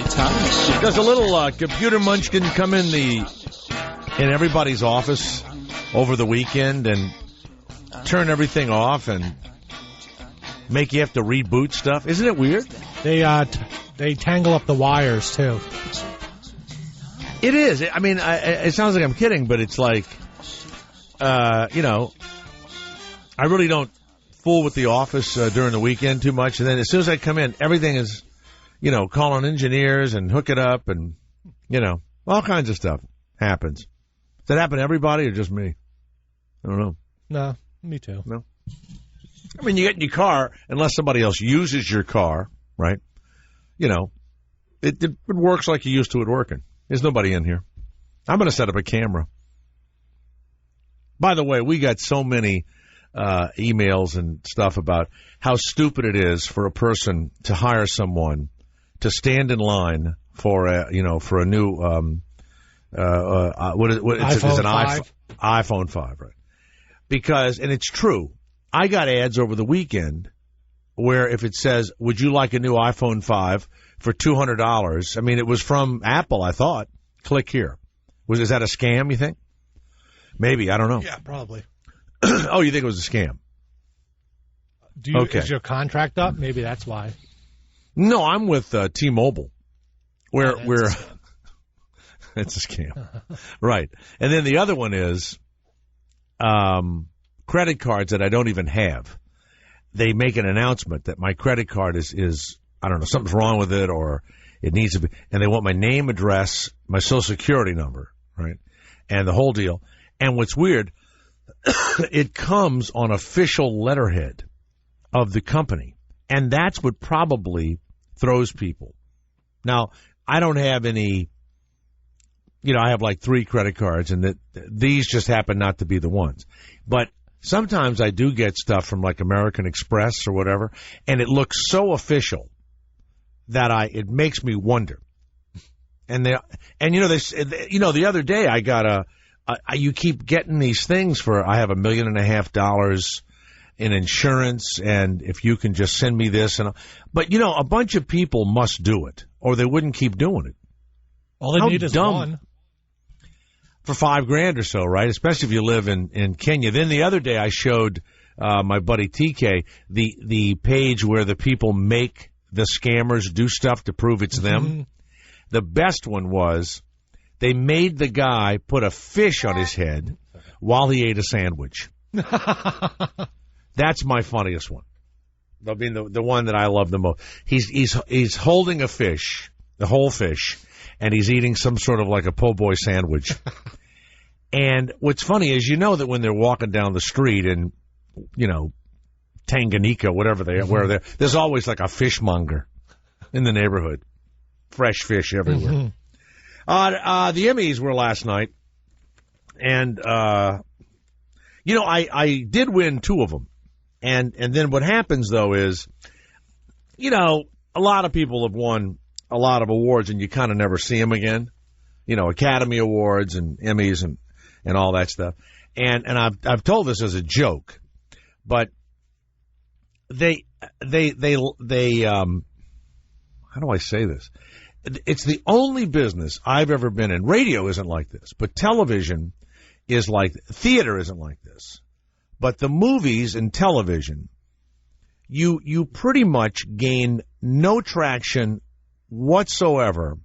Does a little computer munchkin come in everybody's office over the weekend and turn everything off and make you have to reboot stuff? Isn't it weird? They tangle up the wires, too. It is. I mean, it sounds like I'm kidding, but it's like, I really don't fool with the office during the weekend too much. And then as soon as I come in, everything is, calling engineers and hook it up and, all kinds of stuff happens. Does that happen to everybody or just me? I don't know. No, me too. No. I mean, you get in your car, unless somebody else uses your car, right? It works like you used to it working. There's nobody in here. I'm going to set up a camera. By the way, we got so many emails and stuff about how stupid it is for a person to hire someone to stand in line for a new iPhone 5, right? Because, and it's true, I got ads over the weekend where if it says, would you like a new iPhone 5 for $200? I mean, it was from Apple, I thought. Click here. Is that a scam, you think? Maybe, I don't know. Yeah, probably. Oh, you think it was a scam? Is your contract up? Maybe that's why. No, I'm with T-Mobile. We're it's a scam. Right. And then the other one is credit cards that I don't even have. They make an announcement that my credit card is I don't know, something's wrong with it or it needs to be, and they want my name, address, my Social Security number, right, and the whole deal. And what's weird, it comes on official letterhead of the company, and that's what probably throws people. Now, I don't have any, I have like 3 credit cards, and these just happen not to be the ones. But sometimes I do get stuff from like American Express or whatever, and it looks so official that it makes me wonder. And the other day I got you keep getting these things for, I have $1.5 million in insurance, and if you can just send me this, but a bunch of people must do it, or they wouldn't keep doing it. All they need is one. For $5,000 or so, right? Especially if you live in Kenya. Then the other day I showed my buddy TK the page where the people make the scammers do stuff to prove it's them. Mm-hmm. The best one was they made the guy put a fish on his head while he ate a sandwich. That's my funniest one. I mean, the one that I love the most. He's holding a fish, the whole fish, and he's eating some sort of like a po' boy sandwich. And what's funny is, that when they're walking down the street in, Tanganyika, whatever there's always like a fishmonger in the neighborhood. Fresh fish everywhere. Mm-hmm. The Emmys were last night, and I did win 2 of them. And then what happens, though, is, a lot of people have won a lot of awards, and you kind of never see them again. Academy Awards and Emmys and all that stuff. And I've told this as a joke, but they how do I say this? It's the only business I've ever been in. Radio isn't like this, but television is like, theater isn't like this. But the movies and television, you pretty much gain no traction whatsoever,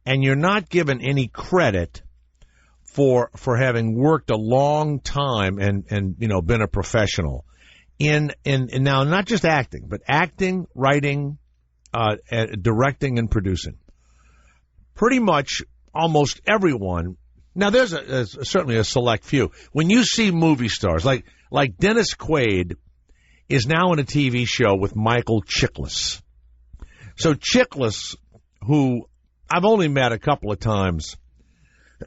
and you're not given any credit for having worked a long time and been a professional in now, not just acting, but acting, writing, directing, and producing. Pretty much almost everyone. Now, there's certainly a select few. When you see movie stars like Dennis Quaid is now in a TV show with Michael Chiklis. So Chiklis, who I've only met a couple of times,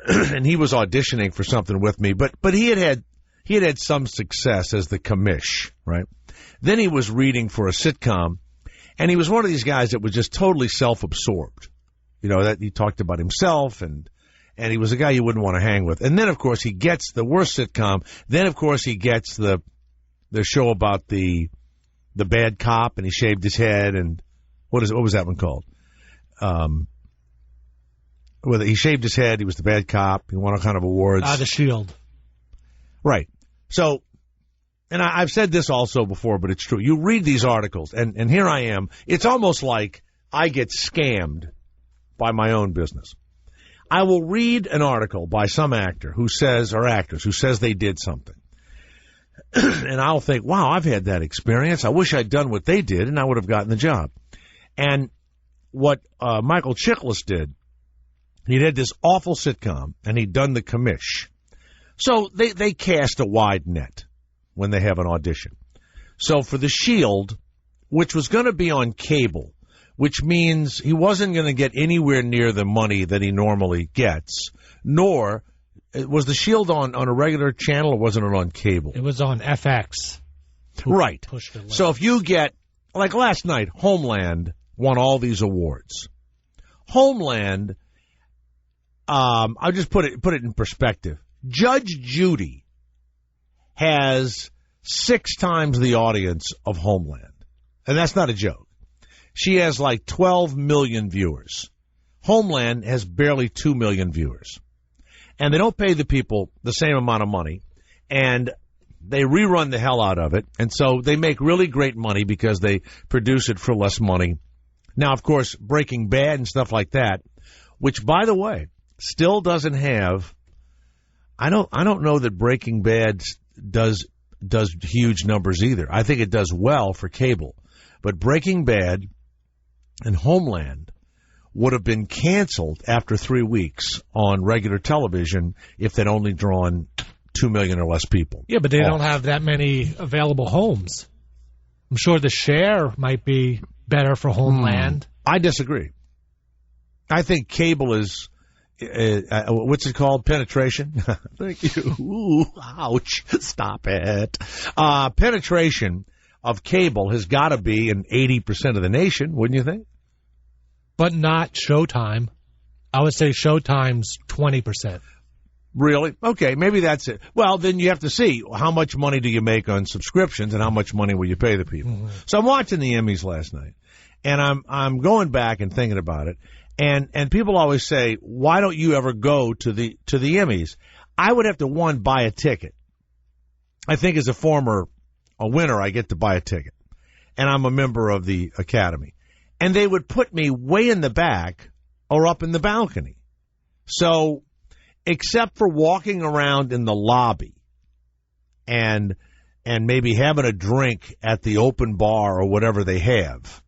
and he was auditioning for something with me, but he had some success as the commish, right? Then he was reading for a sitcom, and he was one of these guys that was just totally self-absorbed. That he talked about himself, and he was a guy you wouldn't want to hang with. And then, of course, he gets the worst sitcom. Then, of course, he gets the show about the bad cop, and he shaved his head, and what was that one called? whether he shaved his head, he was the bad cop, he won all kind of awards. The Shield. Right. So, and I've said this also before, but it's true. You read these articles, and here I am. It's almost like I get scammed by my own business. I will read an article by some actor who says, or actors who says they did something. And I'll think, wow, I've had that experience. I wish I'd done what they did, and I would have gotten the job. And what Michael Chiklis did, he had this awful sitcom, and he'd done The Commish. So they cast a wide net when they have an audition. So for The Shield, which was going to be on cable, which means he wasn't going to get anywhere near the money that he normally gets, nor was The Shield on a regular channel, or wasn't it on cable? It was on FX. Right. So if you get, like last night, Homeland won all these awards. Homeland, I'll just put it in perspective. Judge Judy has 6 times the audience of Homeland. And that's not a joke. She has like 12 million viewers. Homeland has barely 2 million viewers. And they don't pay the people the same amount of money. And they rerun the hell out of it. And so they make really great money because they produce it for less money. Now, of course, Breaking Bad and stuff like that, which, by the way, still doesn't have... I don't know that Breaking Bad does huge numbers either. I think it does well for cable. But Breaking Bad and Homeland would have been canceled after 3 weeks on regular television if they'd only drawn 2 million or less people. Yeah, but they don't have that many available homes. I'm sure the share might be better for Homeland. I disagree. I think cable is... what's it called? Penetration? Thank you. Ooh, ouch. Stop it. Penetration of cable has got to be in 80% of the nation, wouldn't you think? But not Showtime. I would say Showtime's 20%. Really? Okay, maybe that's it. Well, then you have to see how much money do you make on subscriptions and how much money will you pay the people. Mm-hmm. So I'm watching the Emmys last night, and I'm going back and thinking about it. And people always say, why don't you ever go to the Emmys? I would have to, one, buy a ticket. I think as a winner, I get to buy a ticket. And I'm a member of the Academy. And they would put me way in the back or up in the balcony. So, except for walking around in the lobby and maybe having a drink at the open bar or whatever they have,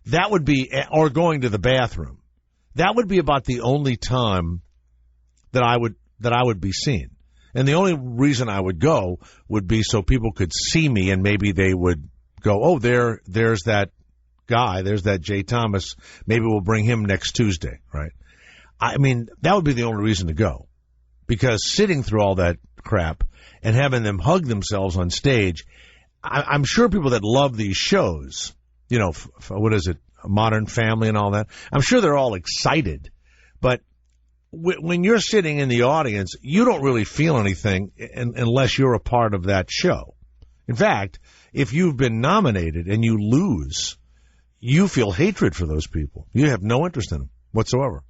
that would be, or going to the bathroom. That would be about the only time that I would be seen. And the only reason I would go would be so people could see me and maybe they would go, oh, there's that guy, there's that Jay Thomas. Maybe we'll bring him next Tuesday, right? I mean, that would be the only reason to go. Because sitting through all that crap and having them hug themselves on stage, I'm sure people that love these shows, you know, what is it? Modern Family and all that. I'm sure they're all excited, but when you're sitting in the audience, you don't really feel anything unless you're a part of that show. In fact, if you've been nominated and you lose, you feel hatred for those people. You have no interest in them whatsoever.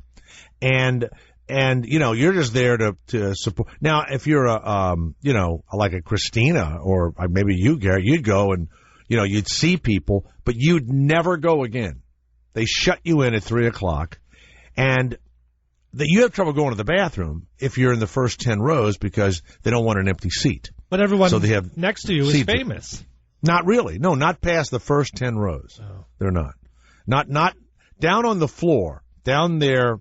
And you know, you're just there to support. Now, if you're like a Christina or maybe you, Gary, you'd go and, you know, you'd see people, but you'd never go again. They shut you in at 3:00, and you have trouble going to the bathroom if you're in the first 10 rows because they don't want an empty seat. But everyone so they have next to you is famous. Not really. No, not past the first 10 rows. Oh. They're not. Not down on the floor. Down there,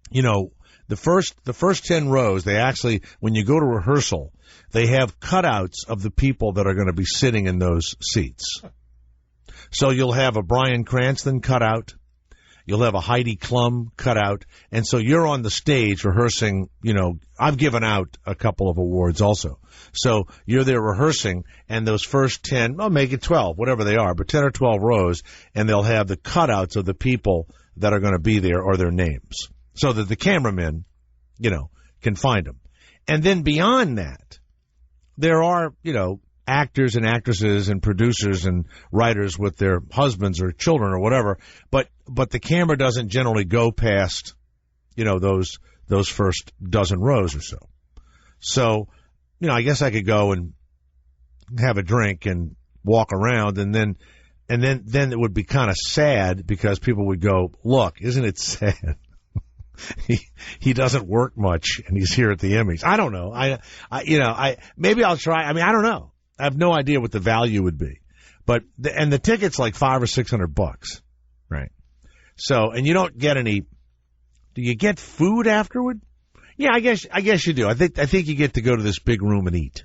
you know, the first 10 rows, they actually, when you go to rehearsal, they have cutouts of the people that are going to be sitting in those seats. So you'll have a Bryan Cranston cutout. You'll have a Heidi Klum cutout. And so you're on the stage rehearsing, you know, I've given out a couple of awards also. So you're there rehearsing, and those first 10, well, make it 12, whatever they are, but 10 or 12 rows, and they'll have the cutouts of the people that are going to be there or their names so that the cameramen, you know, can find them. And then beyond that, there are, you know, actors and actresses and producers and writers with their husbands or children or whatever, but the camera doesn't generally go past, those first dozen rows or so. So, I guess I could go and have a drink and walk around, and then it would be kind of sad because people would go, "Look, isn't it sad? He doesn't work much, and he's here at the Emmys." I don't know. Maybe I'll try. I mean, I don't know. I have no idea what the value would be, but the ticket's like $500 or $600, right? So, and you don't get any. Do you get food afterward? Yeah, I guess you do. I think you get to go to this big room and eat,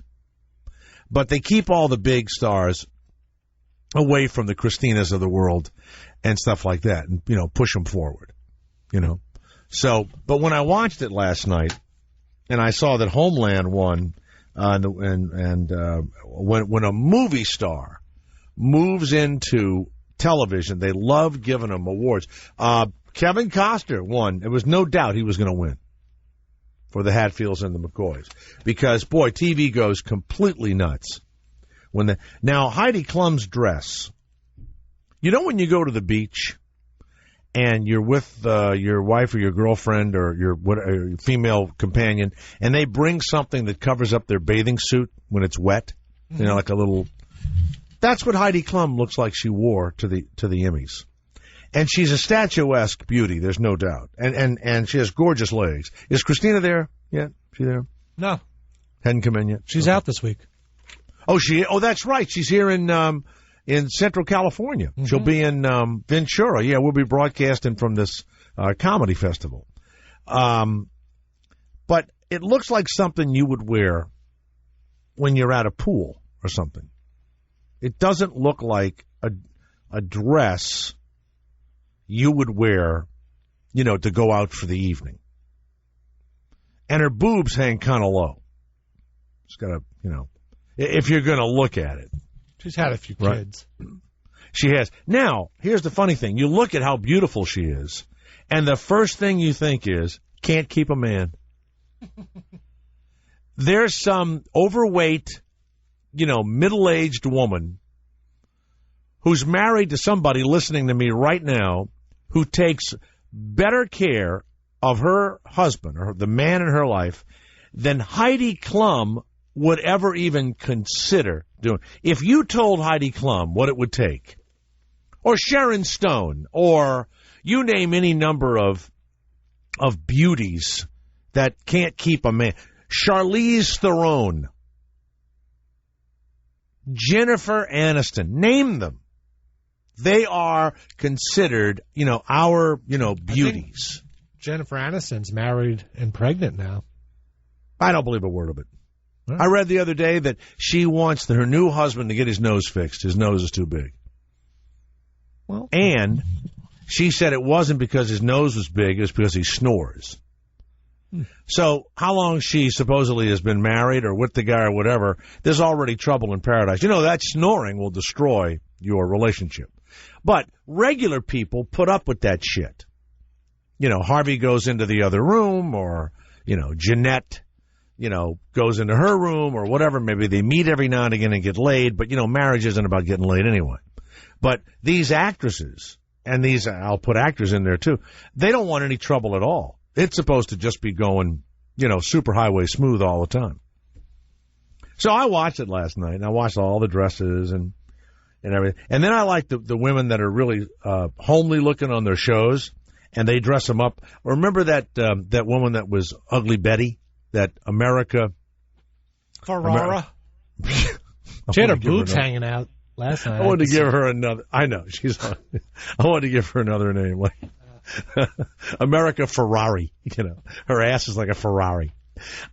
but they keep all the big stars away from the Christinas of the world and stuff like that, and push them forward, So, but when I watched it last night, and I saw that Homeland won, when a movie star moves into television, they love giving them awards. Kevin Costner won. There was no doubt he was going to win for the Hatfields and the McCoys because, boy, TV goes completely nuts. Now, Heidi Klum's dress, when you go to the beach and you're with your wife or your girlfriend or your female companion, and they bring something that covers up their bathing suit when it's wet, like a little. That's what Heidi Klum looks like she wore to the Emmys, and she's a statuesque beauty. There's no doubt, and she has gorgeous legs. Is Christina there yet? She there? No, hadn't come in yet. She's out this week. Oh, that's right. She's here in Central California. Mm-hmm. She'll be in Ventura. Yeah, we'll be broadcasting from this comedy festival. But it looks like something you would wear when you're at a pool or something. It doesn't look like a dress you would wear, to go out for the evening. And her boobs hang kind of low. She's got if you're going to look at it. She's had a few kids. Right? She has. Now, here's the funny thing. You look at how beautiful she is, and the first thing you think is, can't keep a man. There's some overweight, middle-aged woman who's married to somebody listening to me right now who takes better care of her husband or the man in her life than Heidi Klum would ever even consider doing. If you told Heidi Klum what it would take, or Sharon Stone, or you name any number of beauties that can't keep a man, Charlize Theron, Jennifer Aniston, name them. They are considered, our, beauties. Jennifer Aniston's married and pregnant now. I don't believe a word of it. I read the other day that she wants her new husband to get his nose fixed. His nose is too big. Well, and she said it wasn't because his nose was big, it was because he snores. So how long she supposedly has been married or with the guy or whatever, there's already trouble in paradise. That snoring will destroy your relationship. But regular people put up with that shit. Harvey goes into the other room, or, Jeanette, goes into her room or whatever. Maybe they meet every now and again and get laid, but, marriage isn't about getting laid anyway. But these actresses, and I'll put actors in there too, they don't want any trouble at all. It's supposed to just be going, super highway smooth all the time. So I watched it last night, and I watched all the dresses and everything. And then I like the women that are really homely looking on their shows, and they dress them up. Remember that woman that was Ugly Betty? That America Ferrara. She had her boobs hanging out last night. I wanted to give her another. I know she's. I wanted to give her another name, like America Ferrari. Her ass is like a Ferrari.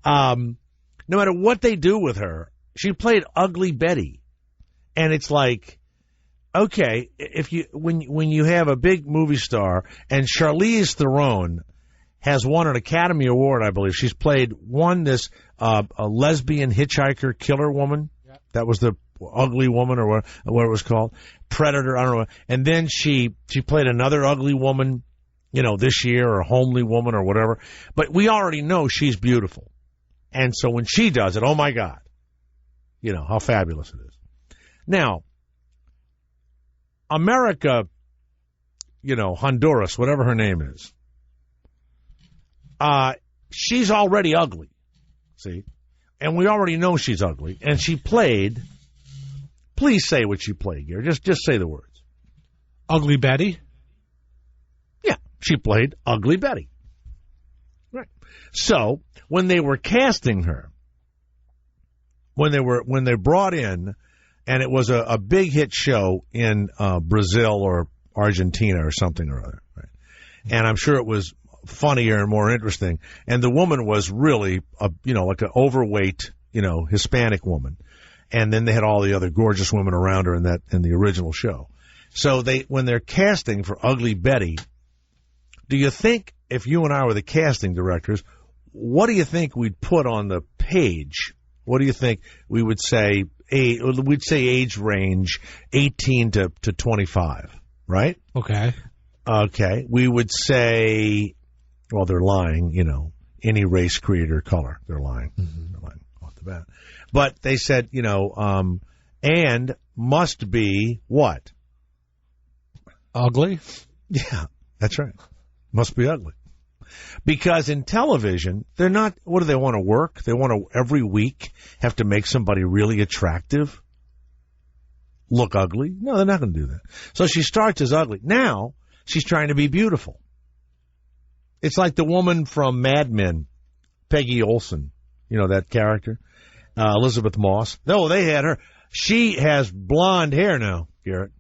No matter what they do with her, she played Ugly Betty, and it's like, okay, when you have a big movie star and Charlize Theron has won an Academy Award, I believe. She's played this a lesbian hitchhiker killer woman. Yep. That was the ugly woman, or what it was called, Predator. I don't know. And then she played another ugly woman, this year, or homely woman, or whatever. But we already know she's beautiful, and so when she does it, oh my God, how fabulous it is. Now, America, Honduras, whatever her name is, she's already ugly, see? And we already know she's ugly. And she played, please say what she played, Gary. Just say the words. Ugly Betty? Yeah, she played Ugly Betty. Right. So, when they were casting her, when they brought in, and it was a big hit show in Brazil or Argentina or something or other, right? And I'm sure it was funnier and more interesting. And the woman was really, like an overweight, Hispanic woman. And then they had all the other gorgeous women around her in the original show. So when they're casting for Ugly Betty, do you think, if you and I were the casting directors, what do you think we'd put on the page? What do you think we would say? We'd say age range 18 to 25, right? Okay. Okay. We would say, well, they're lying, any race, creed, or color. They're lying. Mm-hmm. They're lying off the bat. But they said, and must be what? Ugly? Yeah, that's right. Must be ugly. Because in television, they're not, what do they want to work? They want to, every week, have to make somebody really attractive? Look ugly? No, they're not going to do that. So she starts as ugly. Now, she's trying to be beautiful. It's like the woman from Mad Men, Peggy Olson. That character? Elizabeth Moss. No, they had her. She has blonde hair now, Garrett.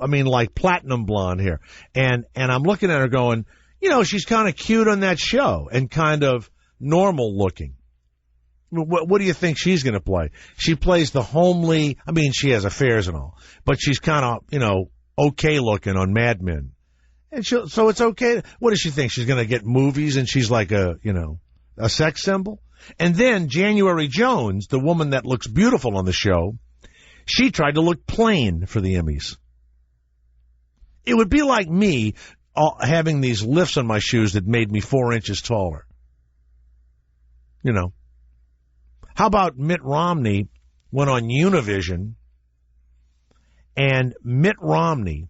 I mean, like platinum blonde hair. And I'm looking at her going, she's kind of cute on that show and kind of normal looking. What do you think she's going to play? She plays the homely, I mean, she has affairs and all, but she's kind of, okay looking on Mad Men. And so it's okay. What does she think? She's going to get movies and she's like a sex symbol? And then January Jones, the woman that looks beautiful on the show, she tried to look plain for the Emmys. It would be like me having these lifts on my shoes that made me 4 inches taller. How about Mitt Romney went on Univision, and Mitt Romney,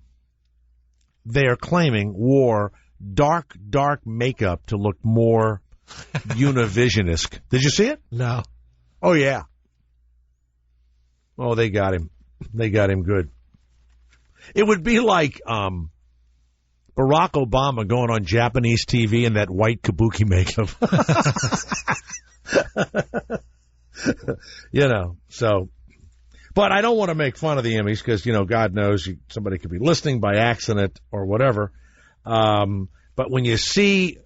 they are claiming, wore dark makeup to look more Univision-esque. Did you see it? No. Oh, yeah. Oh, they got him. They got him good. It would be like Barack Obama going on Japanese TV in that white kabuki makeup. So. But I don't want to make fun of the Emmys because, God knows somebody could be listening by accident or whatever. But when you see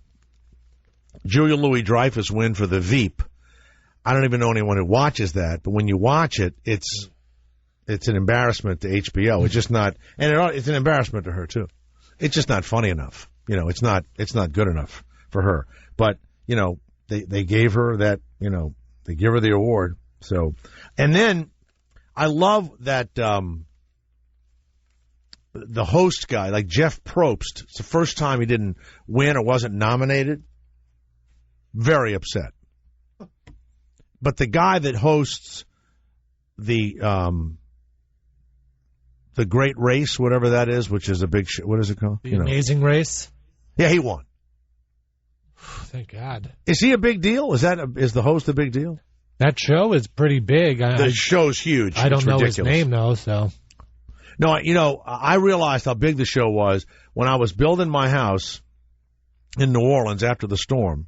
Julia Louis-Dreyfus win for The Veep, I don't even know anyone who watches that. But when you watch it, it's an embarrassment to HBO. It's just not, and it's an embarrassment to her too. It's just not funny enough. It's not good enough for her. But they gave her that. They give her the award. So, and then I love that the host guy, like Jeff Probst. It's the first time he didn't win or wasn't nominated. Very upset. But the guy that hosts the Great Race, whatever that is, which is a big what is it called? The Amazing Race? Yeah, he won. Thank God. Is he a big deal? Is the host a big deal? That show is pretty big. The show's huge. I don't know ridiculous. His name, though, so. No, I realized how big the show was when I was building my house in New Orleans after the storm.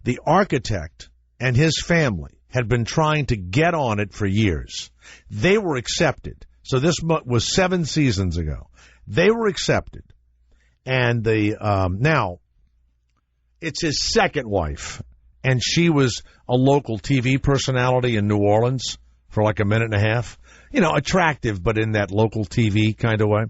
The architect and his family had been trying to get on it for years. They were accepted. So this was 7 seasons ago. They were accepted. And now, it's his second wife. And she was a local TV personality in New Orleans for like a minute and a half. Attractive, but in that local TV kind of way.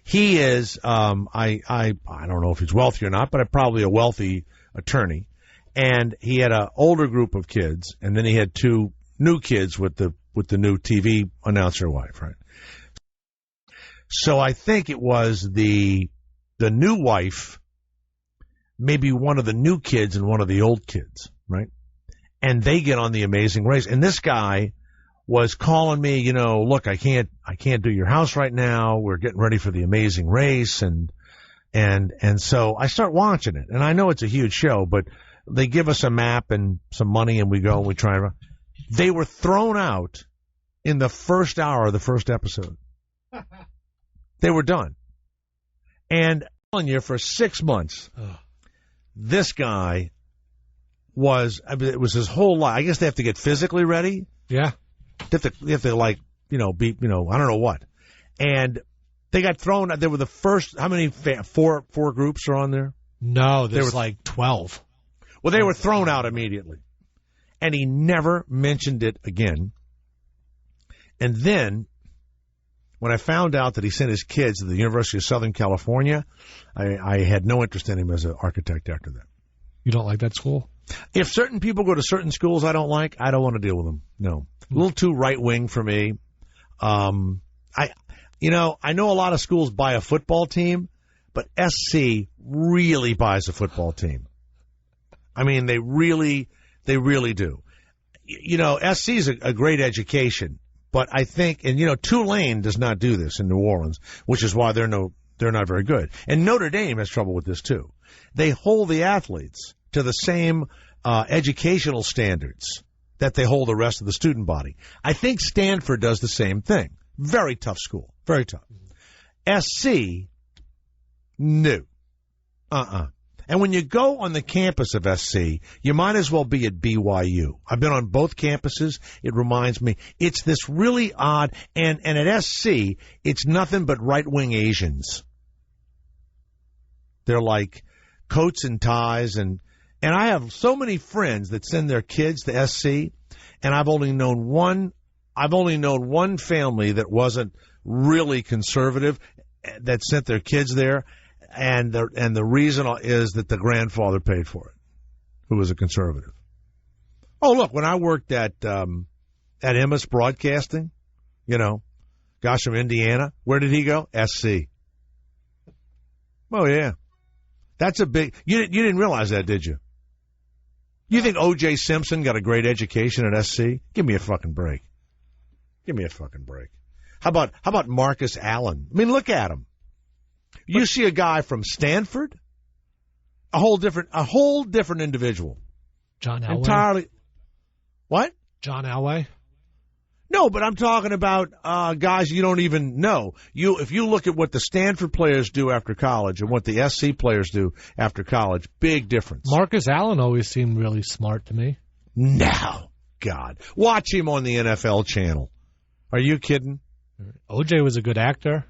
He is, I don't know if he's wealthy or not, but probably a wealthy attorney. And he had an older group of kids, and then he had 2 new kids with the new TV announcer wife, right? So I think it was the new wife, maybe one of the new kids and one of the old kids, right? and they get on the Amazing Race. And this guy was calling me, you know, look, I can't do your house right now. We're getting ready for the Amazing Race. And so I start watching it. And I know it's a huge show, but they give us a map and some money and we go and we try. They were thrown out in the first hour of the first episode. They were done. And I'm telling you, for 6 months, this guy it was his whole life. I guess they have to get physically ready. Yeah. They have to like, you know, be, you know, I don't know what. And they got thrown out. They were the first, how many, four groups are on there? No, there was like 12. Well, they were thrown out immediately. And he never mentioned it again. And then, when I found out that he sent his kids to the University of Southern California, I had no interest in him as an architect after that. You don't like that school? If certain people go to certain schools I don't like, I don't want to deal with them. No. A little too right-wing for me. I know a lot of schools buy a football team, but SC really buys a football team. I mean, they really do. You know, SC is a great education, but I think, and you know, Tulane does not do this in New Orleans, which is why they're not very good. And Notre Dame has trouble with this too. They hold the athletes to the same educational standards that they hold the rest of the student body. I think Stanford does the same thing. Very tough school. Very tough. SC, no. And when you go on the campus of SC, you might as well be at BYU. I've been on both campuses. It reminds me, it's this really odd, and at SC, it's nothing but right-wing Asians. They're like coats and ties, and I have so many friends that send their kids to SC, and I've only known one family that wasn't really conservative that sent their kids there. And the reason is that the grandfather paid for it, who was a conservative. Oh, look, when I worked at Emmis Broadcasting, you know, gosh, from Indiana, where did he go? SC. Oh, yeah. That's a big... You didn't realize that, did you? You think O.J. Simpson got a great education at SC? Give me a fucking break. Give me a fucking break. How about Marcus Allen? I mean, look at him. You see a guy from Stanford, a whole different individual. John Elway. Entirely. What? John Elway. No, but I'm talking about guys you don't even know. If you look at what the Stanford players do after college and what the SC players do after college, big difference. Marcus Allen always seemed really smart to me. No, God, watch him on the NFL channel. Are you kidding? OJ was a good actor.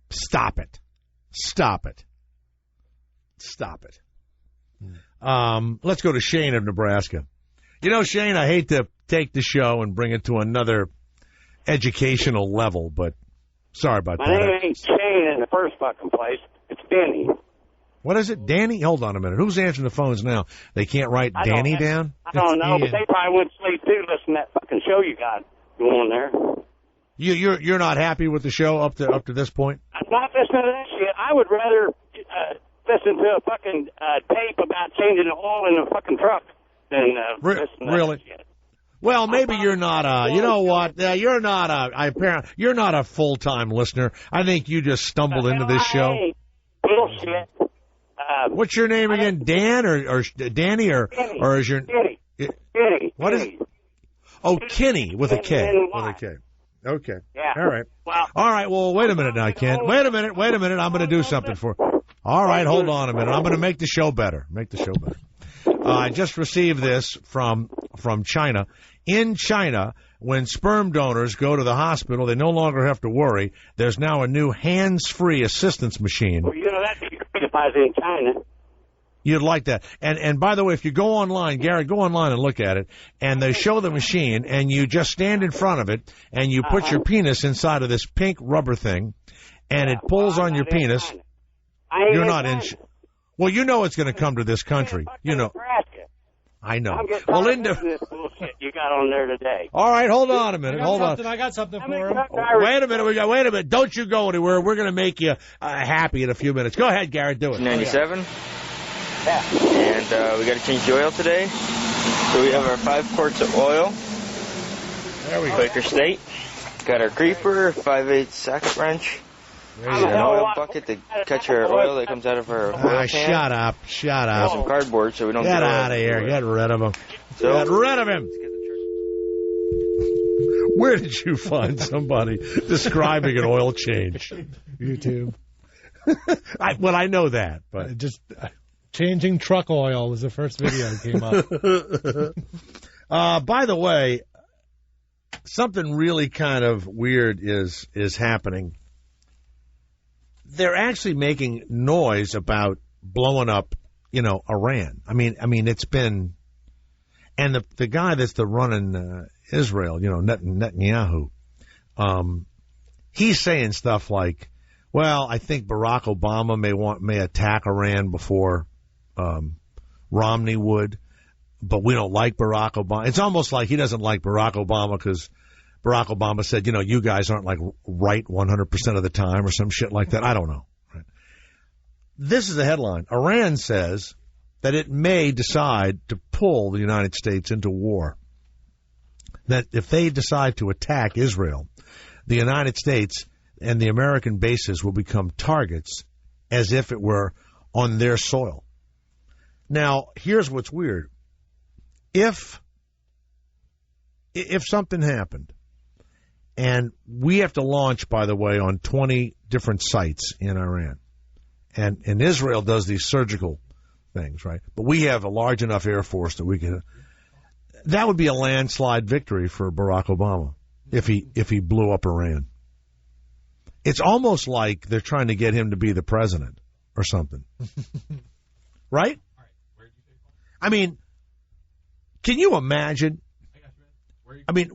Stop it. Let's go to Shane of Nebraska. You know, Shane, I hate to take the show and bring it to another educational level, but sorry about that. My name ain't Shane in the first fucking place. It's Danny. What is it? Danny? Hold on a minute. Who's answering the phones now? They can't write Danny down? I don't know, but they probably went to sleep too listening to that fucking show you got going there. You're not happy with the show up to this point? I'm not listening to that shit. I would rather listen to a fucking tape about changing the oil in a fucking truck than listen to that shit. Well, maybe you're not you know what? You're not a full-time listener. I think you just stumbled into this show. Bullshit. What's your name again? Dan or Danny or is your Kenny? What is it? Oh, Kenny with a K. With a K. Okay. Yeah. All right. Well, all right. Well, wait a minute now, Ken. Wait a minute. I'm going to do something for. All right. Hold on a minute. I'm going to make the show better. I just received this from China. In China, when sperm donors go to the hospital, they no longer have to worry. There's now a new hands-free assistance machine. Well, you know that's if I was in China. You'd like that. And by the way, if you go online, Garrett, go online and look at it, and they show the machine, and you just stand in front of it, and you put your penis inside of this pink rubber thing, and it pulls on your penis. You're not in. Well, you know it's going to come to this country. You know. I know. Well, Linda, this bullshit you got on there today. All right, hold on a minute. I got something for him. Wait a minute. Don't you go anywhere. We're going to make you happy in a few minutes. Go ahead, Garrett. Do it. 97. Yeah. And we got to change the oil today. So we have our 5 quarts of oil. There we go. Quaker State. Got our creeper, 5/8 socket wrench. There you An go. oil bucket to catch our oil that comes out of our oil can. Shut up. Some cardboard so we don't Get out of here. Get rid of him. So, Get rid of him. Where did you find somebody describing an oil change? YouTube. I know that, but Just changing truck oil was the first video that came up. by the way, something really kind of weird is happening. They're actually making noise about blowing up, Iran. I mean, it's been, and the guy that's running Israel, Netanyahu, he's saying stuff like, well, I think Barack Obama may attack Iran before Romney would, but we don't like Barack Obama. It's almost like he doesn't like Barack Obama because Barack Obama said, you guys aren't like right 100% of the time or some shit like that. I don't know. Right? This is a headline. Iran says that it may decide to pull the United States into war. That if they decide to attack Israel, the United States and the American bases will become targets as if it were on their soil. Now, here's what's weird. If something happened, and we have to launch, by the way, on 20 different sites in Iran, and Israel does these surgical things, right? But we have a large enough Air Force that we can. That would be a landslide victory for Barack Obama if he blew up Iran. It's almost like they're trying to get him to be the president or something, right? I mean, can you imagine? I mean,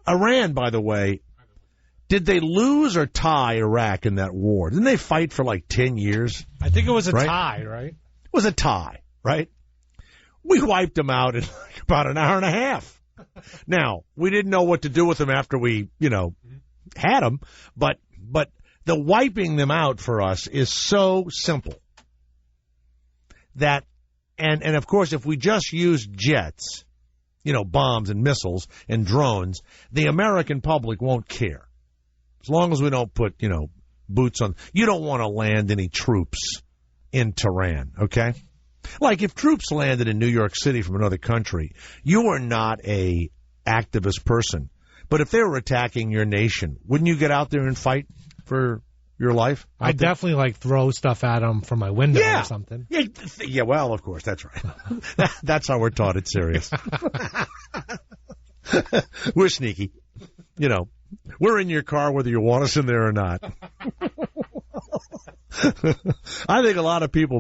Iran, by the way, did they lose or tie Iraq in that war? Didn't they fight for like 10 years? I think it was a tie, right? It was a tie, right? We wiped them out in like about an hour and a half. Now, we didn't know what to do with them after we, had them, but the wiping them out for us is so simple that, and of course, if we just use jets, bombs and missiles and drones, the American public won't care. As long as we don't put, boots on. You don't want to land any troops in Tehran, okay? Like if troops landed in New York City from another country, you are not a activist person. But if they were attacking your nation, wouldn't you get out there and fight for your life? I'd definitely throw stuff at them from my window or something. Yeah, well, of course, that's right. That's how we're taught it's serious. We're sneaky. We're in your car whether you want us in there or not. I think a lot of people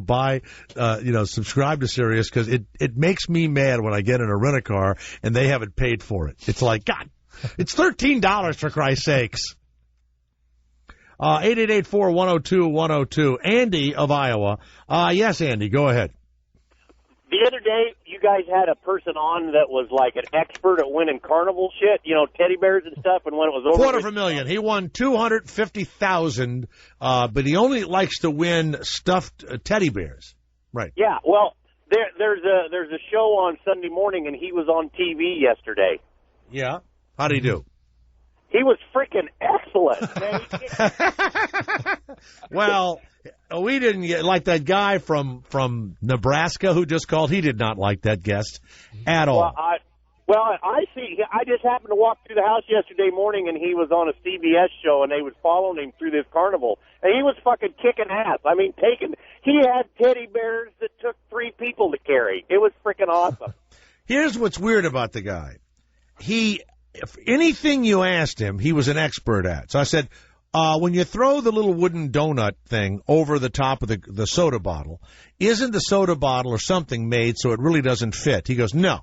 subscribe to Sirius because it makes me mad when I get in a rent-a-car and they haven't paid for it. It's like, God, it's $13 for Christ's sakes. 888-4-102-102. Andy of Iowa. Yes, Andy, go ahead. The other day, you guys had a person on that was like an expert at winning carnival shit, teddy bears and stuff, and when it was over... $250,000. He won $250,000, but he only likes to win stuffed teddy bears. Right. Yeah, well, there's a show on Sunday morning, and he was on TV yesterday. Yeah? How'd he do? He was freaking excellent, man. Well, we didn't get like that guy from Nebraska who just called. He did not like that guest at all. I see. I just happened to walk through the house yesterday morning, and he was on a CBS show, and they was following him through this carnival, and he was fucking kicking ass. I mean, he had teddy bears that took 3 people to carry. It was freaking awesome. Here's what's weird about the guy. If anything you asked him, he was an expert at. So I said, when you throw the little wooden donut thing over the top of the soda bottle, isn't the soda bottle or something made so it really doesn't fit? He goes, no.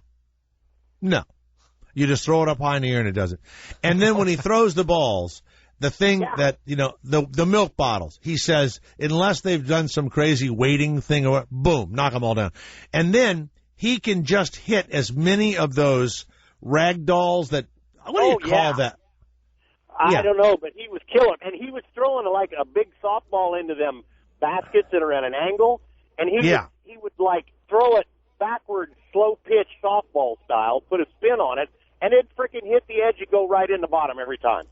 You just throw it up high in the air and it doesn't. And then when he throws the balls, the thing that, the milk bottles, he says, unless they've done some crazy weighting thing, or boom, knock them all down. And then he can just hit as many of those rag dolls that, what do you call that? I don't know, but he was killing. And he was throwing like a big softball into them baskets that are at an angle. And he would like throw it backwards slow pitch softball style, put a spin on it, and it freaking hit the edge and go right in the bottom every time.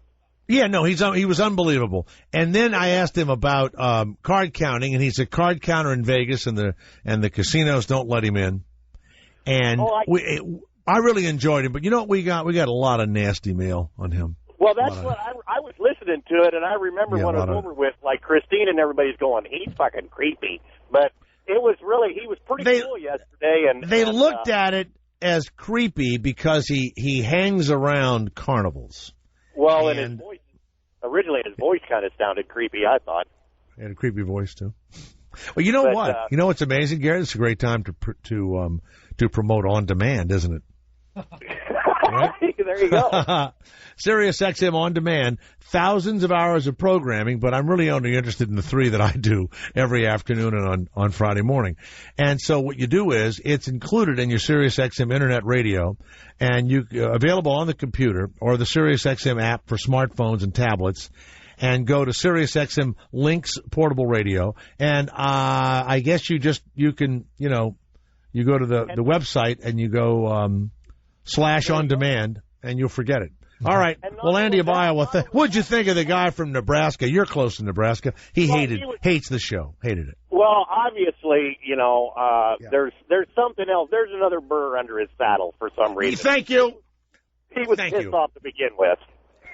Yeah, no, he was unbelievable. And then I asked him about card counting, and he's a card counter in Vegas, and the casinos don't let him in. And I really enjoyed him. But you know what we got? We got a lot of nasty mail on him. Well, that's what I was listening to it, and I remember when it was over with, like Christine and everybody's going, he's fucking creepy. But it was really, he was pretty cool yesterday. And they looked at it as creepy because he hangs around carnivals. Well, and his voice, originally his voice kind of sounded creepy, I thought. He had a creepy voice, too. Well, you know what? You know what's amazing, Garrett? It's a great time to promote On Demand, isn't it? Right? There you go. Sirius XM On Demand, thousands of hours of programming, but I'm really only interested in the 3 that I do every afternoon and on Friday morning. And so what you do is it's included in your Sirius XM Internet radio, and you available on the computer or the Sirius XM app for smartphones and tablets. And go to Sirius XM Links Portable Radio, and I guess you go to the website and you go / On Demand, and you'll forget it. All right. Well, Andy of Iowa, what'd you think of the guy from Nebraska? You're close to Nebraska. He hates the show. Hated it. Well, obviously, there's something else. There's another burr under his saddle for some reason. Thank you. He was pissed off to begin with.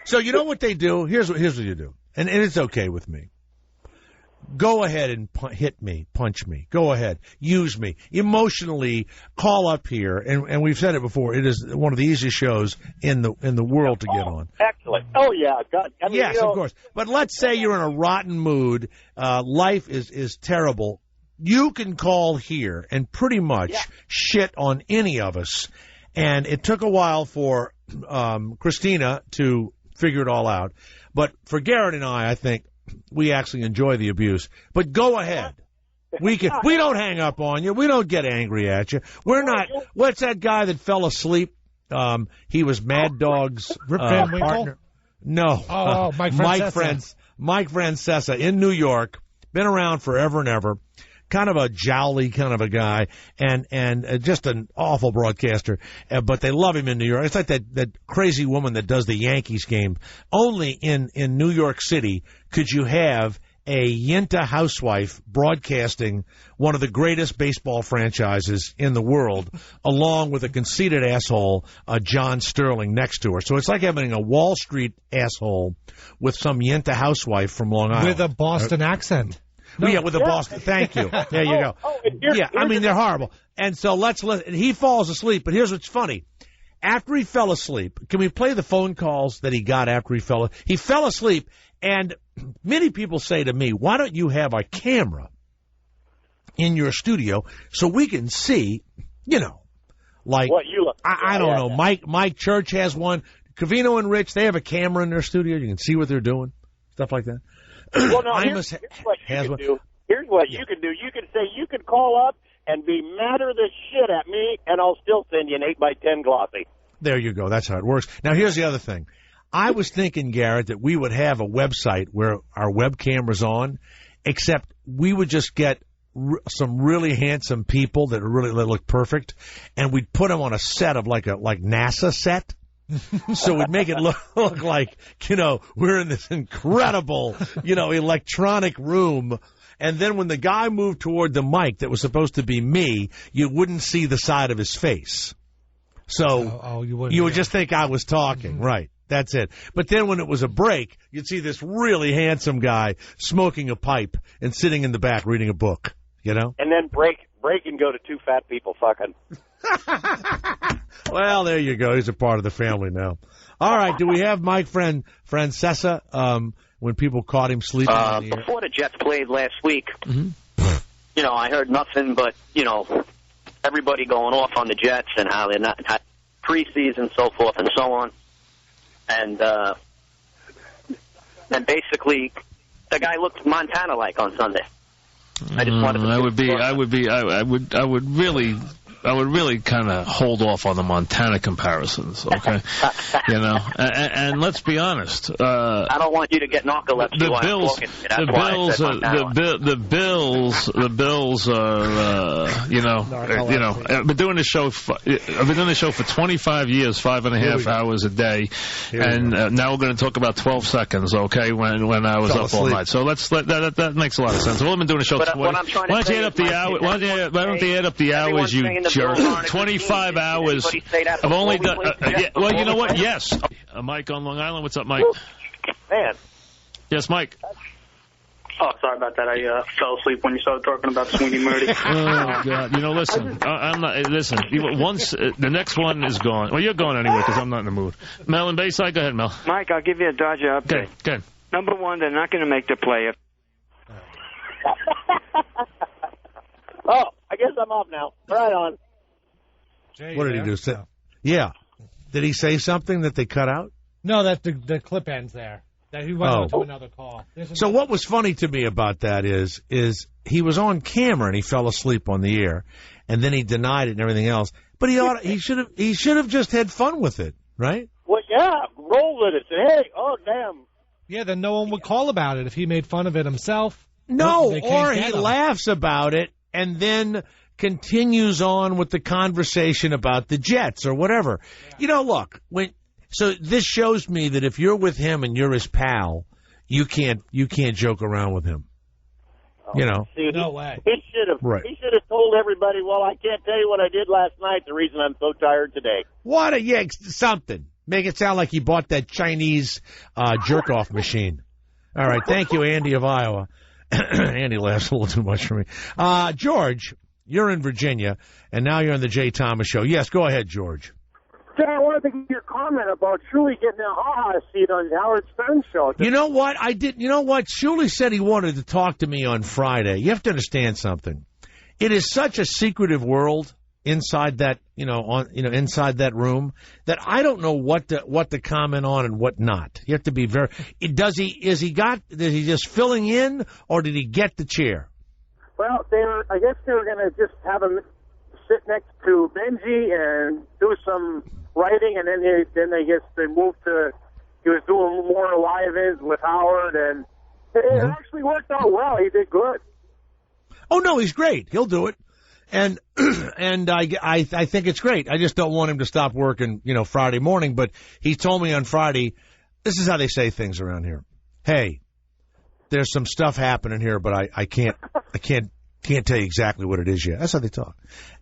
So you know what they do? Here's what you do, and it's okay with me. Go ahead and hit me, punch me. Go ahead, use me emotionally. Call up here, and we've said it before. It is one of the easiest shows in the world to get on. Excellent. Oh yeah, God. I mean, yes, of course. But let's say you're in a rotten mood. Life is terrible. You can call here and pretty much shit on any of us. And it took a while for Christina to figure it all out. But for Garrett and I think we actually enjoy the abuse. But go ahead. We don't hang up on you. We don't get angry at you. We're not. What's that guy that fell asleep? He was Mad Dog's Rip Van Winkle? partner. No. Mike Francesa in New York. Been around forever and ever. Kind of a jolly kind of a guy, and just an awful broadcaster. But they love him in New York. It's like that crazy woman that does the Yankees game. Only in New York City could you have a Yenta housewife broadcasting one of the greatest baseball franchises in the world, along with a conceited asshole, John Sterling, next to her. So it's like having a Wall Street asshole with some Yenta housewife from Long Island. With a Boston accent. No. Yeah, with a Boston. Thank you. There you go. I mean, they're horrible. And so he falls asleep. But here's what's funny. After he fell asleep, can we play the phone calls that he got after he fell asleep? He fell asleep, and many people say to me, why don't you have a camera in your studio so we can see, like, what you look. I don't know. Mike Church has one. Covino and Rich, they have a camera in their studio. You can see what they're doing, stuff like that. Well, no, here's what you can do. Here's what you can do. You can say, you can call up and be madder the shit at me, and I'll still send you an 8x10 glossy. There you go. That's how it works. Now, here's the other thing. I was thinking, Garrett, that we would have a website where our web camera's on, except we would just get some really handsome people that look perfect, and we'd put them on a set of like NASA set. So we'd make it look like, we're in this incredible, electronic room. And then when the guy moved toward the mic that was supposed to be me, you wouldn't see the side of his face. So you would just think I was talking. Right. That's it. But then when it was a break, you'd see this really handsome guy smoking a pipe and sitting in the back reading a book, And then break and go to two fat people fucking. Well, there you go. He's a part of the family now. All right. Do we have Mike Francesa when people caught him sleeping on the air? Before the Jets played last week, I heard nothing but, everybody going off on the Jets and how they're not had preseason, so forth and so on. And basically, the guy looked Montana-like on Sunday. I just wanted to. I would really really kind of hold off on the Montana comparisons, okay? You know, and let's be honest. I don't want you to get narcolepsy The while I'm Bills, talking to you. That's why I said Montana. the Bills are, I've been doing this show. I've been doing this show for 25 years, 5.5 hours a day, and now we're going to talk about 12 seconds, okay? When I was up all night, so that makes a lot of sense. I've only been doing the show. Why don't you add up the hour? Why don't they add up the hours, you jerk? 25 hours. I've only done. Well, you know what? Yes. Mike on Long Island. What's up, Mike? Man. Yes, Mike. Oh, sorry about that. I fell asleep when you started talking about Sweeney Murdy. Oh, God. You know, listen. I'm not. Listen. Once the next one is gone. Well, you're going anyway because I'm not in the mood. Mel and Bayside. Go ahead, Mel. Mike, I'll give you a Dodger update. Good. Number one, they're not going to make the play. Oh, I guess I'm off now. Right on. What did he do? Yeah. Did he say something that they cut out? No, that the clip ends there. That he went on to another call. So what was funny to me about that is he was on camera and he fell asleep on the air, and then he denied it and everything else. But he should have just had fun with it, right? Well, yeah, roll with it. Say, hey, oh damn. Yeah, then no one would call about it if he made fun of it himself. No, or he laughs about it and then continues on with the conversation about the Jets or whatever. Yeah. You know, look, so this shows me that if you're with him and you're his pal, you can't joke around with him. You know, no way. He should have told everybody. Well, I can't tell you what I did last night. The reason I'm so tired today. Something. Make it sound like he bought that Chinese jerk off machine. All right, thank you, Andy of Iowa. Andy laughs a little too much for me. George, you're in Virginia, and now you're on the Jay Thomas Show. Yes, go ahead, George. Jay, I wanted to get your comment about Shuli getting a ha-ha seat on Howard Stern's show. You know what? You know what? Shuli said he wanted to talk to me on Friday. You have to understand something. It is such a secretive world inside that, inside that room that I don't know what to comment on and what not. You have to be very. Is he just filling in, or did he get the chair? Well, I guess they were going to just have him sit next to Benji and do some writing, and then they moved to, he was doing more live-ins with Howard, and it actually worked out well. He did good. Oh no, he's great. He'll do it, and I think it's great. I just don't want him to stop working, Friday morning. But he told me on Friday, this is how they say things around here. Hey, there's some stuff happening here, but I can't tell you exactly what it is yet. That's how they talk.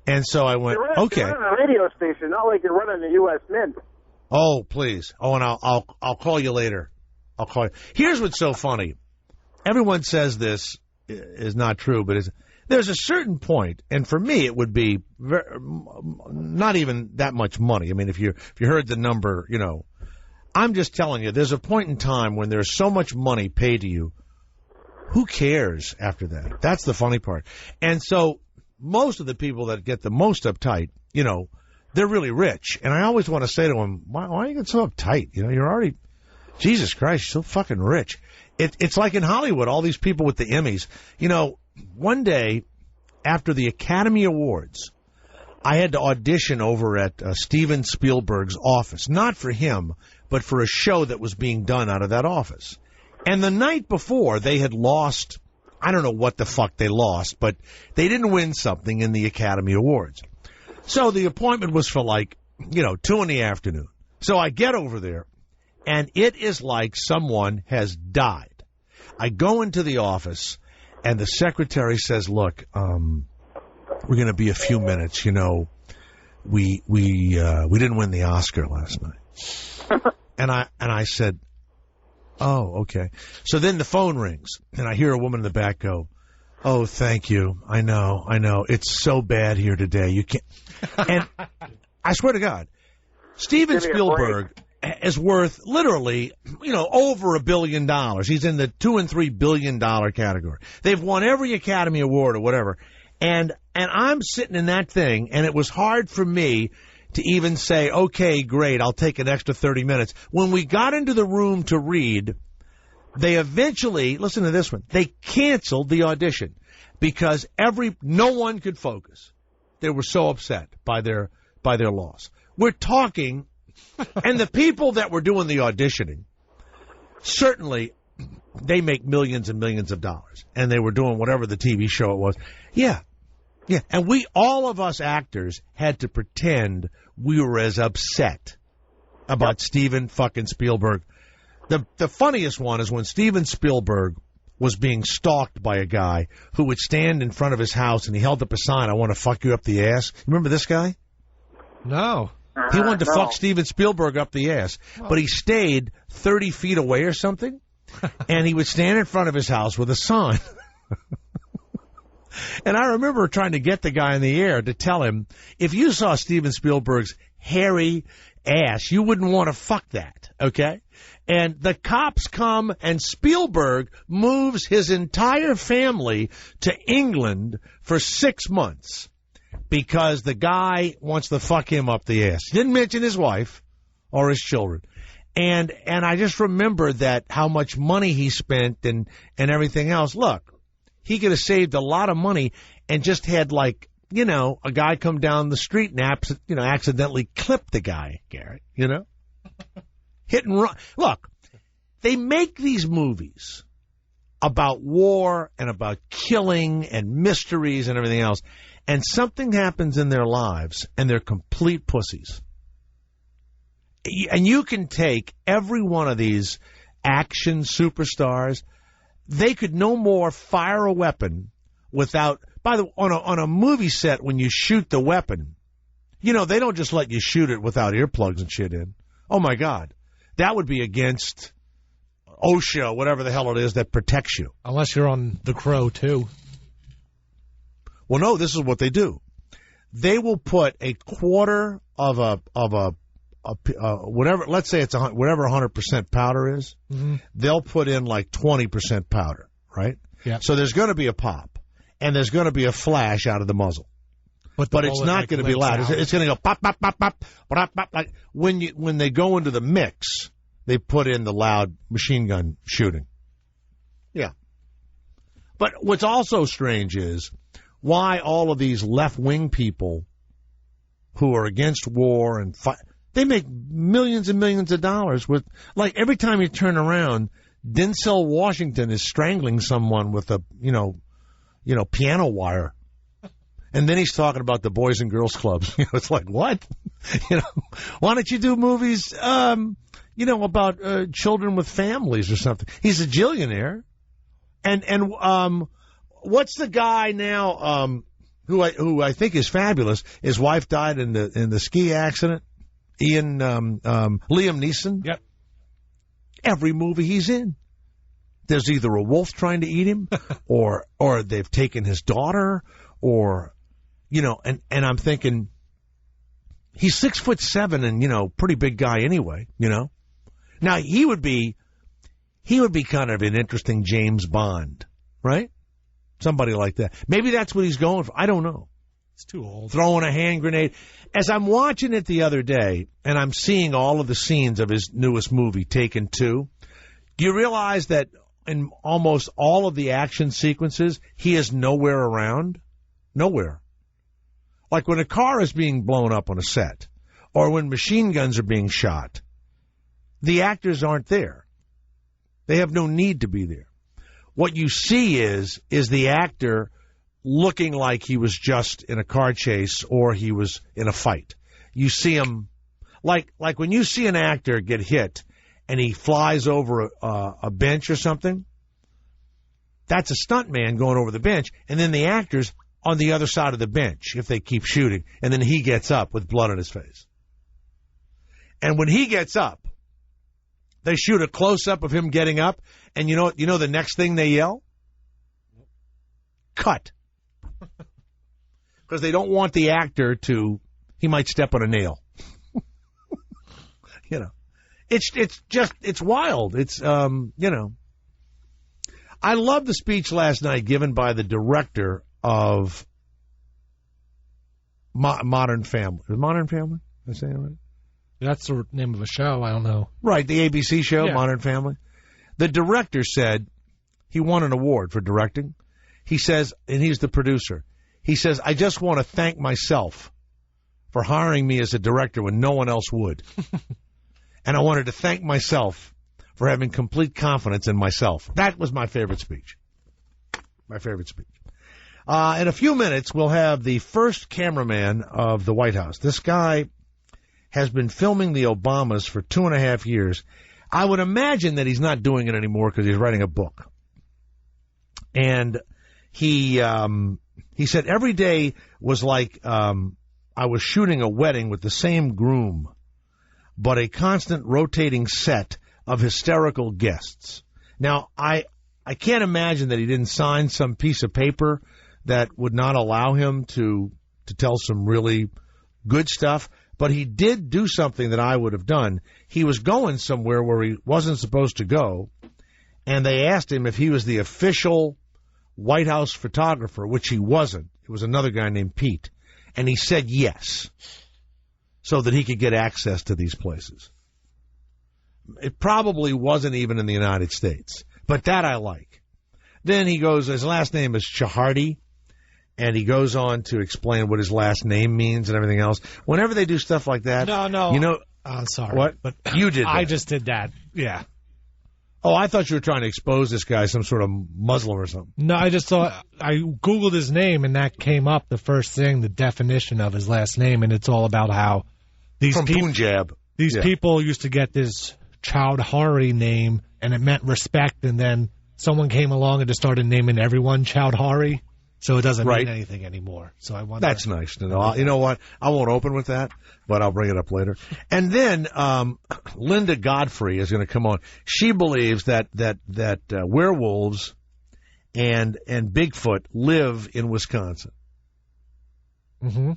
And so I went, okay. You're running a radio station, not like you're running the U.S. Mint. Oh, please. Oh, and I'll call you later. I'll call you. Here's what's so funny. Everyone says this is not true, but there's a certain point, and for me it would be not even that much money. I mean, if you heard the number, I'm just telling you, there's a point in time when there's so much money paid to you. Who cares after that? That's the funny part. And so most of the people that get the most uptight, they're really rich. And I always want to say to them, why are you getting so uptight? You're already, Jesus Christ, you're so fucking rich. It's like in Hollywood, all these people with the Emmys. One day after the Academy Awards, I had to audition over at Steven Spielberg's office. Not for him, but for a show that was being done out of that office. And the night before, they had lost, I don't know what the fuck they lost, but they didn't win something in the Academy Awards. So the appointment was for 2 in the afternoon. So I get over there, and it is like someone has died. I go into the office, and the secretary says, look, we're going to be a few minutes. We didn't win the Oscar last night. And I said, oh, okay. So then the phone rings, and I hear a woman in the back go, oh, thank you. I know. It's so bad here today. You can't. And I swear to God, Steven Spielberg is worth literally, over $1 billion. He's in the $2 and $3 billion category. They've won every Academy Award or whatever. And I'm sitting in that thing, and it was hard for me to even say, okay, great, I'll take an extra 30 minutes. When we got into the room to read, they eventually, listen to this one, they canceled the audition because no one could focus. They were so upset by their loss. We're talking, and the people that were doing the auditioning, certainly they make millions and millions of dollars, and they were doing whatever the TV show it was. Yeah. And all of us actors had to pretend we were as upset about Steven fucking Spielberg. The funniest one is when Steven Spielberg was being stalked by a guy who would stand in front of his house and he held up a sign, "I want to fuck you up the ass." Remember this guy? No. He wanted to fuck Steven Spielberg up the ass, but he stayed 30 feet away or something, and he would stand in front of his house with a sign. And I remember trying to get the guy in the air to tell him, if you saw Steven Spielberg's hairy ass, you wouldn't want to fuck that, okay? And the cops come, and Spielberg moves his entire family to England for 6 months because the guy wants to fuck him up the ass. He didn't mention his wife or his children. And I just remember that how much money he spent and everything else. Look, he could have saved a lot of money and just had, like, you know, a guy come down the street and accidentally clip the guy, Garrett, you know? Hit and run. Look, they make these movies about war and about killing and mysteries and everything else, and something happens in their lives, and they're complete pussies. And you can take every one of these action superstars. They could no more fire a weapon without... By the way, on a movie set, when you shoot the weapon, you know, they don't just let you shoot it without earplugs and shit in. Oh, my God. That would be against OSHA, whatever the hell it is that protects you. Unless you're on The Crow, too. Well, no, this is what they do. They will put a quarter of a whatever, let's say it's whatever 100% powder is, they'll put in like 20% powder, right? Yeah. So there's going to be a pop, and there's going to be a flash out of the muzzle. But it's not going to be loud. It's going to go pop, pop, pop, pop, pop, pop. Like when they go into the mix, they put in the loud machine gun shooting. Yeah. But what's also strange is why all of these left-wing people who are against war and fight, they make millions and millions of dollars with, like, every time you turn around, Denzel Washington is strangling someone with a, piano wire. And then he's talking about the Boys and Girls Clubs. It's like, what? Why don't you do movies, about children with families or something? He's a jillionaire. And what's the guy now who I think is fabulous? His wife died in the ski accident. Liam Neeson. Yep. Every movie he's in, there's either a wolf trying to eat him, or they've taken his daughter, or and I'm thinking he's 6'7" and pretty big guy anyway. Now he would be kind of an interesting James Bond, right? Somebody like that. Maybe that's what he's going for. I don't know. It's too old. Throwing a hand grenade. As I'm watching it the other day, and I'm seeing all of the scenes of his newest movie, Taken 2, do you realize that in almost all of the action sequences, he is nowhere around? Nowhere. Like when a car is being blown up on a set, or when machine guns are being shot, the actors aren't there. They have no need to be there. What you see is the actor looking like he was just in a car chase or he was in a fight. You see him, like when you see an actor get hit and he flies over a bench or something, that's a stuntman going over the bench, and then the actor's on the other side of the bench if they keep shooting, and then he gets up with blood on his face. And when he gets up, they shoot a close-up of him getting up, and you know the next thing they yell? Cut. Because they don't want the actor he might step on a nail. It's wild. It's, I love the speech last night given by the director of Modern Family. Is it Modern Family? Am I saying it right? That's the name of a show. I don't know. Right, the ABC show, yeah. Modern Family. The director said he won an award for directing. He says, and he's the producer, He says, I just want to thank myself for hiring me as a director when no one else would. And I wanted to thank myself for having complete confidence in myself. That was my favorite speech. My favorite speech. In a few minutes, we'll have the first cameraman of the White House. This guy has been filming the Obamas for 2.5 years. I would imagine that he's not doing it anymore because he's writing a book. And he said every day was like I was shooting a wedding with the same groom, but a constant rotating set of hysterical guests. Now, I can't imagine that he didn't sign some piece of paper that would not allow him to tell some really good stuff, but he did do something that I would have done. He was going somewhere where he wasn't supposed to go, and they asked him if he was the official White House photographer, which he wasn't. It was another guy named Pete, and he said yes, so that he could get access to these places. It probably wasn't even in the United States, but that I like. Then he goes, his last name is Chahardi, and he goes on to explain what his last name means and everything else. Whenever they do stuff like that, no, you know, I'm sorry, what? But you did. I just did that. Yeah. Oh, I thought you were trying to expose this guy, some sort of Muslim or something. No, I just thought I Googled his name, and that came up the first thing, the definition of his last name, and it's all about how these from Punjab. These people used to get this Chowdhury name, and it meant respect, and then someone came along and just started naming everyone Chowdhury. So it doesn't mean anything anymore. So I wonder. That's nice to know. You know what? I won't open with that, but I'll bring it up later. And then Linda Godfrey is going to come on. She believes that werewolves and Bigfoot live in Wisconsin. Mm-hmm.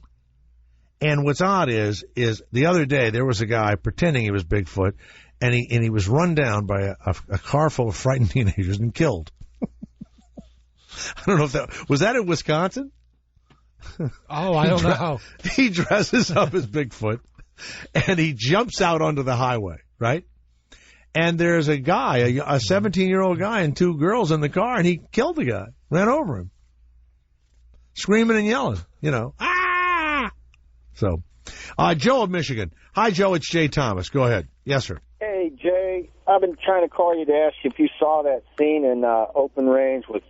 And what's odd is the other day there was a guy pretending he was Bigfoot, and he was run down by a car full of frightened teenagers and killed. I don't know if that was in Wisconsin. Oh, I don't know. He dresses up as Bigfoot, and he jumps out onto the highway, right? And there's a guy, a 17-year-old guy, and 2 girls in the car, and he killed the guy, ran over him, screaming and yelling, ah! So, Joe of Michigan. Hi, Joe. It's Jay Thomas. Go ahead. Yes, sir. Hey, Jay. I've been trying to call you to ask you if you saw that scene in Open Range with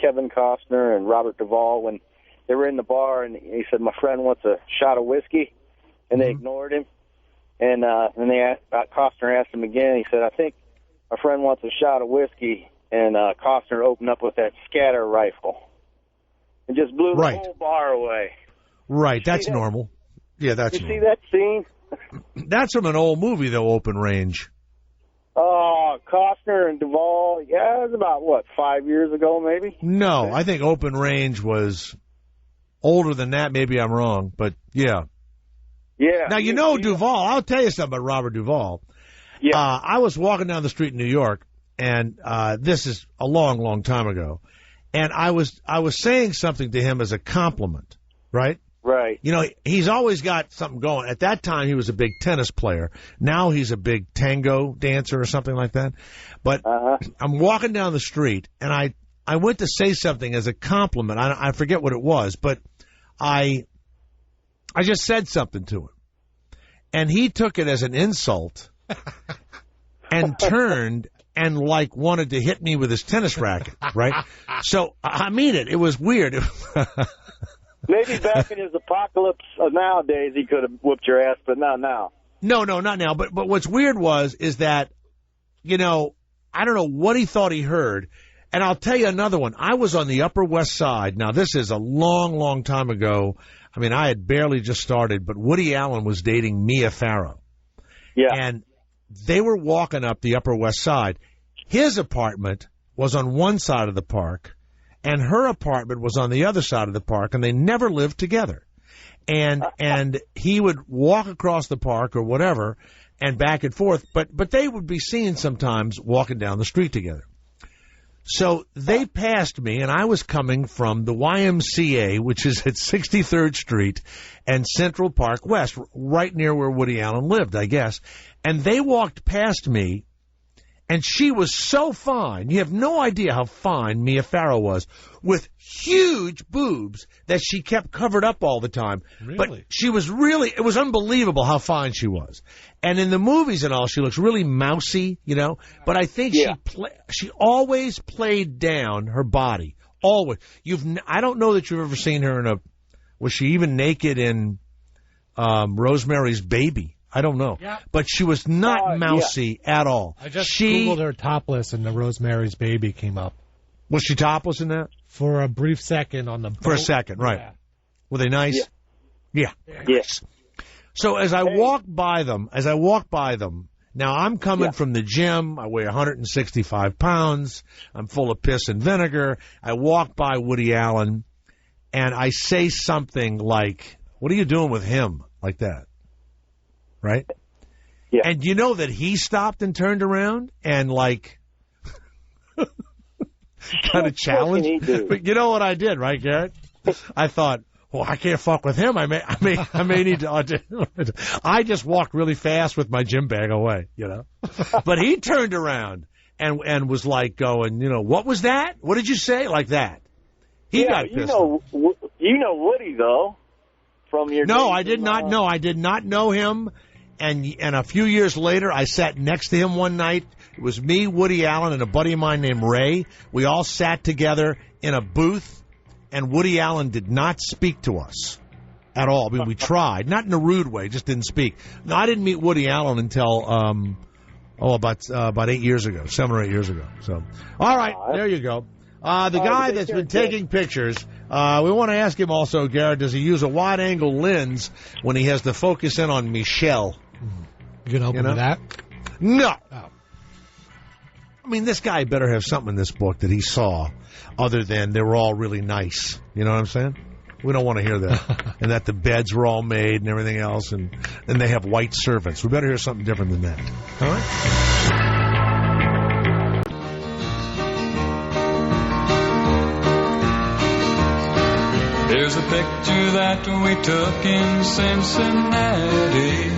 Kevin Costner and Robert Duvall when they were in the bar, and he said, my friend wants a shot of whiskey, and they ignored him. And Costner asked him again. He said, I think my friend wants a shot of whiskey, and Costner opened up with that scatter rifle and just blew the whole bar away. Right, that's normal. Yeah, that's normal. You see that scene? That's from an old movie, though, Open Range. Oh, Costner and Duvall. Yeah, it was about, 5 years ago, maybe? No, I think Open Range was older than that. Maybe I'm wrong, but yeah. Yeah. Now, Duvall, I'll tell you something about Robert Duvall. Yeah. I was walking down the street in New York, and this is a long, long time ago, and I was saying something to him as a compliment, right? Right. He's always got something going. At that time, he was a big tennis player. Now he's a big tango dancer or something like that. But I'm walking down the street, and I went to say something as a compliment. I forget what it was, but I just said something to him. And he took it as an insult and turned and, wanted to hit me with his tennis racket, right? So, I mean it. It was weird. Maybe back in his apocalypse nowadays he could have whooped your ass, but not now. No, not now. But what's weird is that, I don't know what he thought he heard. And I'll tell you another one. I was on the Upper West Side. Now, this is a long, long time ago. I mean, I had barely just started, but Woody Allen was dating Mia Farrow. Yeah. And they were walking up the Upper West Side. His apartment was on one side of the park, and her apartment was on the other side of the park, and they never lived together. And he would walk across the park or whatever and back and forth, but they would be seen sometimes walking down the street together. So they passed me, and I was coming from the YMCA, which is at 63rd Street and Central Park West, right near where Woody Allen lived, I guess. And they walked past me, And she was so fine. You have no idea how fine Mia Farrow was, with huge boobs that she kept covered up all the time. Really? But she was really, it was unbelievable how fine she was. And in the movies and all, she looks really mousy, you know. But I think she always played down her body. Always. I don't know that you've ever seen her in was she even naked in Rosemary's Baby? I don't know. Yeah. But she was not mousy at all. I just Googled her topless and the Rosemary's Baby came up. Was she topless in that? For a brief second on the boat. For a second, right. Yeah. Were they nice? Yeah. Yes. So as I walk by them, now I'm coming from the gym. I weigh 165 pounds. I'm full of piss and vinegar. I walk by Woody Allen, and I say something like, "What are you doing with him?" Like that. Right? Yeah. And you know that he stopped and turned around and, like, kind of challenged. But you know what I did, right, Garrett? I thought, well, I can't fuck with him. I may need to audition. I just walked really fast with my gym bag away, you know. But he turned around and was like going, you know, what was that? What did you say? Like that. He got pissed. You know Woody, though, from your No, I did not know. I did not know him. And a few years later, I sat next to him one night. It was me, Woody Allen, and a buddy of mine named Ray. We all sat together in a booth, and Woody Allen did not speak to us at all. I mean, we tried. Not in a rude way, just didn't speak. No, I didn't meet Woody Allen until, about 8 years ago, 7 or 8 years ago. So, all right, there you go. The guy that's been taking pictures, we want to ask him also, Garrett, does he use a wide-angle lens when he has to focus in on Michelle? You can open that? No. Oh. I mean, this guy better have something in this book that he saw other than they were all really nice. You know what I'm saying? We don't want to hear that. And that the beds were all made and everything else, and they have white servants. We better hear something different than that. All right? Here's a picture that we took in Cincinnati.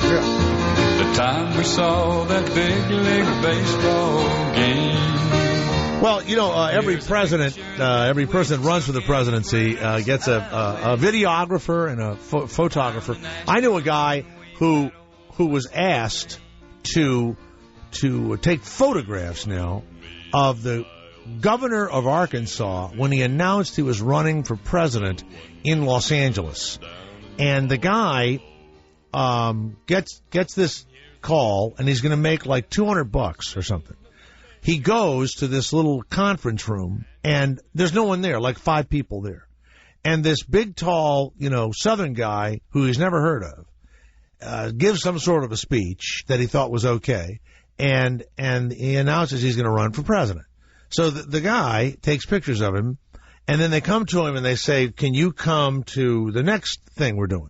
The time we saw that big league baseball game. Well, you know, every person that runs for the presidency gets a videographer and a photographer. I knew a guy who was asked to take photographs now of the governor of Arkansas when he announced he was running for president in Los Angeles. And the guy gets this call, and he's going to make like $200 or something. He goes to this little conference room, and there's no one there, like 5 people there. And this big, tall, you know, Southern guy who he's never heard of gives some sort of a speech that he thought was okay, and he announces he's going to run for president. So the guy takes pictures of him, and then they come to him and they say, can you come to the next thing we're doing?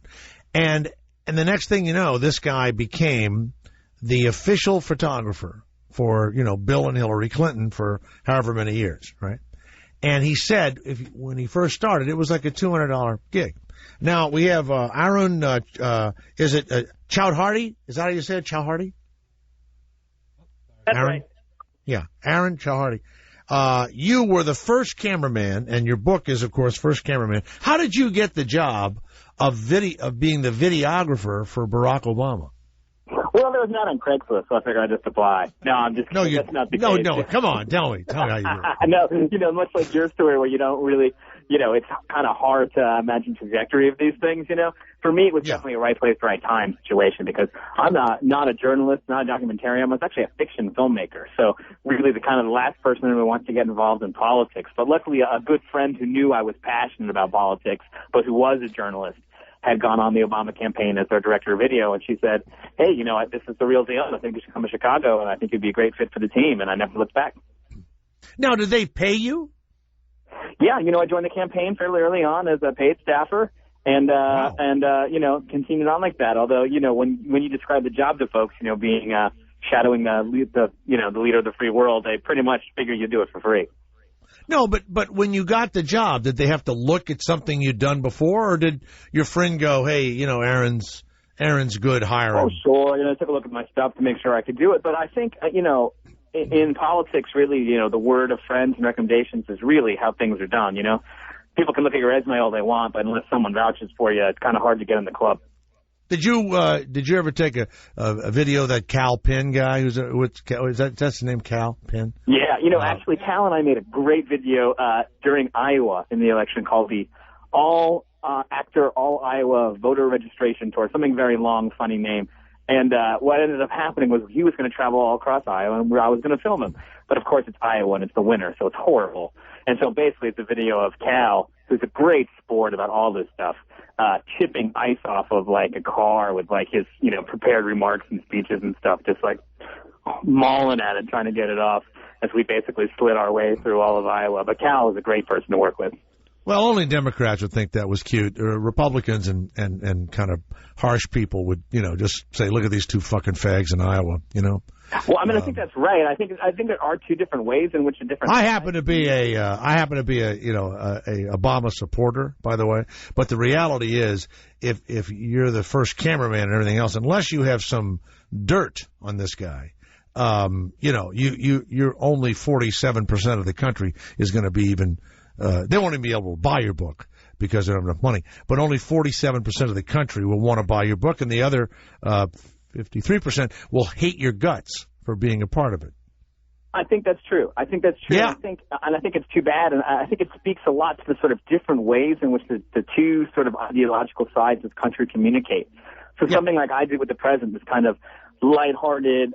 And the next thing you know, this guy became the official photographer for, you know, Bill and Hillary Clinton for however many years, right? And he said when he first started, it was like a $200 gig. Now, we have Aaron, is it Chowdhury? Is that how you say it, Chowdhury? That's Aaron? right. Yeah, Aaron Chowdhury. You were the first cameraman, and your book is, of course, First Cameraman. How did you get the job of being the videographer for Barack Obama? Well, there was not on Craigslist, so I figured I'd just apply. No, I'm just that's not the case. No, come on, tell me how you do it. No, you know, much like your story where you don't really, you know, it's kind of hard to imagine trajectory of these things, you know. For me, it was definitely a right place, right time situation because I'm not a journalist, not a documentarian. I was actually a fiction filmmaker. So really the kind of the last person who wants to get involved in politics. But luckily a good friend who knew I was passionate about politics, but who was a journalist, had gone on the Obama campaign as their director of video, and she said, hey, you know, this is the real deal. I think you should come to Chicago, and I think you'd be a great fit for the team, and I never looked back. Now, did they pay you? Yeah, you know, I joined the campaign fairly early on as a paid staffer, and you know, continued on like that. Although, you know, when you describe the job to folks, you know, being shadowing the leader of the free world, they pretty much figure you do it for free. No, but when you got the job, did they have to look at something you'd done before, or did your friend go, hey, you know, Aaron's Aaron's good hiring. Oh, sure. I took a look at my stuff to make sure I could do it. But I think, in politics, really, the word of friends and recommendations is really how things are done, People can look at your resume all they want, but unless someone vouches for you, it's kind of hard to get in the club. Did you ever take a video of that Cal Penn guy? That's the name, Cal Penn? Yeah, actually, Cal and I made a great video during Iowa in the election called the All Iowa Voter Registration Tour, something very long, funny name. And what ended up happening was he was going to travel all across Iowa, and I was going to film him. But, of course, it's Iowa, and it's the winter, so it's horrible. And so basically it's a video of Cal, who's a great sport about all this stuff, chipping ice off of, like, a car with, like, his, prepared remarks and speeches and stuff, just, like, mauling at it, trying to get it off as we basically slid our way through all of Iowa. But Cal is a great person to work with. Well, only Democrats would think that was cute. Republicans and kind of harsh people would, just say, look at these two fucking fags in Iowa, Well, I think that's right. I think there are two different ways in which a different. I happen to be a Obama supporter, by the way. But the reality is, if you're the first cameraman and everything else, unless you have some dirt on this guy, you're only 47% of the country is going to be even. They won't even be able to buy your book because they don't have enough money. But only 47% of the country will want to buy your book, and the other 53% will hate your guts for being a part of it. I think that's true. Yeah. I think it's too bad, and I think it speaks a lot to the sort of different ways in which the two sort of ideological sides of the country communicate. So something like I did with the president, this kind of lighthearted,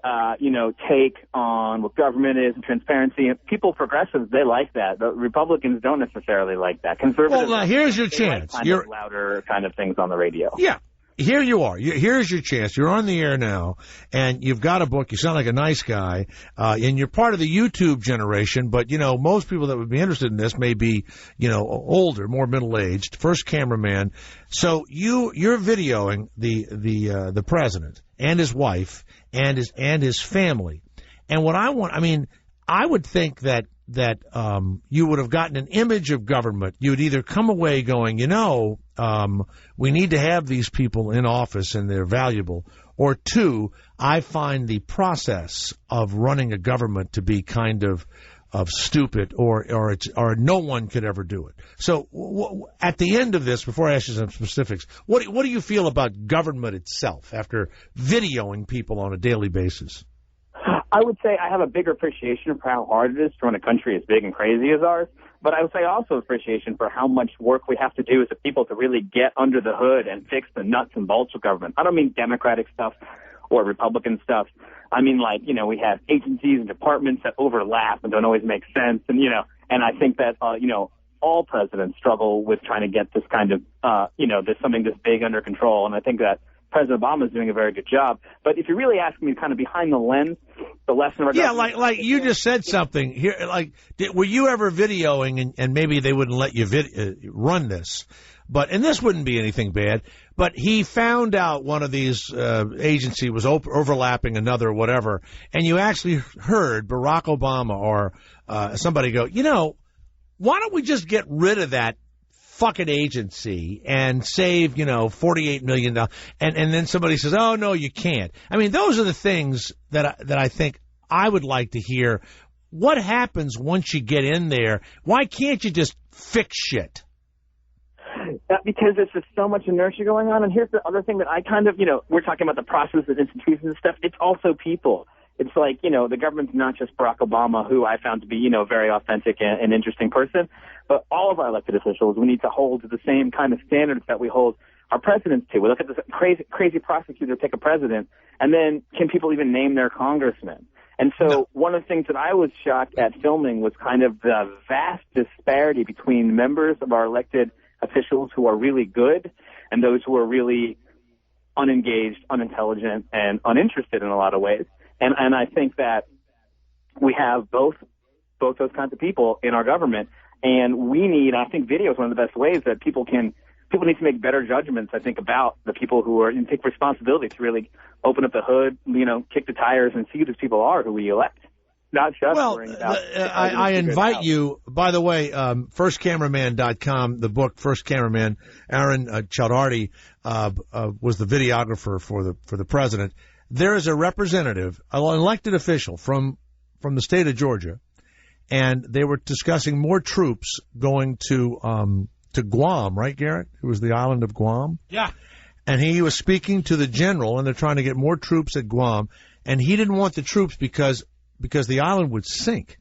take on what government is and transparency. And people, progressives, they like that. The Republicans don't necessarily like that. Conservatives. Well, now here's your chance. You're louder kind of things on the radio. Yeah. Here you are. Here's your chance. You're on the air now, and you've got a book. You sound like a nice guy, and you're part of the YouTube generation. But most people that would be interested in this may be, older, more middle-aged, first cameraman. So you're videoing the president and his wife and his family. And what I would think that you would have gotten an image of government. You would either come away going, we need to have these people in office and they're valuable, or two, I find the process of running a government to be kind of stupid, or no one could ever do it. So at the end of this, before I ask you some specifics, what do you feel about government itself after videoing people on a daily basis? I would say I have a bigger appreciation for how hard it is to run a country as big and crazy as ours, but I would say also appreciation for how much work we have to do as a people to really get under the hood and fix the nuts and bolts of government. I don't mean Democratic stuff or Republican stuff. I mean, we have agencies and departments that overlap and don't always make sense, and I think that, all presidents struggle with trying to get this kind of, there's something this big under control, and I think that President Obama is doing a very good job. But if you're really asking me kind of behind the lens, the lesson of our government... like you just said something here. Were you ever videoing, and maybe they wouldn't let you run this, and this wouldn't be anything bad, but he found out one of these agency was overlapping another or whatever, and you actually heard Barack Obama or somebody go, why don't we just get rid of that fucking agency and save, $48 million. And then somebody says, oh, no, you can't. I mean, those are the things that I think I would like to hear. What happens once you get in there? Why can't you just fix shit? Because there's just so much inertia going on. And here's the other thing that I kind of, we're talking about the process of institutions and stuff. It's also people. It's like, the government's not just Barack Obama, who I found to be, a very authentic and interesting person, but all of our elected officials, we need to hold to the same kind of standards that we hold our presidents to. We look at this crazy prosecutor pick a president, and then can people even name their congressman? And so one of the things that I was shocked at filming was kind of the vast disparity between members of our elected officials who are really good and those who are really unengaged, unintelligent, and uninterested in a lot of ways. And I think that we have both those kinds of people in our government, and I think video is one of the best ways that people need to make better judgments, I think, about the people who are, and take responsibility to really open up the hood, kick the tires and see who these people are who we elect. Not just worrying about. I invite you, by the way, firstcameraman.com, the book First Cameraman, Aaron Chowdarty, was the videographer for the president. There is a representative, an elected official from the state of Georgia, and they were discussing more troops going to Guam, right, Garrett? It was the island of Guam. Yeah. And he was speaking to the general, and they're trying to get more troops at Guam, and he didn't want the troops because the island would sink.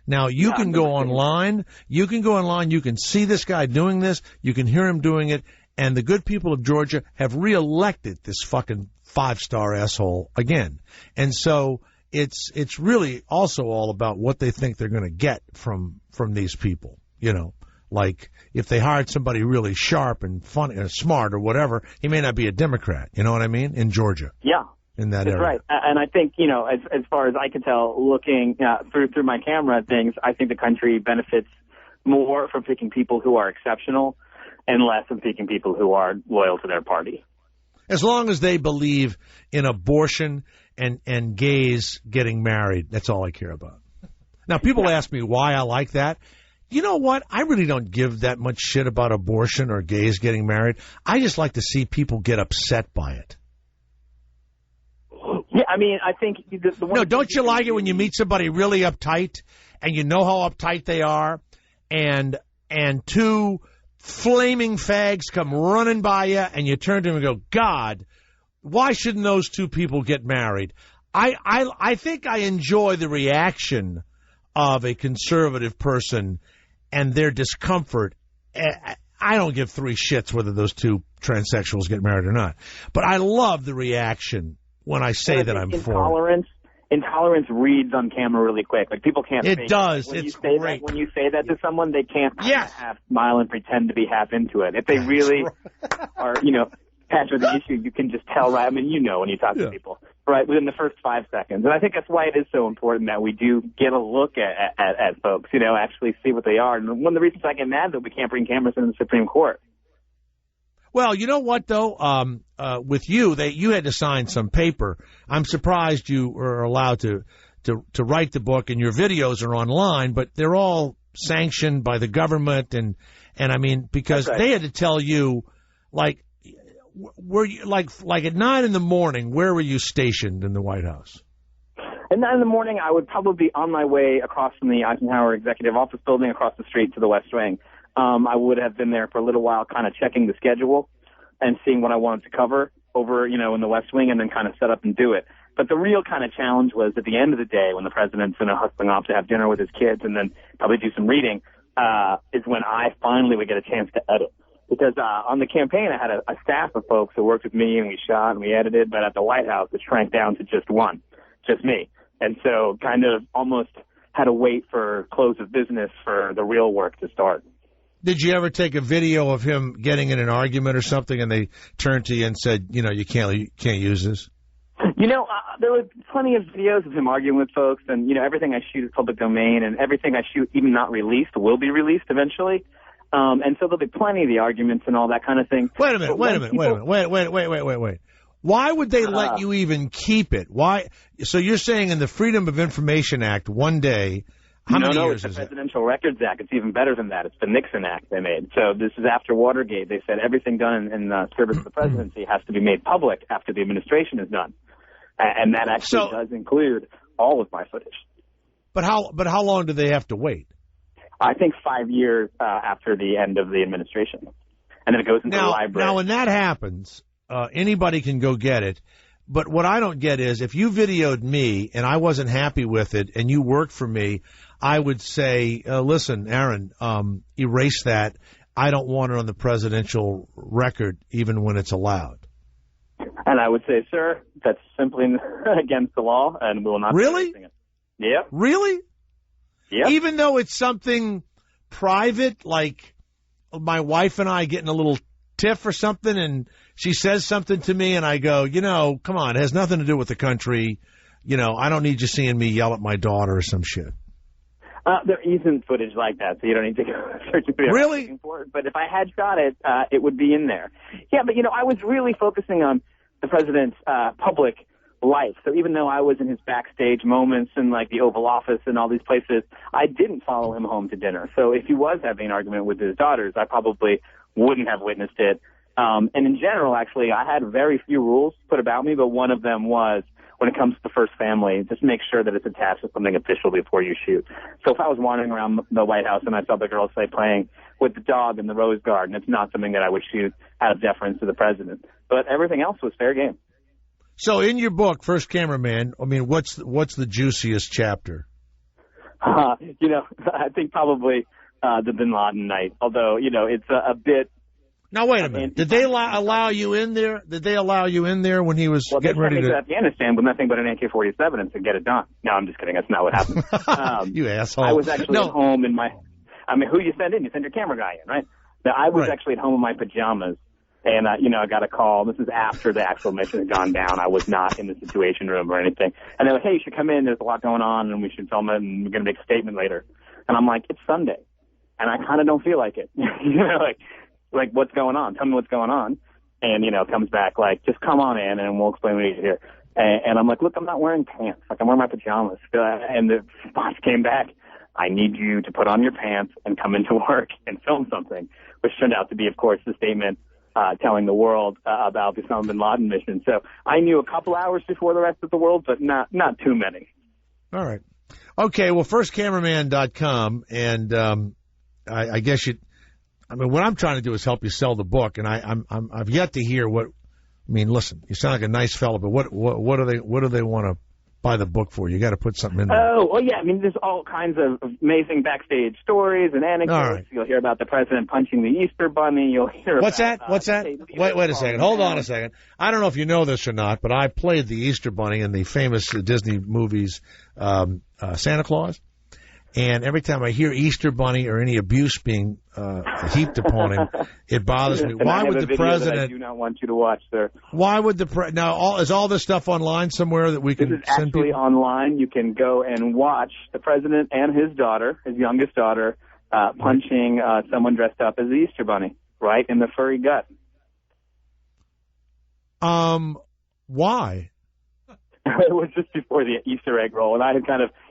Now, you can go online, you can see this guy doing this, you can hear him doing it, and the good people of Georgia have reelected this fucking 5-star asshole again. And so it's really also all about what they think they're going to get from these people, you know. Like, if they hired somebody really sharp and funny or smart or whatever, he may not be a Democrat, you know what I mean, in Georgia. Yeah. In that That's area. right. And I think, you know, as far as I can tell, looking through my camera at things, I think the country benefits more from picking people who are exceptional and less from picking people who are loyal to their party. As long as they believe in abortion and gays getting married, that's all I care about. Now, people ask me why I like that. You know what? I really don't give that much shit about abortion or gays getting married. I just like to see people get upset by it. Yeah, I mean, I think the one. No, don't you like it when you meet somebody really uptight and you know how uptight they are, and two flaming fags come running by you and you turn to them and go, God, why shouldn't those two people get married? I think I enjoy the reaction of a conservative person and their discomfort. I don't give three shits whether those two transsexuals get married or not. But I love the reaction when I say that I'm for it. Intolerance reads on camera really quick. Like, people can't. It does. When it's great. When you say that to someone, they can't half smile and pretend to be half into it. If they really are, you know, passionate with the issue, you can just tell, right? I mean, you know, when you talk to people, right, within the first 5 seconds. And I think that's why it is so important that we do get a look at folks, you know, actually see what they are. And one of the reasons I get mad that we can't bring cameras into the Supreme Court. Well, you know what, though? With you had to sign some paper. I'm surprised you were allowed to write the book, and your videos are online, but they're all sanctioned by the government. And I mean, because they had to tell you, like, were you like at 9 a.m, where were you stationed in the White House? At 9 a.m, I would probably be on my way across from the Eisenhower Executive Office Building across the street to the West Wing. I would have been there for a little while, kind of checking the schedule and seeing what I wanted to cover over, you know, in the West Wing, and then kind of set up and do it. But the real kind of challenge was at the end of the day when the president's, you know, hustling off to have dinner with his kids and then probably do some reading, is when I finally would get a chance to edit. Because on the campaign, I had a staff of folks who worked with me, and we shot and we edited, but at the White House, it shrank down to just me. And so kind of almost had to wait for close of business for the real work to start. Did you ever take a video of him getting in an argument or something, and they turned to you and said, you know, you can't use this? You know, there were plenty of videos of him arguing with folks, and, you know, everything I shoot is public domain, and everything I shoot, even not released, will be released eventually. And so there'll be plenty of the arguments and all that kind of thing. Wait a minute. Why would they let you even keep it? Why? So you're saying in the Freedom of Information Act, one day, how many years it's is the it? Presidential Records Act. It's even better than that. It's the Nixon Act they made. So this is after Watergate. They said everything done in service of the presidency has to be made public after the administration is done. And that actually does include all of my footage. But how long do they have to wait? I think 5 years after the end of the administration. And then it goes into the library. Now, when that happens, anybody can go get it. But what I don't get is if you videoed me and I wasn't happy with it and you worked for me, I would say, listen, Aaron, erase that. I don't want it on the presidential record even when it's allowed. And I would say, sir, that's simply against the law, and we will not be releasing it. Yep. Really? Yep. Even though it's something private, like my wife and I getting a little tiff or something, and she says something to me, and I go, you know, come on, it has nothing to do with the country. You know, I don't need you seeing me yell at my daughter or some shit. There isn't footage like that, so you don't need to go searching for it. Really? For it. But if I had shot it, it would be in there. Yeah, but, you know, I was really focusing on the president's public life. So even though I was in his backstage moments in, like, the Oval Office and all these places, I didn't follow him home to dinner. So if he was having an argument with his daughters, I probably wouldn't have witnessed it. And in general, actually, I had very few rules put about me, but one of them was, when it comes to the first family, just make sure that it's attached to something official before you shoot. So if I was wandering around the White House and I saw the girls, say, playing with the dog in the Rose Garden, it's not something that I would shoot out of deference to the president. But everything else was fair game. So in your book, First Cameraman, I mean, what's the juiciest chapter? I think probably the Bin Laden night, although, it's a bit... Now, wait a minute. Did they allow you in there? Did they allow you in there when he was getting ready to... Afghanistan with nothing but an AK-47 and to get it done. No, I'm just kidding. That's not what happened. You asshole. I was actually at home in my... who you send in? You send your camera guy in, right? Now, I was actually at home in my pajamas, and, I got a call. This is after the actual mission had gone down. I was not in the Situation Room or anything. And they're like, hey, you should come in. There's a lot going on, and we should film it, and we're going to make a statement later. And I'm like, it's Sunday, and I kind of don't feel like it. Like, what's going on? Tell me what's going on. And, comes back like, just come on in and we'll explain what you need to hear. And I'm like, look, I'm not wearing pants. Like, I'm wearing my pajamas. And the response came back, I need you to put on your pants and come into work and film something, which turned out to be, of course, the statement telling the world about the Osama bin Laden mission. So I knew a couple hours before the rest of the world, but not too many. All right. Okay, well, firstcameraman.com, and I guess what I'm trying to do is help you sell the book, and I've yet to hear what. I mean, listen, you sound like a nice fellow, but what do they want to buy the book for? You got to put something in there. Oh, well, yeah. I mean, there's all kinds of amazing backstage stories and anecdotes. All right. You'll hear about the president punching the Easter bunny. You'll hear What's that? Wait a second. Hold on a second. I don't know if you know this or not, but I played the Easter bunny in the famous Disney movies Santa Claus. And every time I hear Easter Bunny or any abuse being heaped upon him, it bothers me. Why would the president? I do not want you to watch, sir. Why would is all this stuff online somewhere that we can This is send actually people? Online. You can go and watch the president and his daughter, his youngest daughter, punching someone dressed up as the Easter Bunny, right in the furry gut. Why? It was just before the Easter egg roll, and I had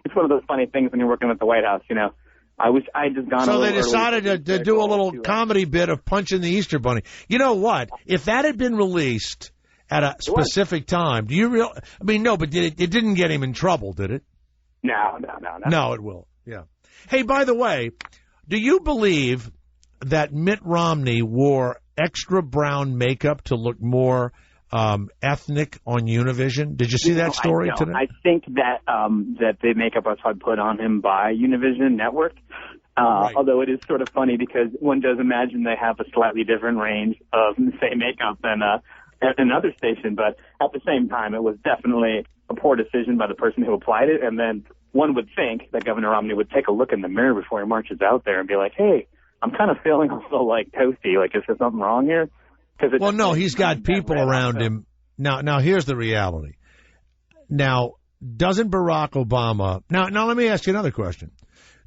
it's one of those funny things when you're working at the White House, I had just gone. So they decided to do a little comedy bit of punching the Easter Bunny. You know what? If that had been released at a specific time, do you no, but it didn't get him in trouble, did it? No. No, it will. Yeah. Hey, by the way, do you believe that Mitt Romney wore extra brown makeup to look more ethnic on Univision? Did you see that story today? I think that the makeup was put on him by Univision Network. Right. Although it is sort of funny because one does imagine they have a slightly different range of, say, makeup than another station. But at the same time, it was definitely a poor decision by the person who applied it. And then one would think that Governor Romney would take a look in the mirror before he marches out there and be like, hey, I'm kind of feeling a little toasty. Is there something wrong here? Well, no, he's got people around him. Now, here's the reality. Now, doesn't Barack Obama... Now, let me ask you another question.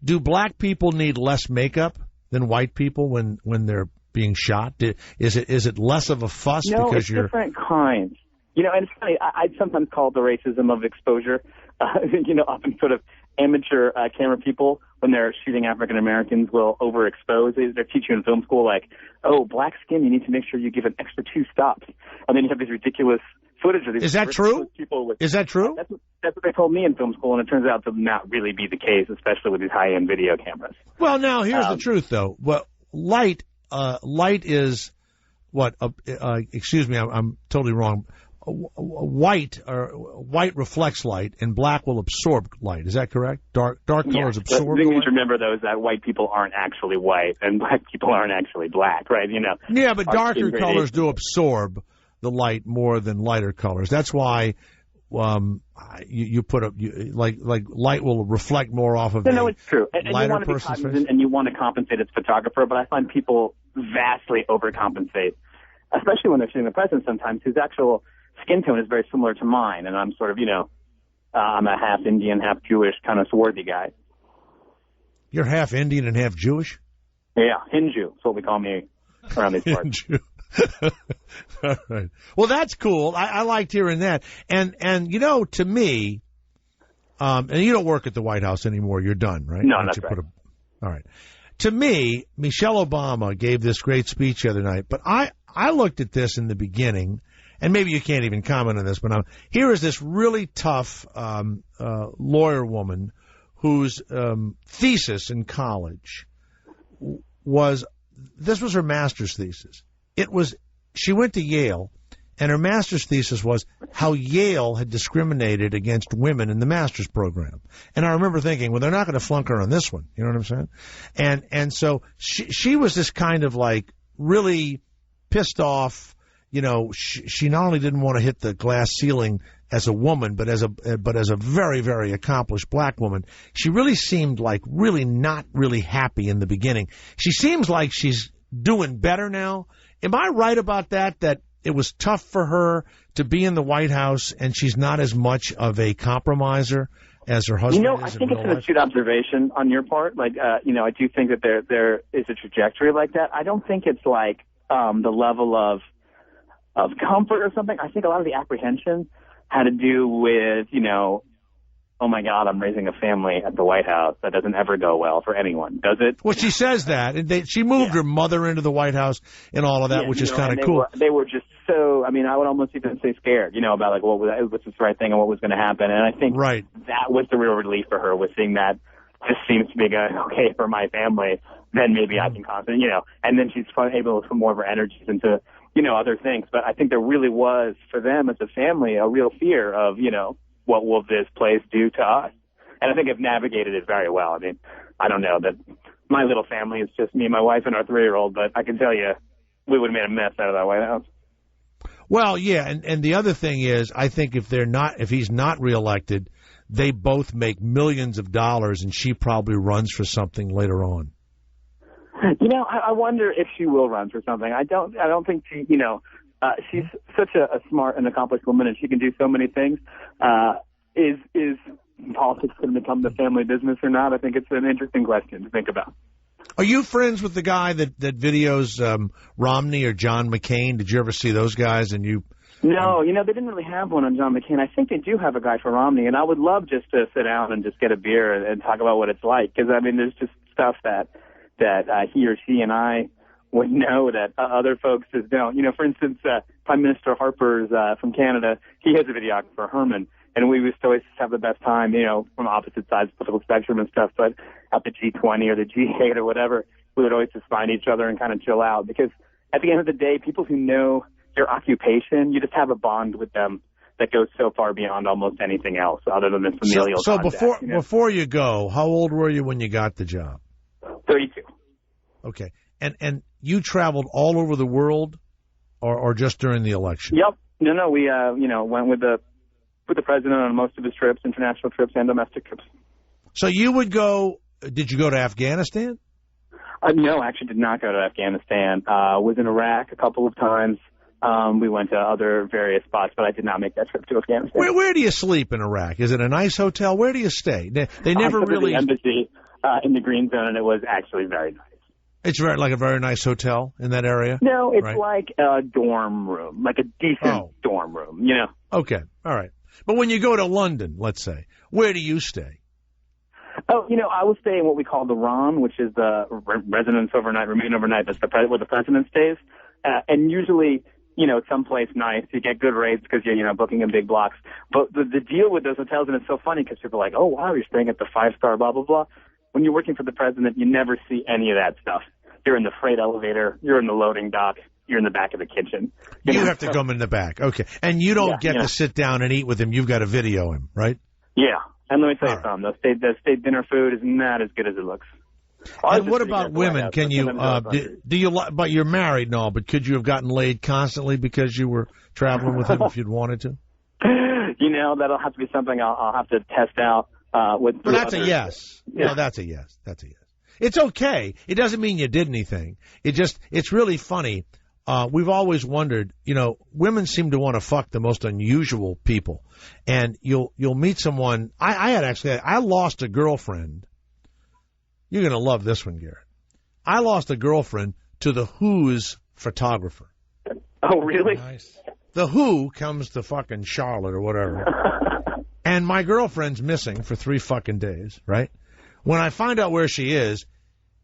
Do black people need less makeup than white people when they're being shot? Is it less of a fuss because it's different kinds. And it's funny. I'd sometimes call it the racism of exposure. Often sort of amateur camera people, when they're shooting African Americans, will overexpose. They're teaching in film school, black skin, you need to make sure you give an extra 2 stops. And then you have these ridiculous footage of these. Is that true? Is that true? That's what they told me in film school, and it turns out to not really be the case, especially with these high-end video cameras. Well, now, here's the truth, though. Well, light is what? Excuse me, I'm totally wrong. White reflects light, and black will absorb light. Is that correct? Dark colors absorb. The thing to remember, though, is that white people aren't actually white, and black people aren't actually black, right? Yeah, but darker colors do absorb the light more than lighter colors. That's why you put up light will reflect more off of. No, it's true. And lighter you want to be person's cognizant, and you want to compensate as a photographer, but I find people vastly overcompensate, especially when they're shooting the president sometimes, whose actual skin tone is very similar to mine, and I'm sort of, I'm a half Indian, half Jewish kind of swarthy guy. You're half Indian and half Jewish? Yeah, Hindu. That's what we call me around these parts. All right. Well, that's cool. I liked hearing that. And to me, and you don't work at the White House anymore. You're done, right? No, that's right. All right. To me, Michelle Obama gave this great speech the other night, but I looked at this in the beginning, and maybe you can't even comment on this, but here is this really tough lawyer woman whose thesis in college was her master's thesis. She went to Yale, and her master's thesis was how Yale had discriminated against women in the master's program. And I remember thinking, well, they're not going to flunk her on this one. You know what I'm saying? And so she was this kind of like really pissed off. You know, she not only didn't want to hit the glass ceiling as a woman, but as a very, very accomplished black woman. She really seemed like really not really happy in the beginning. She seems like she's doing better now. Am I right about that? That it was tough for her to be in the White House, and she's not as much of a compromiser as her husband is. I think it's an astute observation on your part. Like, I do think that there is a trajectory like that. I don't think it's like the level of comfort or something. I think a lot of the apprehension had to do with, oh my God, I'm raising a family at the White House. That doesn't ever go well for anyone, does it? Well, she says that. And she moved her mother into the White House and all of that, which is kind of cool. They were just so, I would almost even say scared, about like what was this right thing and what was going to happen. And I think that was the real relief for her, was seeing that this seems to be going okay for my family, then maybe I can concentrate, and then she's able to put more of her energies into, other things. But I think there really was, for them as a family, a real fear of, what will this place do to us? And I think I've navigated it very well. I don't know that my little family is just me, my wife, and our 3-year-old, but I can tell you we would have made a mess out of that White House. Well, yeah, and the other thing is, I think if he's not reelected, they both make millions of dollars, and she probably runs for something later on. I wonder if she will run for something. I don't think she, she's such a smart and accomplished woman, and she can do so many things. Is politics going to become the family business or not? I think it's an interesting question to think about. Are you friends with the guy that videos Romney or John McCain? Did you ever see those guys? And you? No, they didn't really have one on John McCain. I think they do have a guy for Romney, and I would love just to sit down and just get a beer and talk about what it's like, because there's just stuff that he or she and I would know that other folks just don't. For instance, Prime Minister Harper's from Canada, he has a videographer, Herman, and we used to always have the best time, from opposite sides of the political spectrum and stuff, but at the G20 or the G8 or whatever, we would always just find each other and kind of chill out, because at the end of the day, people who know your occupation, you just have a bond with them that goes so far beyond almost anything else other than the familial contact. So before you go, how old were you when you got the job? 32. Okay. And you traveled all over the world, or just during the election? Yep. No. We went with the president on most of his trips, international trips and domestic trips. So you would go? Did you go to Afghanistan? No, I actually did not go to Afghanistan. Was in Iraq a couple of times. We went to other various spots, but I did not make that trip to Afghanistan. Where do you sleep in Iraq? Is it a nice hotel? Where do you stay? They never really. The embassy in the Green Zone, and it was actually very nice. It's like a very nice hotel in that area? No, it's like a dorm room, like a decent dorm room, Okay, all right. But when you go to London, let's say, where do you stay? Oh, I will stay in what we call the RON, which is the residence overnight, remain overnight. That's where the president stays. And usually, someplace nice. You get good rates because you're, booking in big blocks. But the deal with those hotels, and it's so funny because people are like, oh, wow, you're staying at the 5-star, blah, blah, blah. When you're working for the president, you never see any of that stuff. You're in the freight elevator. You're in the loading dock. You're in the back of the kitchen. You have to come in the back. Okay. And you don't get to sit down and eat with him. You've got to video him, right? Yeah. And let me tell you something. The state dinner food is not as good as it looks. And what about women? Can you, do you, but you're married and all, but could you have gotten laid constantly because you were traveling with him if you'd wanted to? That'll have to be something I'll have to test out. But that's a yes. Yeah. No, that's a yes. That's a yes. It's okay. It doesn't mean you did anything. It's really funny. We've always wondered, women seem to want to fuck the most unusual people. And you'll meet someone. I lost a girlfriend. You're going to love this one, Garrett. I lost a girlfriend to the Who's photographer. Oh, really? Nice. The Who comes to fucking Charlotte or whatever. And my girlfriend's missing for 3 fucking days, right? When I find out where she is,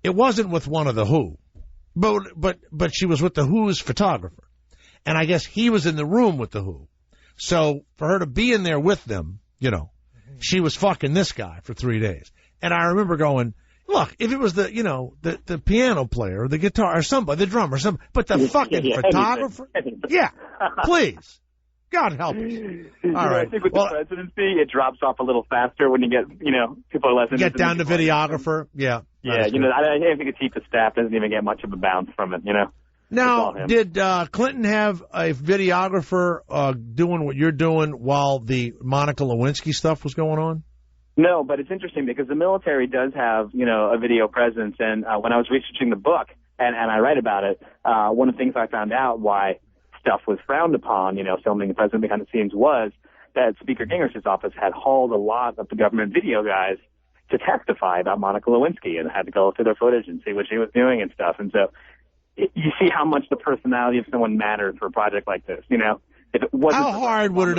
it wasn't with one of the Who. But she was with the Who's photographer. And I guess he was in the room with the Who. So for her to be in there with them, you know, she was fucking this guy for 3 days. And I remember going, look, if it was the, you know, the piano player or the guitar or somebody, the drummer, but the fucking photographer? Yeah, please. God help us. All right. I think with the presidency, it drops off a little faster when you get, you know, people are less interested. Get down to videographer? Yeah. Yeah, you know, I think the chief of staff doesn't even get much of a bounce from it, you know. Now, did Clinton have a videographer doing what you're doing while the Monica Lewinsky stuff was going on? No, but it's interesting because the military does have, you know, a video presence. And when I was researching the book and I write about it, one of the things I found out why stuff was frowned upon, you know, filming the president behind the scenes was that Speaker Gingrich's office had hauled a lot of the government video guys to testify about Monica Lewinsky and had to go through their footage and see what she was doing and stuff. And so you see how much the personality of someone matters for a project like this, you know? If it wasn't How hard would it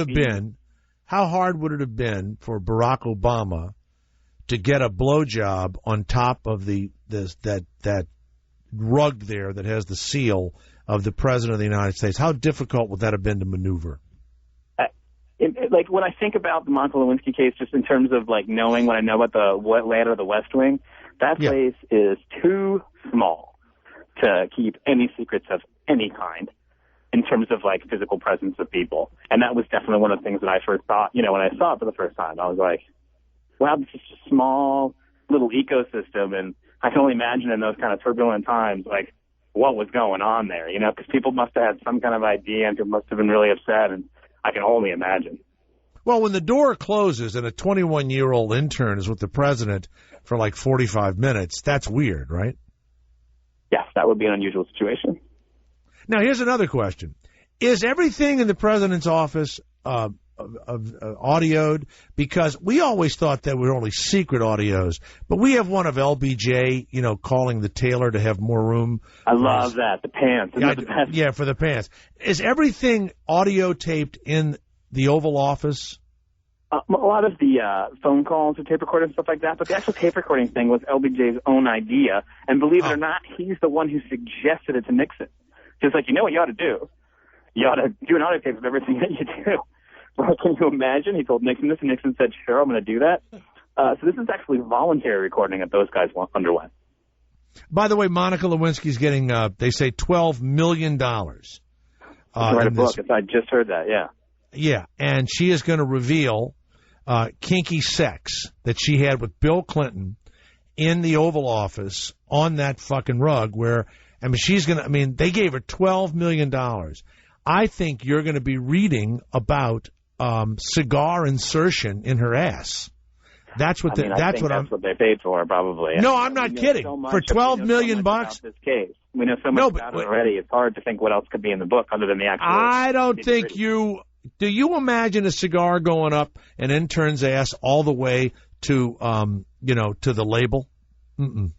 have been for Barack Obama to get a blowjob on top of that rug there that has the seal of the President of the United States? How difficult would that have been to maneuver? Like, when I think about the Monica Lewinsky case, just in terms of, like, knowing what I know about the layout of the West Wing, that place is too small to keep any secrets of any kind in terms of, like, physical presence of people. And that was definitely one of the things that I first thought, you know, when I saw it for the first time. I was like, wow, this is a small little ecosystem, and I can only imagine in those kind of turbulent times, like, what was going on there, you know, because people must have had some kind of idea and people must have been really upset, and I can only imagine. Well, when the door closes and a 21-year-old intern is with the president for like 45 minutes, that's weird, right? Yes, that would be an unusual situation. Now, here's another question. Is everything in the president's office audioed? Because we always thought that were only secret audios, but we have one of LBJ, you know, calling the tailor to have more room. I love that. The pants. Yeah, for the pants. Is everything audio taped in the Oval Office? A lot of the phone calls or tape recording and stuff like that, but the actual tape recording thing was LBJ's own idea, and believe it or not, he's the one who suggested it to Nixon. He's like, you know what you ought to do? You ought to do an audio tape of everything that you do. Well, can you imagine? He told Nixon this, and Nixon said, sure, I'm going to do that. So this is actually voluntary recording that those guys underwent. By the way, Monica Lewinsky's getting, they say, $12 million. To write a book. I just heard that, yeah. Yeah, and she is going to reveal kinky sex that she had with Bill Clinton in the Oval Office on that fucking rug where, I mean, she's going to, I mean, they gave her $12 million. I think you're going to be reading about cigar insertion in her ass. That's what that's what they paid for, probably. No, I'm not kidding. So for $12 million bucks. This case. We know so much about it already. It's hard to think what else could be in the book other than the actual. I don't think you. Do you imagine a cigar going up an intern's ass all the way to to the label? Mm-mm.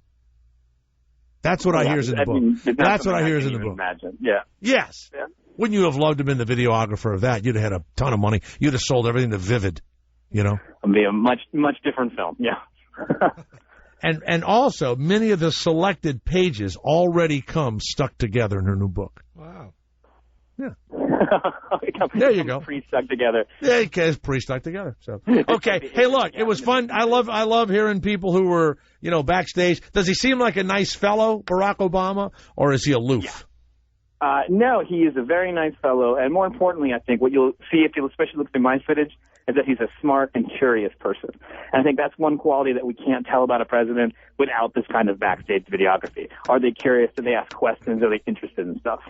That's what I hear is in the book. That's what I hear is in the book. Imagine. Yeah. Yes. Yeah. Wouldn't you have loved to have been the videographer of that? You'd have had a ton of money. You'd have sold everything to Vivid, you know? It'd be a much different film, yeah. And also, many of the selected pages already come stuck together in her new book. Wow. Yeah. There you go. Pre-stuck together. Yeah, it's pre-stuck together. So okay. Hey, look, it was fun. I love hearing people who were, backstage. Does he seem like a nice fellow, Barack Obama, or is he aloof? Yeah. No, he is a very nice fellow, and more importantly, I think what you'll see if you especially look through my footage is that he's a smart and curious person. And I think that's one quality that we can't tell about a president without this kind of backstage videography. Are they curious? Do they ask questions? Are they interested in stuff?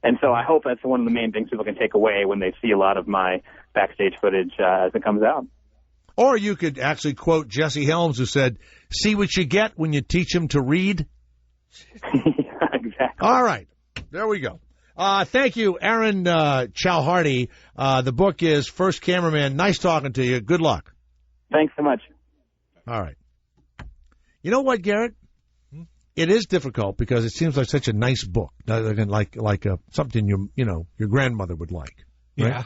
And so I hope that's one of the main things people can take away when they see a lot of my backstage footage as it comes out. Or you could actually quote Jesse Helms, who said, "See what you get when you teach him to read." Yeah, exactly. All right. There we go. Thank you, Aaron Chowhardy. The book is First Cameraman. Nice talking to you. Good luck. Thanks so much. All right. You know what, Garrett? It is difficult because it seems like such a nice book, like something your grandmother would like. Right? Yeah.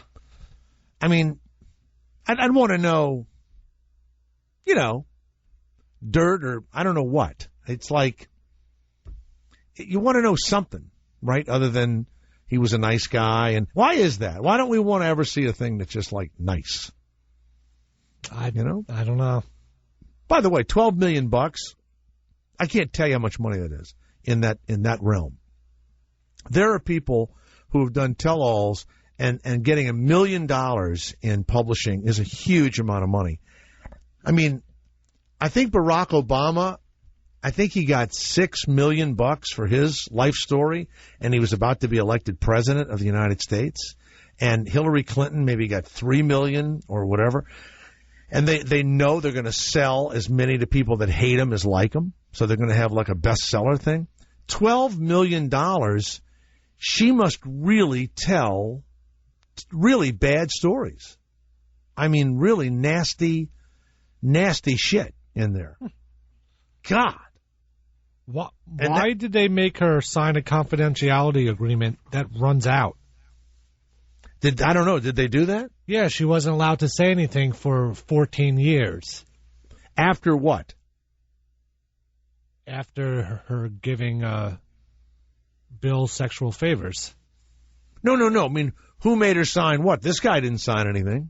I mean, I'd want to know, dirt or I don't know what. It's like, you want to know something, right, other than he was a nice guy. And why is that? Why don't we want to ever see a thing that's just, like, nice? I don't know. By the way, $12 million, I can't tell you how much money that is in that realm. There are people who have done tell-alls, and getting $1 million in publishing is a huge amount of money. I mean, I think Barack Obama, I think he got $6 million for his life story, and he was about to be elected president of the United States. And Hillary Clinton maybe got $3 million or whatever. And they know they're going to sell as many to people that hate him as like him. So they're going to have like a bestseller thing. $12 million, she must really tell really bad stories. I mean, really nasty shit in there. God. Why did they make her sign a confidentiality agreement that runs out? I don't know. Did they do that? Yeah, she wasn't allowed to say anything for 14 years. After what? After her giving Bill sexual favors. No. I mean, who made her sign what? This guy didn't sign anything.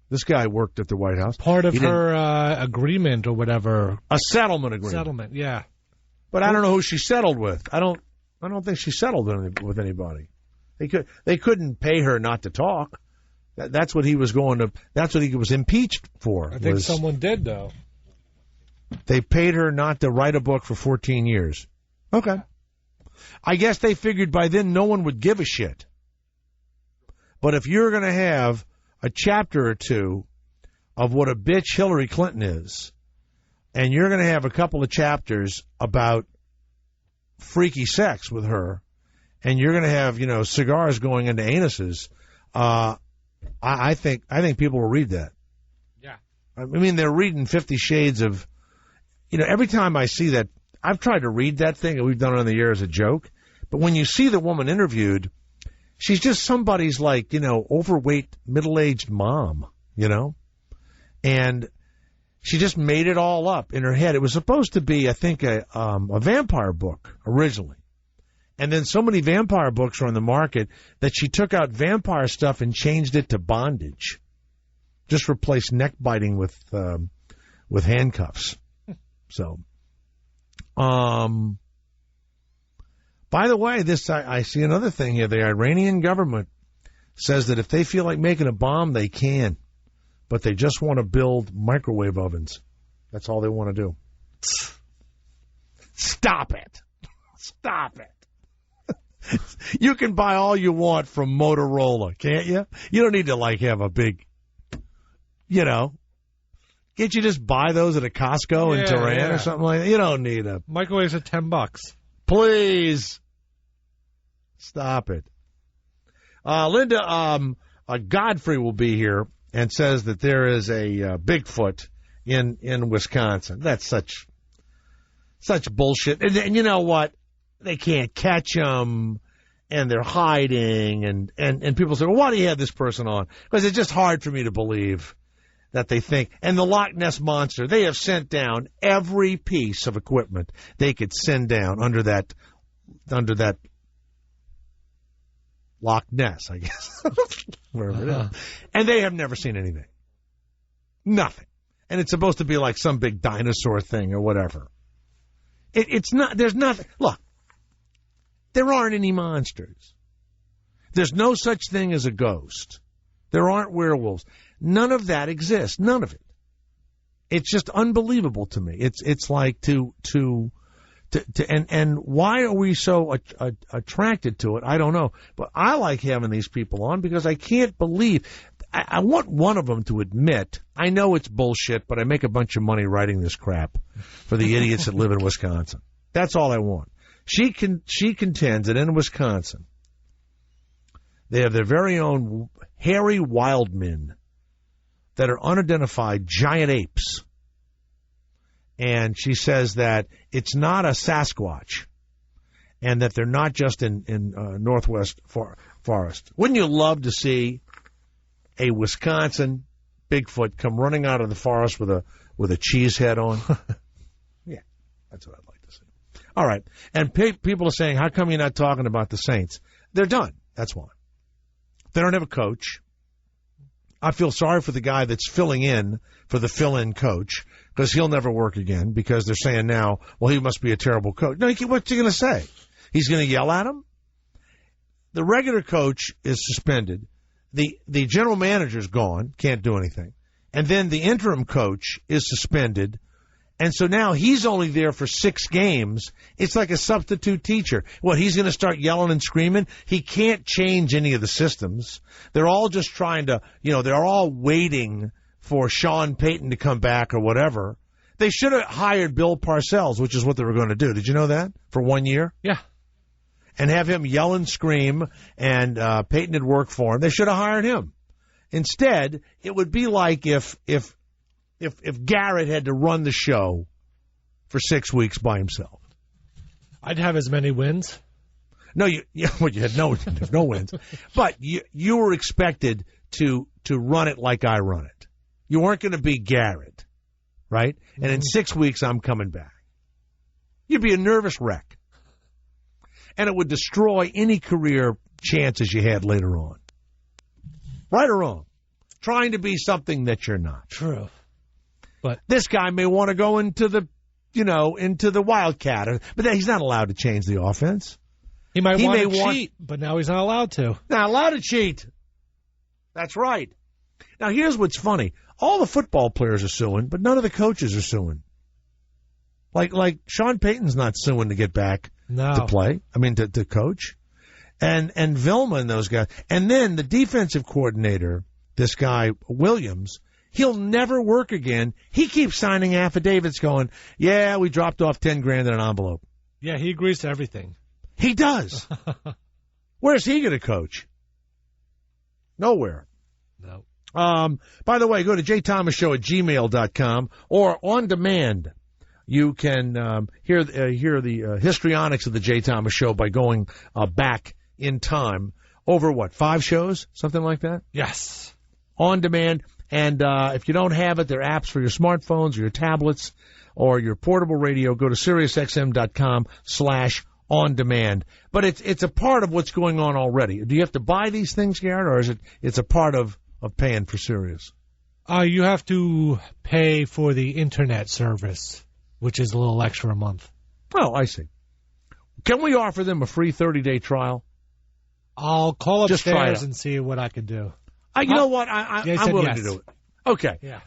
This guy worked at the White House. Part of her agreement or whatever. A settlement agreement. Settlement, yeah. But I don't know who she settled with. I don't think she settled with anybody. They couldn't pay her not to talk. That's what he was that's what he was impeached for. I think someone did, though. They paid her not to write a book for 14 years. Okay. I guess they figured by then no one would give a shit. But if you're going to have a chapter or two of what a bitch Hillary Clinton is, and you're going to have a couple of chapters about freaky sex with her, and you're going to have, cigars going into anuses, I think people will read that. Yeah. I mean, they're reading 50 Shades of, every time I see that, I've tried to read that thing, and we've done it on the air as a joke, but when you see the woman interviewed, she's just somebody's overweight, middle-aged mom, and she just made it all up in her head. It was supposed to be, I think, a vampire book originally. And then so many vampire books are on the market that she took out vampire stuff and changed it to bondage. Just replaced neck biting with handcuffs. So, by the way, I see another thing here. The Iranian government says that if they feel like making a bomb, they can, but they just want to build microwave ovens. That's all they want to do. Stop it. Stop it. You can buy all you want from Motorola, can't you? You don't need to have a big, can't you just buy those at a Costco in Tehran or something like that? You don't need a microwaves at $10. Please stop it. Linda, Godfrey will be here and says that there is a Bigfoot in Wisconsin. That's such bullshit. And you know what? They can't catch them, and they're hiding, and people say, well, why do you have this person on? Because it's just hard for me to believe that they think. And the Loch Ness Monster, they have sent down every piece of equipment they could send down under that Loch Ness, I guess, wherever it is. And they have never seen anything. Nothing. And it's supposed to be like some big dinosaur thing or whatever. It's not, there's nothing. Look. There aren't any monsters. There's no such thing as a ghost. There aren't werewolves. None of that exists. None of it. It's just unbelievable to me. It's like and why are we so attracted to it? I don't know. But I like having these people on because I can't believe. I want one of them to admit, I know it's bullshit, but I make a bunch of money writing this crap for the idiots that live in Wisconsin. That's all I want. She contends that in Wisconsin, they have their very own hairy wild men that are unidentified giant apes. And she says that it's not a Sasquatch and that they're not just in Northwest Forest. Wouldn't you love to see a Wisconsin Bigfoot come running out of the forest with a cheese head on? Yeah, that's what I'd like to see. All right. And people are saying, how come you're not talking about the Saints? They're done. That's why. They don't have a coach. I feel sorry for the guy that's filling in for the fill-in coach because he'll never work again because they're saying now, well, he must be a terrible coach. No, what's he going to say? He's going to yell at him? The regular coach is suspended. The general manager's gone, can't do anything. And then the interim coach is suspended. And so now he's only there for 6 games. It's like a substitute teacher. What, he's going to start yelling and screaming? He can't change any of the systems. They're all just trying to, they're all waiting for Sean Payton to come back or whatever. They should have hired Bill Parcells, which is what they were going to do. Did you know that? For 1 year? Yeah. And have him yell and scream, and Payton had worked for him. They should have hired him. Instead, it would be like if Garrett had to run the show for 6 weeks by himself. I'd have as many wins. No, you had no wins. But you were expected to run it like I run it. You weren't going to be Garrett, right? Mm-hmm. And in 6 weeks, I'm coming back. You'd be a nervous wreck. And it would destroy any career chances you had later on. Right or wrong? Trying to be something that you're not. True. But this guy may want to go into the Wildcat, but he's not allowed to change the offense. He may want to cheat, but now he's not allowed to. Not allowed to cheat. That's right. Now, here's what's funny. All the football players are suing, but none of the coaches are suing. Like Sean Payton's not suing to get back to play. I mean, to coach. And Vilma and those guys. And then the defensive coordinator, this guy, Williams, he'll never work again. He keeps signing affidavits going, yeah, we dropped off $10,000 in an envelope. Yeah, he agrees to everything. He does. Where's he going to coach? Nowhere. No. By the way, go to jthomasshow@gmail.com or on demand. You can hear the histrionics of the Jay Thomas Show by going back in time over, 5 shows? Something like that? Yes. On demand. And if you don't have it, there are apps for your smartphones or your tablets or your portable radio. Go to SiriusXM.com/on-demand. But it's a part of what's going on already. Do you have to buy these things, Garrett, or is it's a part of paying for Sirius? You have to pay for the Internet service, which is a little extra a month. Oh, I see. Can we offer them a free 30-day trial? I'll call upstairs and see what I can do. You know what? I'm willing to do it. Okay. Yeah.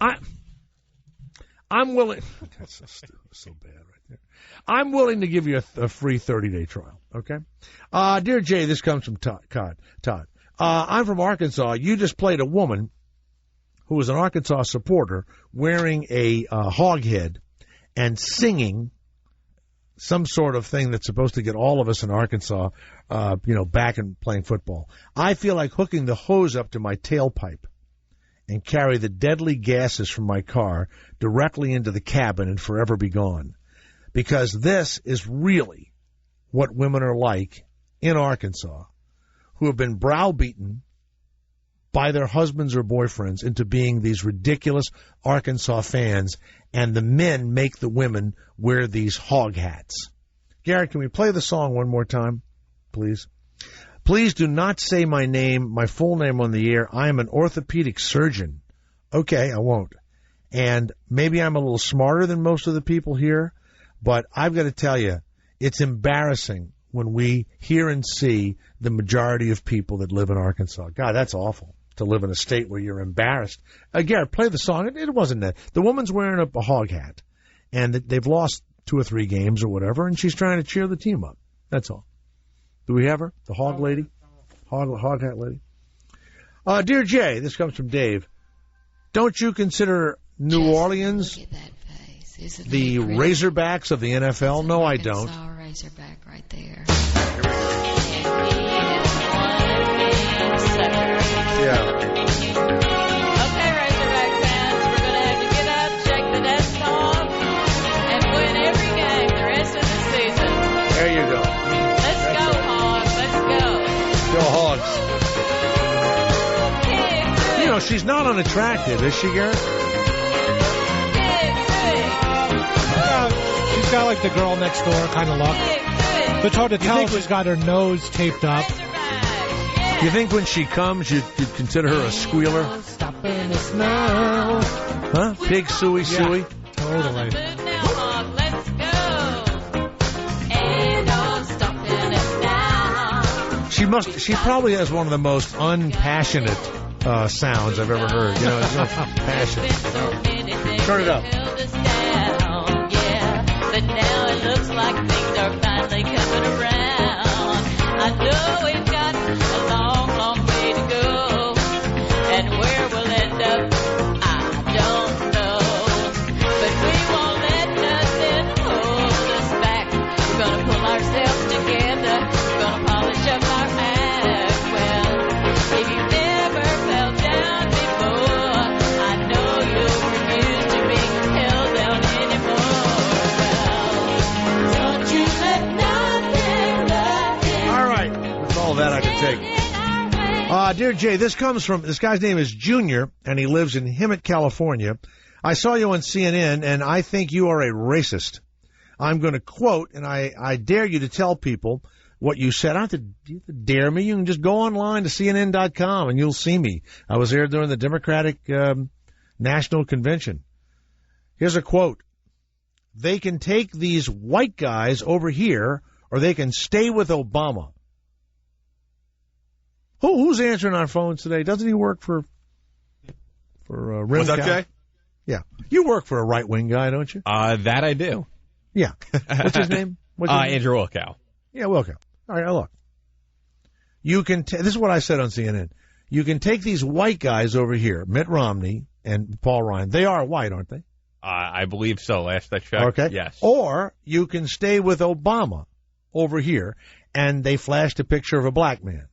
I'm willing. That's so bad right there. I'm willing to give you a free 30-day trial. Okay. Dear Jay, this comes from Todd. I'm from Arkansas. You just played a woman who was an Arkansas supporter wearing a hog head and singing some sort of thing that's supposed to get all of us in Arkansas, back and playing football. I feel like hooking the hose up to my tailpipe and carry the deadly gases from my car directly into the cabin and forever be gone. Because this is really what women are like in Arkansas, who have been browbeaten by their husbands or boyfriends into being these ridiculous Arkansas fans, and the men make the women wear these hog hats. Garrett, can we play the song one more time, please? Please do not say my full name on the air. I am an orthopedic surgeon. Okay, I won't. And maybe I'm a little smarter than most of the people here, but I've got to tell you, it's embarrassing when we hear and see the majority of people that live in Arkansas. God, that's awful. To live in a state where you're embarrassed. Garrett, play the song. It wasn't that. The woman's wearing a hog hat, and they've lost 2 or 3 games or whatever, and she's trying to cheer the team up. That's all. Do we have her? The hog lady? Hog hat lady? Dear Jay, this comes from Dave. Don't you consider New Orleans the Razorbacks of the NFL? No, I don't. I saw a Razorback right there. Yeah. Okay, Razorback fans, we're going to have to get up, shake the dust off, and win every game the rest of the season. There you go. Let's go, Hogs. Let's go. Go Hogs. She's not unattractive, is she, Garrett? She's got like the girl next door kind of look. It's hard to tell if she's got her nose taped up. You think when she comes, you'd consider her a squealer? Stop in the snow. Huh? Big suey suey? Totally. She probably has one of the most unpassionate sounds I've ever heard. You know, it's no passion. Turn it up. But now it looks like things are finally coming around. I know we've got a long, long way to go, and where we'll end up, I don't know. But we won't let nothing hold us back. We're gonna pull ourselves together. We're gonna polish up our act. Well, if you've never fell down before, I know you'll refuse to be held down anymore. Don't you let nothing All right. That's all that I can take. Dear Jay, this guy's name is Junior, and he lives in Hemet, California. I saw you on CNN, and I think you are a racist. I'm going to quote, and I dare you to tell people what you said. I don't have to dare me. You can just go online to CNN.com, and you'll see me. I was there during the Democratic National Convention. Here's a quote. They can take these white guys over here, or they can stay with Obama. Who's answering our phones today? Doesn't he work for Rim? What's that, Guy? Jay? Yeah. You work for a right-wing guy, don't you? That I do. Yeah. What's his name? Andrew Wilkow. Yeah, Wilkow. All right, look. You can. This is what I said on CNN. You can take these white guys over here, Mitt Romney and Paul Ryan. They are white, aren't they? I believe so. Last I checked. Okay. Yes. Or you can stay with Obama over here, and they flashed a picture of a black man.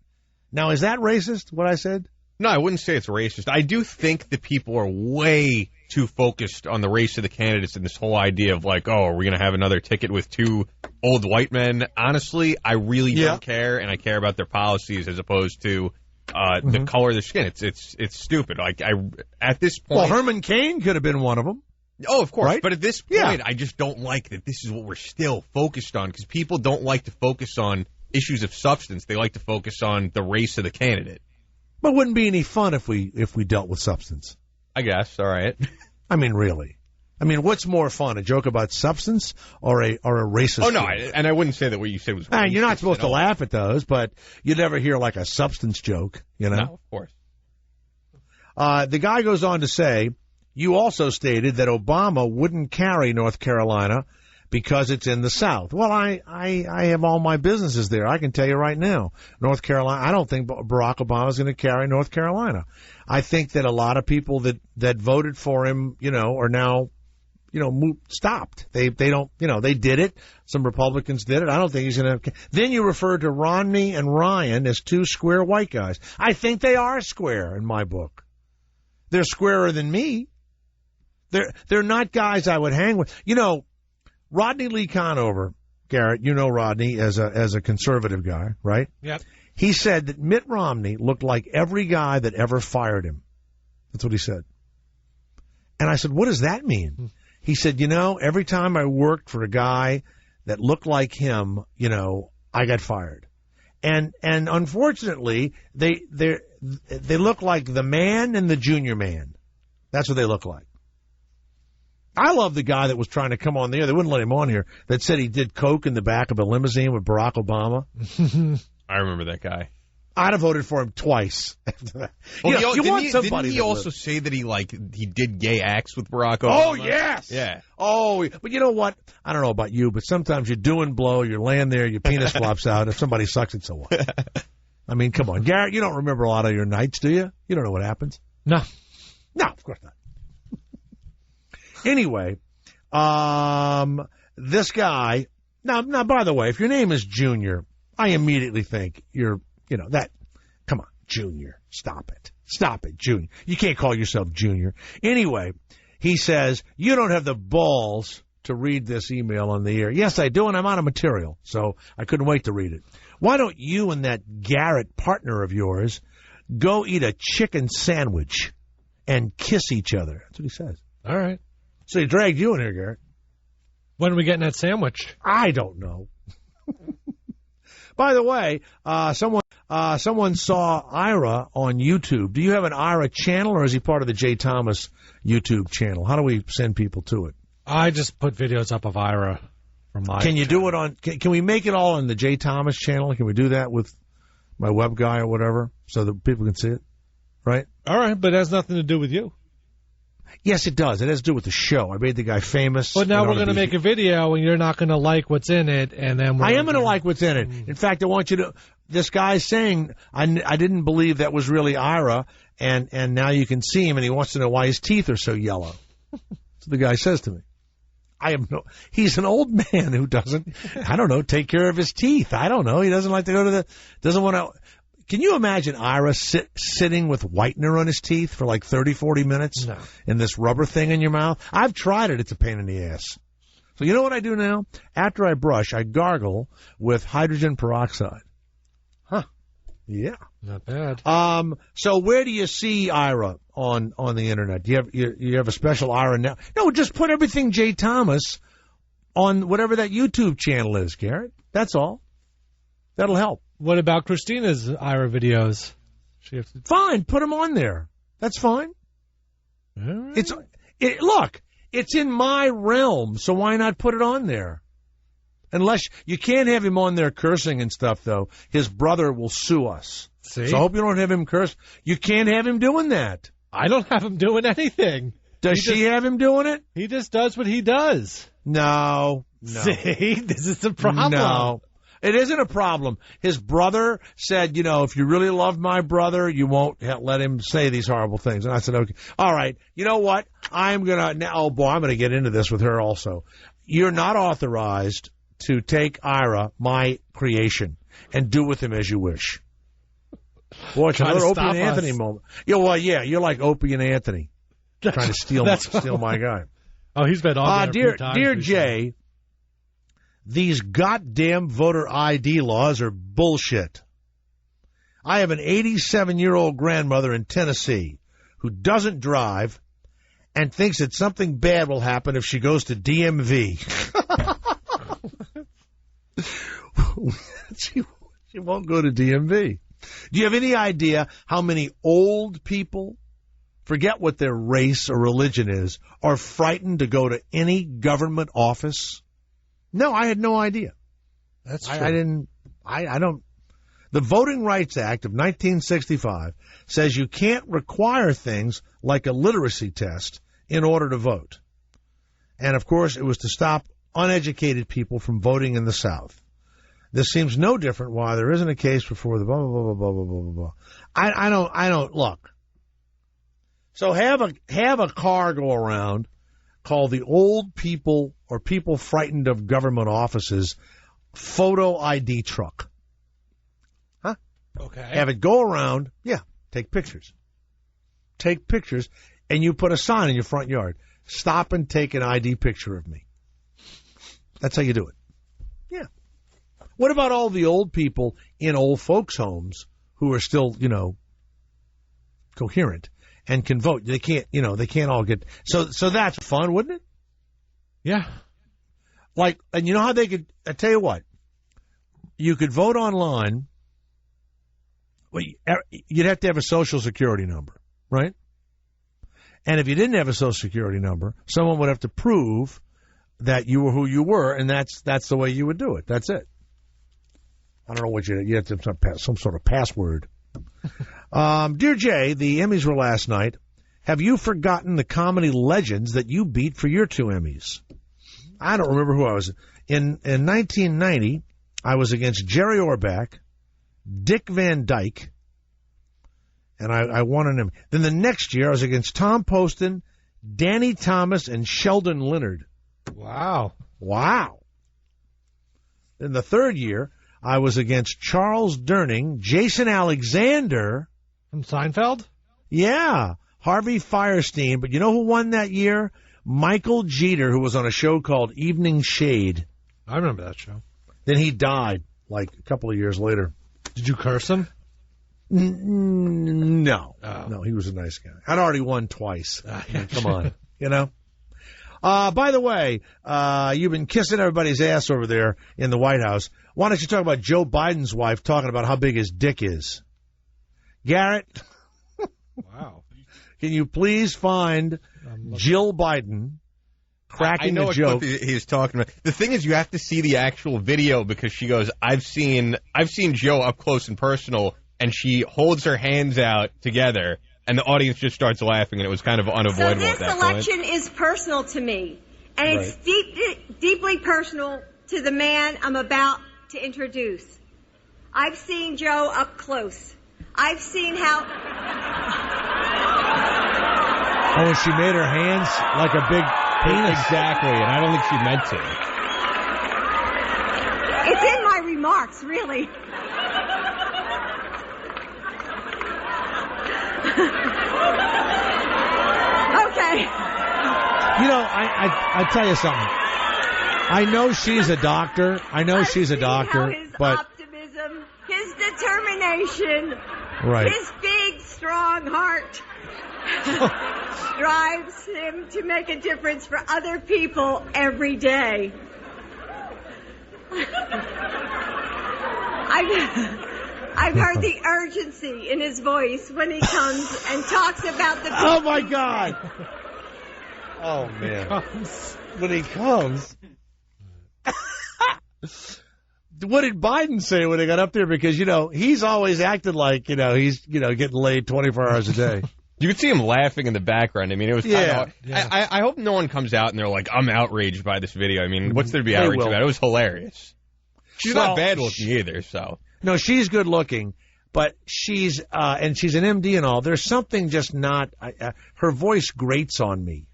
Now, is that racist, what I said? No, I wouldn't say it's racist. I do think that people are way too focused on the race of the candidates and this whole idea of like, oh, are we going to have another ticket with two old white men? Honestly, I really don't care, and I care about their policies as opposed to the color of their skin. It's stupid. Like at this point, well, Herman Cain could have been one of them. Oh, of course. Right? But at this point, I just don't like that this is what we're still focused on, because people don't like to focus on issues of substance. They like to focus on the race of the candidate. But it wouldn't be any fun if we dealt with substance. I guess. All right. I mean, really. I mean, what's more fun, a joke about substance or a racist? Oh, no, and I wouldn't say that what you said was racist. You're not supposed to laugh at those, but you never hear like a substance joke, you know? No, of course. The guy goes on to say, you also stated that Obama wouldn't carry North Carolina because it's in the South. Well, I have all my businesses there. I can tell you right now, North Carolina, I don't think Barack Obama is going to carry North Carolina. I think that a lot of people that voted for him, are now, stopped. They don't, they did it. Some Republicans did it. I don't think he's going to. Then you refer to Romney and Ryan as two square white guys. I think they are square in my book. They're squarer than me. They're not guys I would hang with. Rodney Lee Conover, Garrett, you know Rodney as a conservative guy, right? Yep. He said that Mitt Romney looked like every guy that ever fired him. That's what he said. And I said, what does that mean? He said, every time I worked for a guy that looked like him, I got fired. And unfortunately, they look like the man and the junior man. That's what they look like. I love the guy that was trying to come on there. They wouldn't let him on here. That said he did coke in the back of a limousine with Barack Obama. I remember that guy. I'd have voted for him twice. After that. Well, Didn't he also say that he did gay acts with Barack Obama? Oh, yes. Yeah. Oh, but you know what? I don't know about you, but sometimes you're doing blow, you're laying there, your penis flops out. If somebody sucks it, so what? I mean, come on. Garrett, you don't remember a lot of your nights, do you? You don't know what happens? No. No, of course not. Anyway, this guy, now, by the way, if your name is Junior, I immediately think you're, come on, Junior, stop it, Junior. You can't call yourself Junior. Anyway, he says, you don't have the balls to read this email on the air. Yes, I do, and I'm out of material, so I couldn't wait to read it. Why don't you and that Garrett partner of yours go eat a chicken sandwich and kiss each other? That's what he says. All right. So he dragged you in here, Garrett. When are we getting that sandwich? I don't know. By the way, someone saw Ira on YouTube. Do you have an Ira channel, or is he part of the Jay Thomas YouTube channel? How do we send people to it? I just put videos up of Ira from my Can you do it on... Can we make it all on the Jay Thomas channel? Can we do that with my web guy or whatever so that people can see it? Right? All right, but it has nothing to do with you. Yes, it does. It has to do with the show. I made the guy famous. But now we're going to make a video, and you're not going to like what's in it, and then I am going to like what's in it. In fact, I want you to... This guy's saying, I didn't believe that was really Ira, and now you can see him, and he wants to know why his teeth are so yellow. So the guy says to me. He's an old man who doesn't, I don't know, take care of his teeth. I don't know. He doesn't like to go to doesn't want to. Can you imagine Ira sitting with whitener on his teeth for like 30, 40 minutes? No. And this rubber thing in your mouth? I've tried it. It's a pain in the ass. So you know what I do now? After I brush, I gargle with hydrogen peroxide. Huh. Yeah. Not bad. So where do you see Ira on the internet? Do you have a special Ira now? No, just put everything Jay Thomas on whatever that YouTube channel is, Garrett. That's all. That'll help. What about Christina's Ira videos? Fine, put them on there. That's fine. Right. Look, it's in my realm, so why not put it on there? Unless you can't have him on there cursing and stuff, though. His brother will sue us. See? So I hope you don't have him curse. You can't have him doing that. I don't have him doing anything. Does she have him doing it? He just does what he does. No. See? This is the problem. No. It isn't a problem. His brother said, if you really love my brother, you won't let him say these horrible things. And I said, okay. All right. You know what? I'm going to get into this with her also. You're not authorized to take Ira, my creation, and do with him as you wish. Boy, it's another Opie and Anthony moment. You're like Opie and Anthony, trying to steal my guy. Oh, he's been on there a few times. Dear Jay, these goddamn voter ID laws are bullshit. I have an 87-year-old grandmother in Tennessee who doesn't drive and thinks that something bad will happen if she goes to DMV. She won't go to DMV. Do you have any idea how many old people, forget what their race or religion is, are frightened to go to any government office? No, I had no idea. That's true. I don't. The Voting Rights Act of 1965 says you can't require things like a literacy test in order to vote. And, of course, it was to stop uneducated people from voting in the South. This seems no different why there isn't a case before the blah, blah, blah, blah, blah, blah, blah, blah. I don't, look. So have a car go around called the Old People or People Frightened of Government Offices Photo ID Truck. Huh? Okay. Have it go around, take pictures. Take pictures, and you put a sign in your front yard. Stop and take an ID picture of me. That's how you do it. Yeah. What about all the old people in old folks' homes who are still, coherent and can vote? They can't all get... So that's fun, wouldn't it? Yeah. And you know how they could... I tell you what. You could vote online. Well, you'd have to have a Social Security number, right? And if you didn't have a Social Security number, someone would have to prove that you were who you were, and that's the way you would do it. That's it. I don't know what you have to have some sort of password. Dear Jay, the Emmys were last night. Have you forgotten the comedy legends that you beat for your 2 Emmys? I don't remember who I was. In 1990, I was against Jerry Orbach, Dick Van Dyke, and I won an Emmy. Then the next year, I was against Tom Poston, Danny Thomas, and Sheldon Leonard. Wow. In the third year, I was against Charles Durning, Jason Alexander. From Seinfeld? Yeah. Harvey Fierstein. But you know who won that year? Michael Jeter, who was on a show called Evening Shade. I remember that show. Then he died, like, a couple of years later. Did you curse him? No. Oh. No, he was a nice guy. I'd already won twice. Come on. By the way, you've been kissing everybody's ass over there in the White House. Why don't you talk about Joe Biden's wife talking about how big his dick is? Garrett? Wow. Can you please find Jill Biden cracking a joke? I know what he's talking about. The thing is, you have to see the actual video because she goes, I've seen Joe up close and personal, and she holds her hands out together, and the audience just starts laughing, and it was kind of unavoidable at that point. So this election is personal to me, and it's deeply personal to the man I'm about to introduce. I've seen Joe up close. I've seen how... Oh, she made her hands like a big penis. Exactly, and I don't think she meant to. It's in my remarks, really. Okay. You know, I tell you something. I know she's a doctor. But optimism, his determination, right. His big, strong heart drives him to make a difference for other people every day. I've heard the urgency in his voice when he comes and talks about the... Oh, my God. Oh, man. When he comes... What did Biden say when he got up there? Because, he's always acted like, he's, getting laid 24 hours a day. You could see him laughing in the background. I mean, it was kind of... Yeah. I hope no one comes out and they're like, I'm outraged by this video. I mean, what's there to be outraged about? It was hilarious. She's not bad looking either, so... No, she's good looking, but she's an MD and all. There's something just not, her voice grates on me.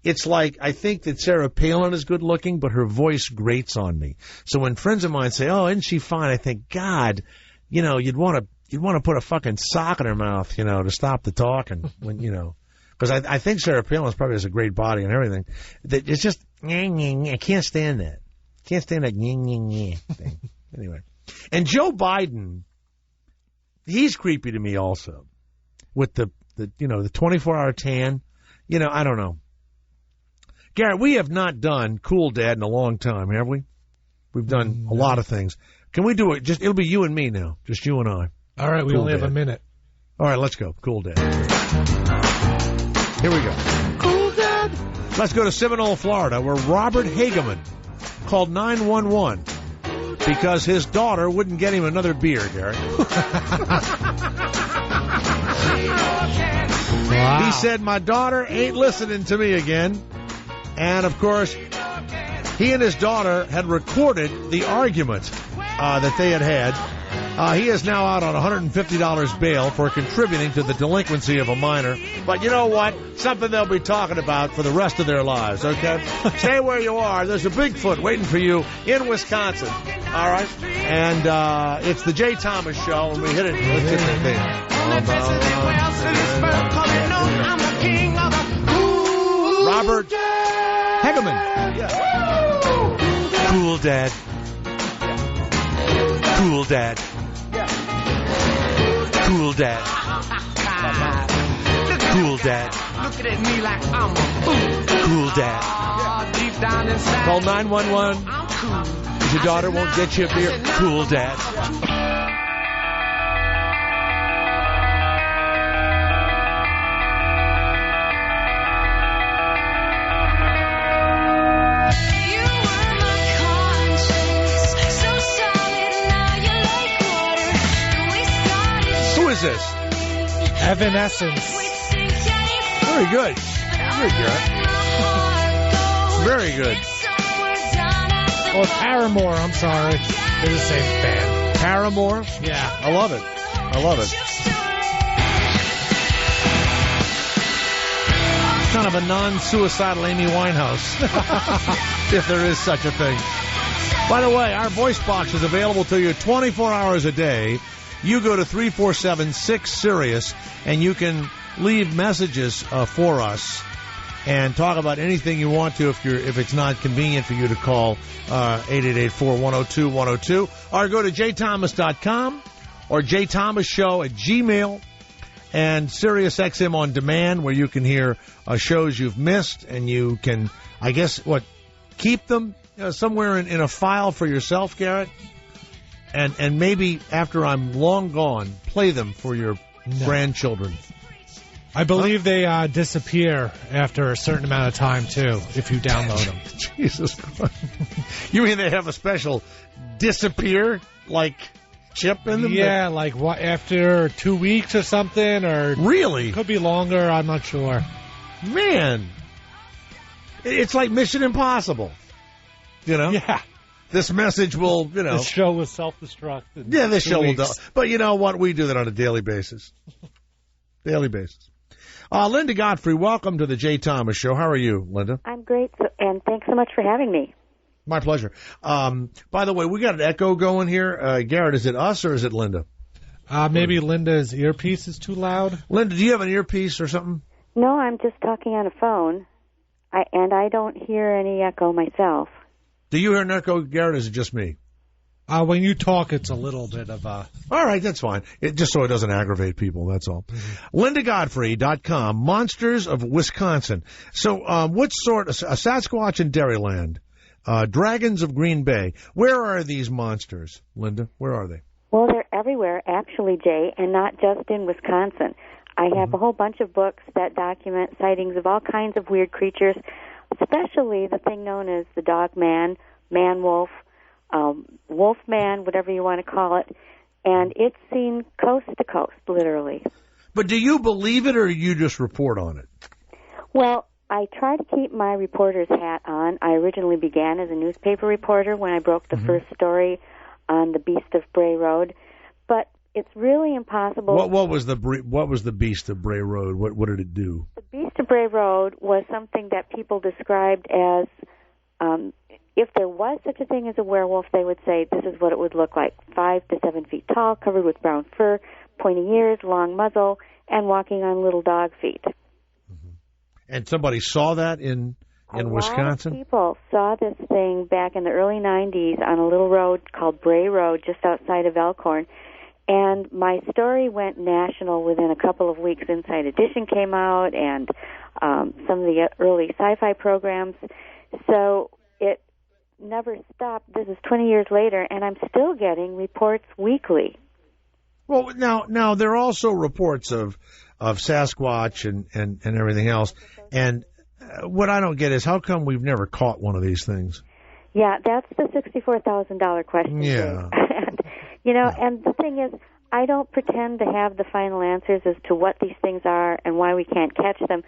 It's like, I think that Sarah Palin is good looking, but her voice grates on me. So when friends of mine say, oh, isn't she fine? I think, God, you'd want to put a fucking sock in her mouth, to stop the talking when, because I think Sarah Palin probably has a great body and everything. It's just, I can't stand that. Can't stand that thing. Anyway. And Joe Biden, he's creepy to me also, with the 24-hour tan. I don't know. Garrett, we have not done Cool Dad in a long time, have we? We've done a lot of things. Can we do it? It'll be you and me now, just you and I. All right, we only have a minute. All right, let's go. Cool Dad. Here we go. Cool Dad. Let's go to Seminole, Florida, where Robert Hageman called 911. Because his daughter wouldn't get him another beer, Garrett. Wow. He said, my daughter ain't listening to me again. And, of course, he and his daughter had recorded the argument that they had. He is now out on $150 bail for contributing to the delinquency of a minor. But you know what? Something they'll be talking about for the rest of their lives, okay? Stay where you are. There's a Bigfoot waiting for you in Wisconsin, all right? And it's the Jay Thomas Show, and we hit it. Let's hit the thing. Robert Hageman. Yeah. Cool Dad. Cool Dad. Cool Dad. Cool Dad. Looking at me like I'm a fool. Cool Dad. Deep down inside. Call 911. Because your daughter won't get you a beer. Cool Dad. This? Evanescence. Very good. Very good. Very good. Or Paramore, I'm sorry. They're the same band. Paramore? Yeah. I love it. I love it. Kind of a non-suicidal Amy Winehouse. If there is such a thing. By the way, our voice box is available to you 24 hours a day. You go to 347-6-SIRIUS, and you can leave messages for us and talk about anything you want to if it's not convenient for you to call 888-410-212, or go to jthomas.com or jthomasshow@gmail, and Sirius XM On Demand, where you can hear shows you've missed, and you can, I guess, keep them somewhere in a file for yourself, Garrett, and maybe after I'm long gone, play them for your grandchildren. I believe they disappear after a certain amount of time, too, if you download them. Jesus Christ. You mean they have a special disappear, chip in them? Yeah, after 2 weeks or something, or... Really? Could be longer, I'm not sure. Man. It's like Mission Impossible. Yeah. This message will, This show will self-destruct. Yeah, this show will. But you know what? We do that on a daily basis. Daily basis. Linda Godfrey, welcome to the Jay Thomas Show. How are you, Linda? I'm great, and thanks so much for having me. My pleasure. By the way, we got an echo going here. Garrett, is it us or is it Linda? Maybe Linda's earpiece is too loud. Linda, do you have an earpiece or something? No, I'm just talking on a phone, and I don't hear any echo myself. Do you hear an echo, Garrett, or is it just me? When you talk, it's a little bit of a... All right, that's fine. Just so it doesn't aggravate people, that's all. Mm-hmm. LindaGodfrey.com, Monsters of Wisconsin. So what sort of... Sasquatch in Dairyland, Dragons of Green Bay. Where are these monsters, Linda? Where are they? Well, they're everywhere, actually, Jay, and not just in Wisconsin. I have a whole bunch of books that document sightings of all kinds of weird creatures, especially the thing known as the dogman, man-wolf, wolf-man, whatever you want to call it, and it's seen coast to coast, literally. But do you believe it, or you just report on it? Well, I try to keep my reporter's hat on. I originally began as a newspaper reporter when I broke the first story on the Beast of Bray Road, but it's really impossible. What was the Beast of Bray Road? What did it do? The Beast of Bray Road was something that people described as, if there was such a thing as a werewolf, they would say this is what it would look like: 5 to 7 feet tall, covered with brown fur, pointy ears, long muzzle, and walking on little dog feet. Mm-hmm. And somebody saw that in Wisconsin? A lot of people saw this thing back in the early 90s on a little road called Bray Road just outside of Elkhorn. And my story went national within a couple of weeks. Inside Edition came out, and some of the early sci-fi programs. So it never stopped. This is 20 years later, and I'm still getting reports weekly. Well, now there are also reports of Sasquatch and everything else. And what I don't get is how come we've never caught one of these things? Yeah, that's the $64,000 question. Yeah. And the thing is, I don't pretend to have the final answers as to what these things are and why we can't catch them.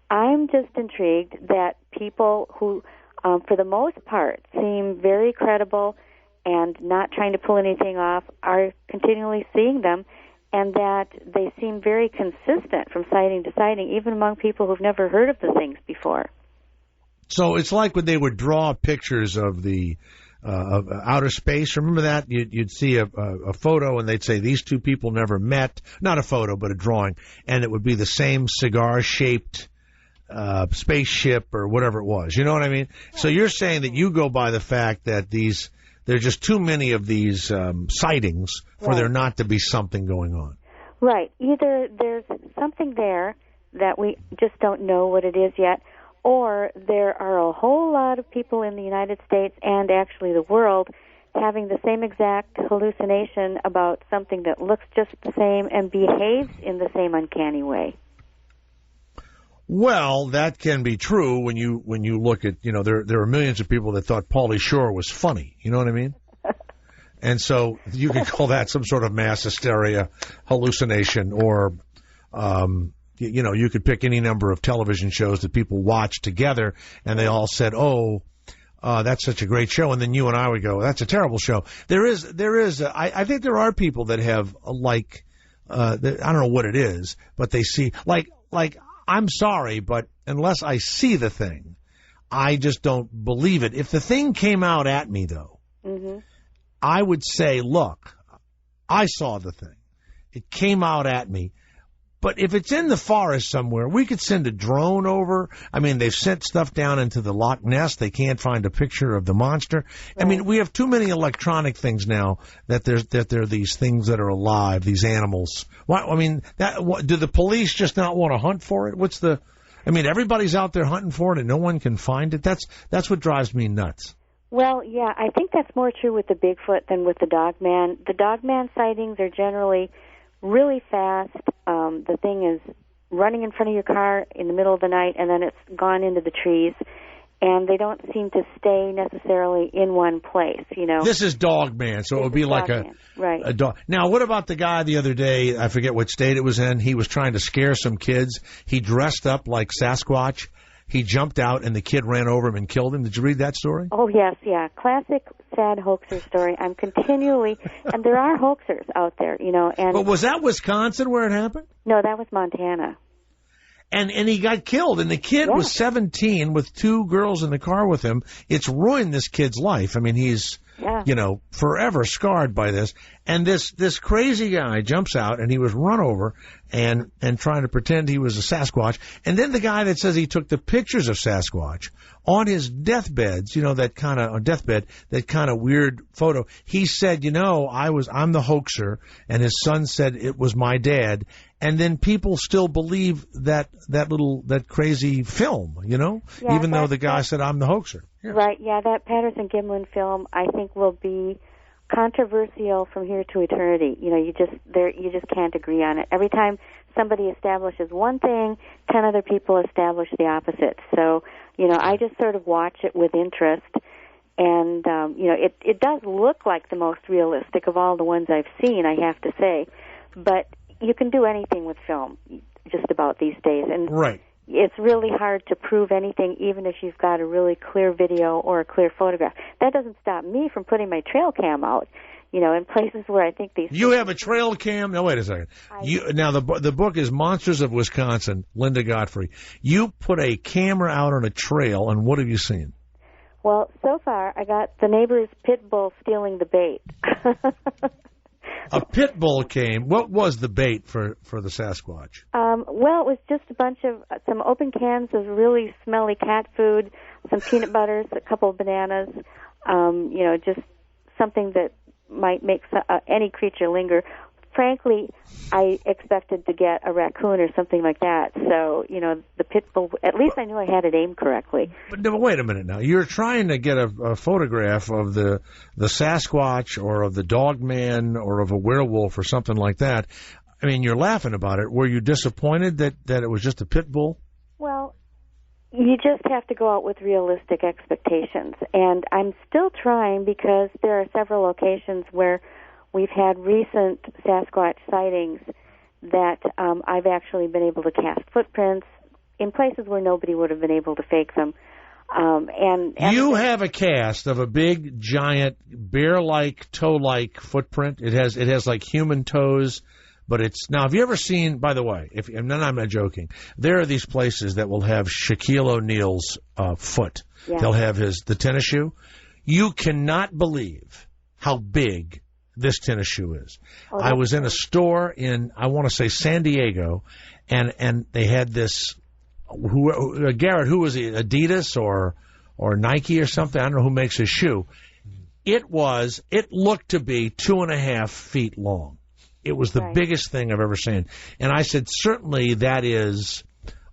I'm just intrigued that people who, for the most part, seem very credible and not trying to pull anything off are continually seeing them, and that they seem very consistent from sighting to sighting, even among people who've never heard of the things before. So it's like when they would draw pictures of the of outer space. Remember that? You'd see a photo, and they'd say these two people never met. Not a photo, but a drawing, and it would be the same cigar-shaped spaceship or whatever it was. You know what I mean? Yeah. So you're saying that you go by the fact that there's just too many of these sightings for there not to be something going on. Right. Either there's something there that we just don't know what it is yet, or there are a whole lot of people in the United States and actually the world having the same exact hallucination about something that looks just the same and behaves in the same uncanny way. Well, that can be true when you look at, there are millions of people that thought Pauly Shore was funny. You know what I mean? And so you could call that some sort of mass hysteria hallucination, or you could pick any number of television shows that people watched together, and they all said, that's such a great show. And then you and I would go, that's a terrible show. I think there are people that have, I don't know what it is, but they see, like, I'm sorry, but unless I see the thing, I just don't believe it. If the thing came out at me, though, I would say, look, I saw the thing. It came out at me. But if it's in the forest somewhere, we could send a drone over. I mean, they've sent stuff down into the Loch Ness. They can't find a picture of the monster. I mean, we have too many electronic things now that there are these things that are alive, these animals. I mean, do the police just not want to hunt for it? I mean, everybody's out there hunting for it and no one can find it. That's what drives me nuts. Well, yeah, I think that's more true with the Bigfoot than with the Dogman. The Dogman sightings are generally really fast. The thing is running in front of your car in the middle of the night, and then it's gone into the trees. And they don't seem to stay necessarily in one place, you know. This is Dogman, so it would be like a dog. Now, what about the guy the other day, I forget what state it was in, he was trying to scare some kids. He dressed up like Sasquatch. He jumped out, and the kid ran over him and killed him. Did you read that story? Oh, yes, yeah. Classic sad hoaxer story. I'm continually, and there are hoaxers out there, you know. But was that Wisconsin where it happened? No, that was Montana. And he got killed, and the kid was 17 with 2 girls in the car with him. It's ruined this kid's life. I mean, he's, you know, forever scarred by this. And this crazy guy jumps out, and he was run over and trying to pretend he was a Sasquatch. And then the guy that says he took the pictures of Sasquatch on his deathbeds, you know, that kind of weird photo. He said, you know, I'm the hoaxer, and his son said it was my dad. And then people still believe that crazy film, you know, even though the guy said I'm the hoaxer. Yeah. Right, yeah, that Patterson-Gimlin film I think will be controversial from here to eternity. You know, you just can't agree on it. Every time somebody establishes one thing, 10 other people establish the opposite. So, you know, I just sort of watch it with interest. And, you know, it does look like the most realistic of all the ones I've seen, I have to say. But you can do anything with film just about these days. And it's really hard to prove anything, even if you've got a really clear video or a clear photograph. That doesn't stop me from putting my trail cam out, you know, in places where I think these... You have a trail cam? No, wait a second. Now, the book is Monsters of Wisconsin, Linda Godfrey. You put a camera out on a trail, and what have you seen? Well, so far, I got the neighbor's pit bull stealing the bait. A pit bull came. What was the bait for the Sasquatch? Well, it was just a bunch of some open cans of really smelly cat food, some peanut butters, a couple of bananas, you know, just something that might make any creature linger. Frankly, I expected to get a raccoon or something like that. So, you know, the pit bull, at least I knew I had it aimed correctly. But wait a minute now. You're trying to get a photograph of the Sasquatch or of the Dogman or of a werewolf or something like that. I mean, you're laughing about it. Were you disappointed that it was just a pit bull? Well, you just have to go out with realistic expectations. And I'm still trying because there are several locations where we've had recent Sasquatch sightings that I've actually been able to cast footprints in places where nobody would have been able to fake them. And you have a cast of a big, giant, bear-like, toe-like footprint. It has like human toes, but it's now. Have you ever seen? By the way, and then I'm not joking. There are these places that will have Shaquille O'Neal's foot. Yeah. They'll have the tennis shoe. You cannot believe how big this tennis shoe is. Oh, I was in a store in, I want to say, San Diego, and they had this. Garrett, who was it? Adidas or Nike or something? I don't know who makes his shoe. It looked to be 2.5 feet long. It was the biggest thing I've ever seen. And I said, certainly that is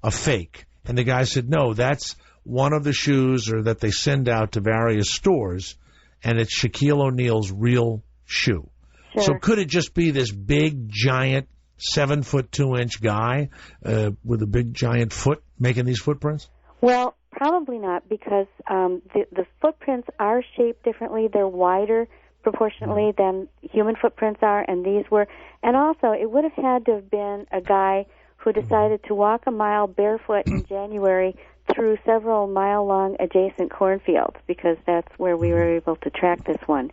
a fake. And the guy said, no, that's one of the shoes or that they send out to various stores, and it's Shaquille O'Neal's real shoe. Sure. So could it just be this big, giant, 7 foot 2 inch guy with a big, giant foot making these footprints? Well, probably not, because the footprints are shaped differently. They're wider proportionately than human footprints are, and these were. And also, it would have had to have been a guy who decided to walk a mile barefoot in January through several mile-long adjacent cornfields, because that's where we were able to track this one.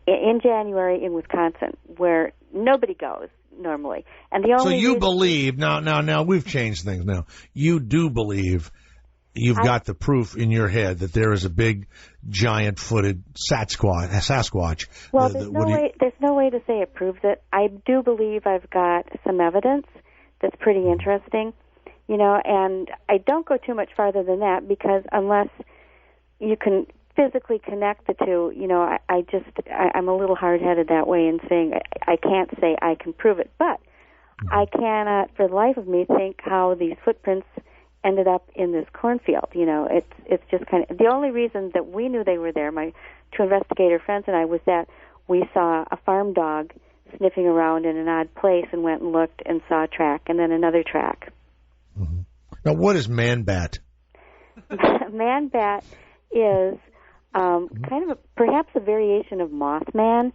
In January in Wisconsin, where nobody goes normally. And the only So you believe, now we've changed things now. You do believe you've got the proof in your head that there is a big, giant-footed Sasquatch. Well, there's no way to say it proves it. I do believe I've got some evidence that's pretty interesting, you know, and I don't go too much farther than that because unless you can physically connect the two, you know, I'm a little hard-headed that way in saying I can't say I can prove it, but I cannot for the life of me think how these footprints ended up in this cornfield. You know, it's just kind of the only reason that we knew they were there, my two investigator friends and I, was that we saw a farm dog sniffing around in an odd place and went and looked and saw a track and then another track. Mm-hmm. Now, what is man-bat? Man-bat is kind of perhaps a variation of Mothman.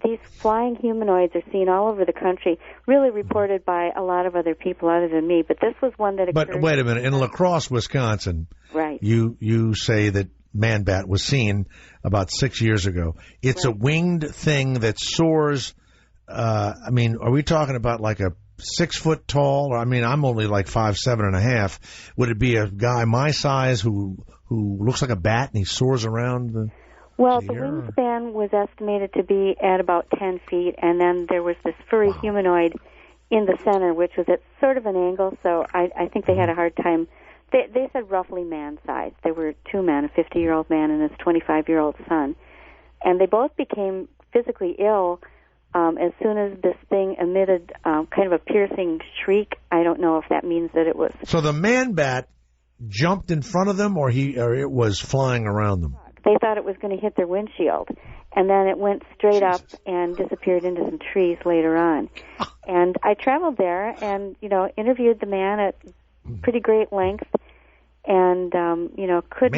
These flying humanoids are seen all over the country, really reported by a lot of other people other than me, but this was one that occurred. But wait a minute, in La Crosse, Wisconsin, right? You say that man-bat was seen about 6 years ago. It's a winged thing that soars. I mean, are we talking about like a 6 foot tall? Or I mean, I'm only like 5'7.5". Would it be a guy my size who looks like a bat and he soars around the wingspan was estimated to be at about 10 feet, and then there was this furry humanoid in the center, which was at sort of an angle, so I think they had a hard time. They said roughly man-sized. There were two men, a 50-year-old man and his 25-year-old son, and they both became physically ill as soon as this thing emitted kind of a piercing shriek. I don't know if that means that it was... So the man-bat jumped in front of them, or it was flying around them? They thought it was going to hit their windshield, and then it went straight up and disappeared into some trees later on. And I traveled there and, you know, interviewed the man at pretty great length, and, you know, could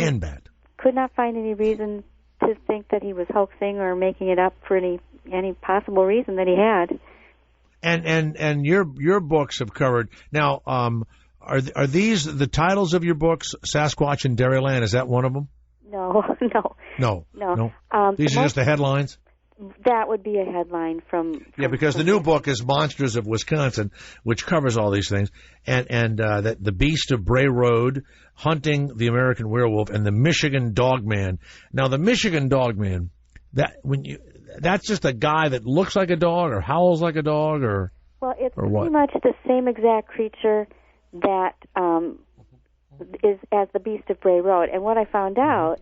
not find any reason to think that he was hoaxing or making it up for any possible reason that he had. And your books have covered now. Are these the titles of your books? Sasquatch in Dairyland, is that one of them? No. These are just the headlines? That would be a headline from yeah, because the new book is Monsters of Wisconsin, which covers all these things, and the Beast of Bray Road, Hunting the American Werewolf, and the Michigan Dogman. Now, the Michigan Dogman, that's just a guy that looks like a dog or howls like a dog, or well, it's or pretty much the same exact creature that is as the Beast of Bray Road. And what I found out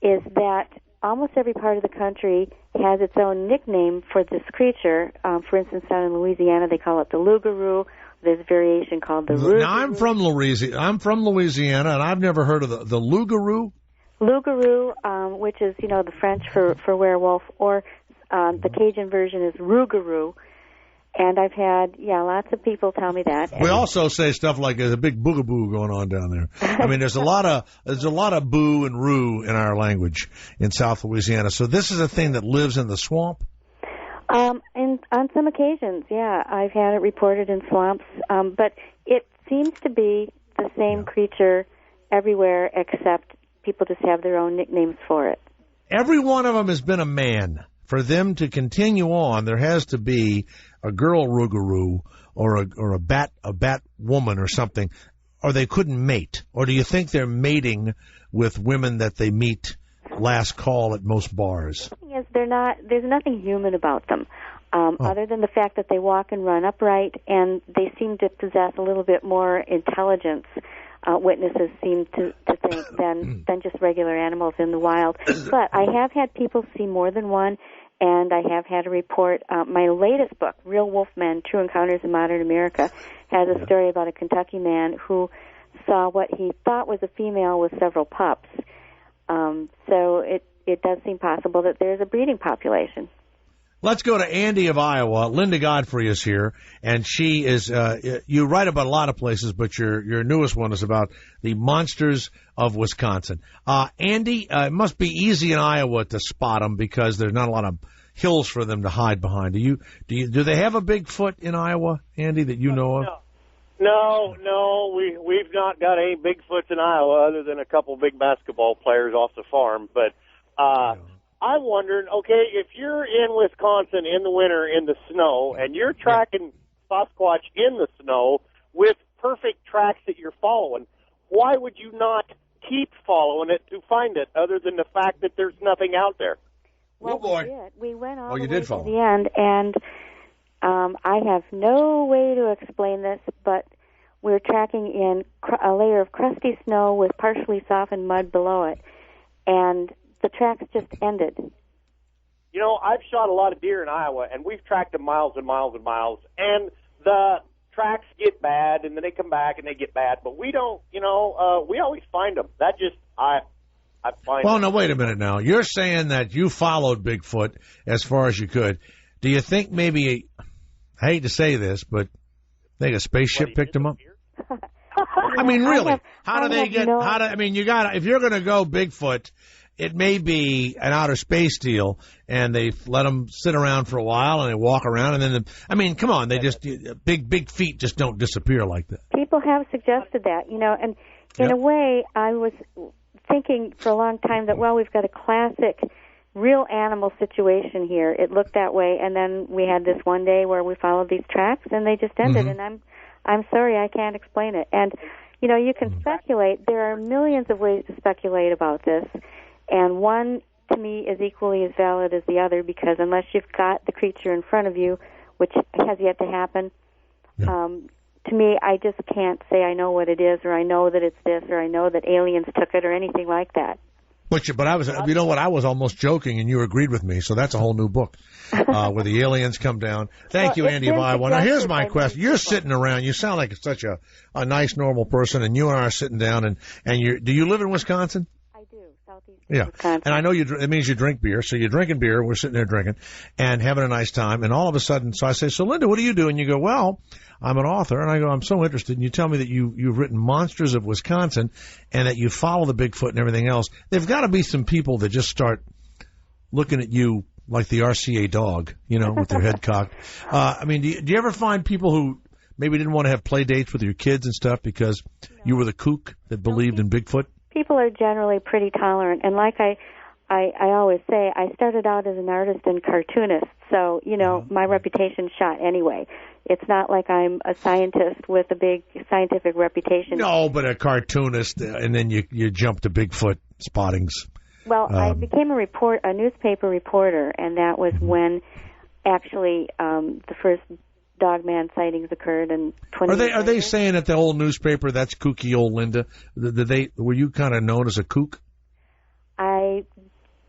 is that almost every part of the country has its own nickname for this creature. For instance, down in Louisiana, they call it the Lougarou. There's a variation called the Rougarou. Now, I'm from Louisiana, and I've never heard of the Lougarou. Lougarou, which is, you know, the French for werewolf, or the Cajun version is Rougarou. And I've had, lots of people tell me that. We also say stuff like there's a big boogaboo going on down there. I mean, there's a lot of boo and roo in our language in South Louisiana. So this is a thing that lives in the swamp? And on some occasions, I've had it reported in swamps. But it seems to be the same creature everywhere, except people just have their own nicknames for it. Every one of them has been a man. For them to continue on, there has to be a girl Rougarou or a bat woman or something, or they couldn't mate. Or do you think they're mating with women that they meet last call at most bars? The thing is, there's nothing human about them, other than the fact that they walk and run upright, and they seem to possess a little bit more intelligence. Witnesses seem to think than just regular animals in the wild. But I have had people see more than one, and I have had a report. My latest book, Real Wolfmen, True Encounters in Modern America, has a story about a Kentucky man who saw what he thought was a female with several pups. So it does seem possible that there's a breeding population. Let's go to Andy of Iowa. Linda Godfrey is here, and she is, you write about a lot of places, but your newest one is about the monsters of Wisconsin. Andy, it must be easy in Iowa to spot them because there's not a lot of hills for them to hide behind. Do they have a Bigfoot in Iowa, Andy, that you know of? No, we've not got any Bigfoots in Iowa other than a couple big basketball players off the farm, but, I'm wondering, okay, if you're in Wisconsin in the winter in the snow and you're tracking Sasquatch in the snow with perfect tracks that you're following, why would you not keep following it to find it other than the fact that there's nothing out there? Well, we did. We went all the way to the end, and I have no way to explain this, but we're tracking in a layer of crusty snow with partially softened mud below it, and the tracks just ended. You know, I've shot a lot of deer in Iowa, and we've tracked them miles and miles and miles, and the tracks get bad, and then they come back and they get bad, but we don't, we always find them. That just, I find Well, them. no, wait a minute now. You're saying that you followed Bigfoot as far as you could. Do you think maybe, I hate to say this, but I think a spaceship picked him up? I mean, really, if you're going to go Bigfoot, it may be an outer space deal, and they let them sit around for a while, and they walk around, and then, come on, they just, big feet just don't disappear like that. People have suggested that, and in a way, I was thinking for a long time that, well, we've got a classic real animal situation here. It looked that way, and then we had this one day where we followed these tracks, and they just ended, and I'm sorry, I can't explain it. And, you can speculate. There are millions of ways to speculate about this, and one, to me, is equally as valid as the other, because unless you've got the creature in front of you, which has yet to happen, to me, I just can't say I know what it is, or I know that it's this, or I know that aliens took it, or anything like that. But I was, I was almost joking, and you agreed with me. So that's a whole new book where the aliens come down. Thank you, Andy of Iowa. Now here's my question: you're sitting around. You sound like such a nice, normal person, and you and I are sitting down. And do you live in Wisconsin? I do, southeast Wisconsin. And I know it means you drink beer. So you're drinking beer. We're sitting there drinking and having a nice time. And all of a sudden, so I say, "So Linda, what do you do?" And you go, "Well, I'm an author." And I go, "I'm so interested." And you tell me that you've written Monsters of Wisconsin and that you follow the Bigfoot and everything else. There've got to be some people that just start looking at you like the RCA dog, with their head cocked. Do you ever find people who maybe didn't want to have play dates with your kids and stuff because you were the kook that believed in Bigfoot? People are generally pretty tolerant. And like I always say, I started out as an artist and cartoonist, so, my reputation's shot anyway. It's not like I'm a scientist with a big scientific reputation. No, but a cartoonist, and then you jump to Bigfoot spottings. Well, I became a newspaper reporter, and that was when actually the first dogman sightings occurred. And are they saying at the old newspaper that's kooky old Linda? Were you kind of known as a kook? I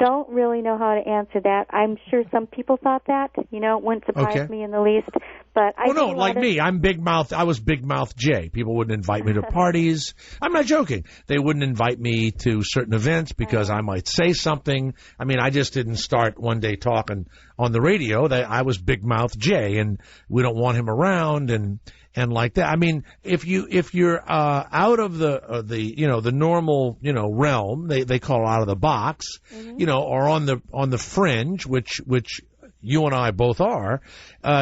don't really know how to answer that. I'm sure some people thought that. It wouldn't surprise me in the least. But me. I'm big mouth. I was big mouth Jay. People wouldn't invite me to parties. I'm not joking. They wouldn't invite me to certain events because I might say something. I just didn't start one day talking on the radio. I was big mouth Jay, and we don't want him around and like that. If you're out of the normal realm, they call it out of the box, or on the fringe, which you and I both are,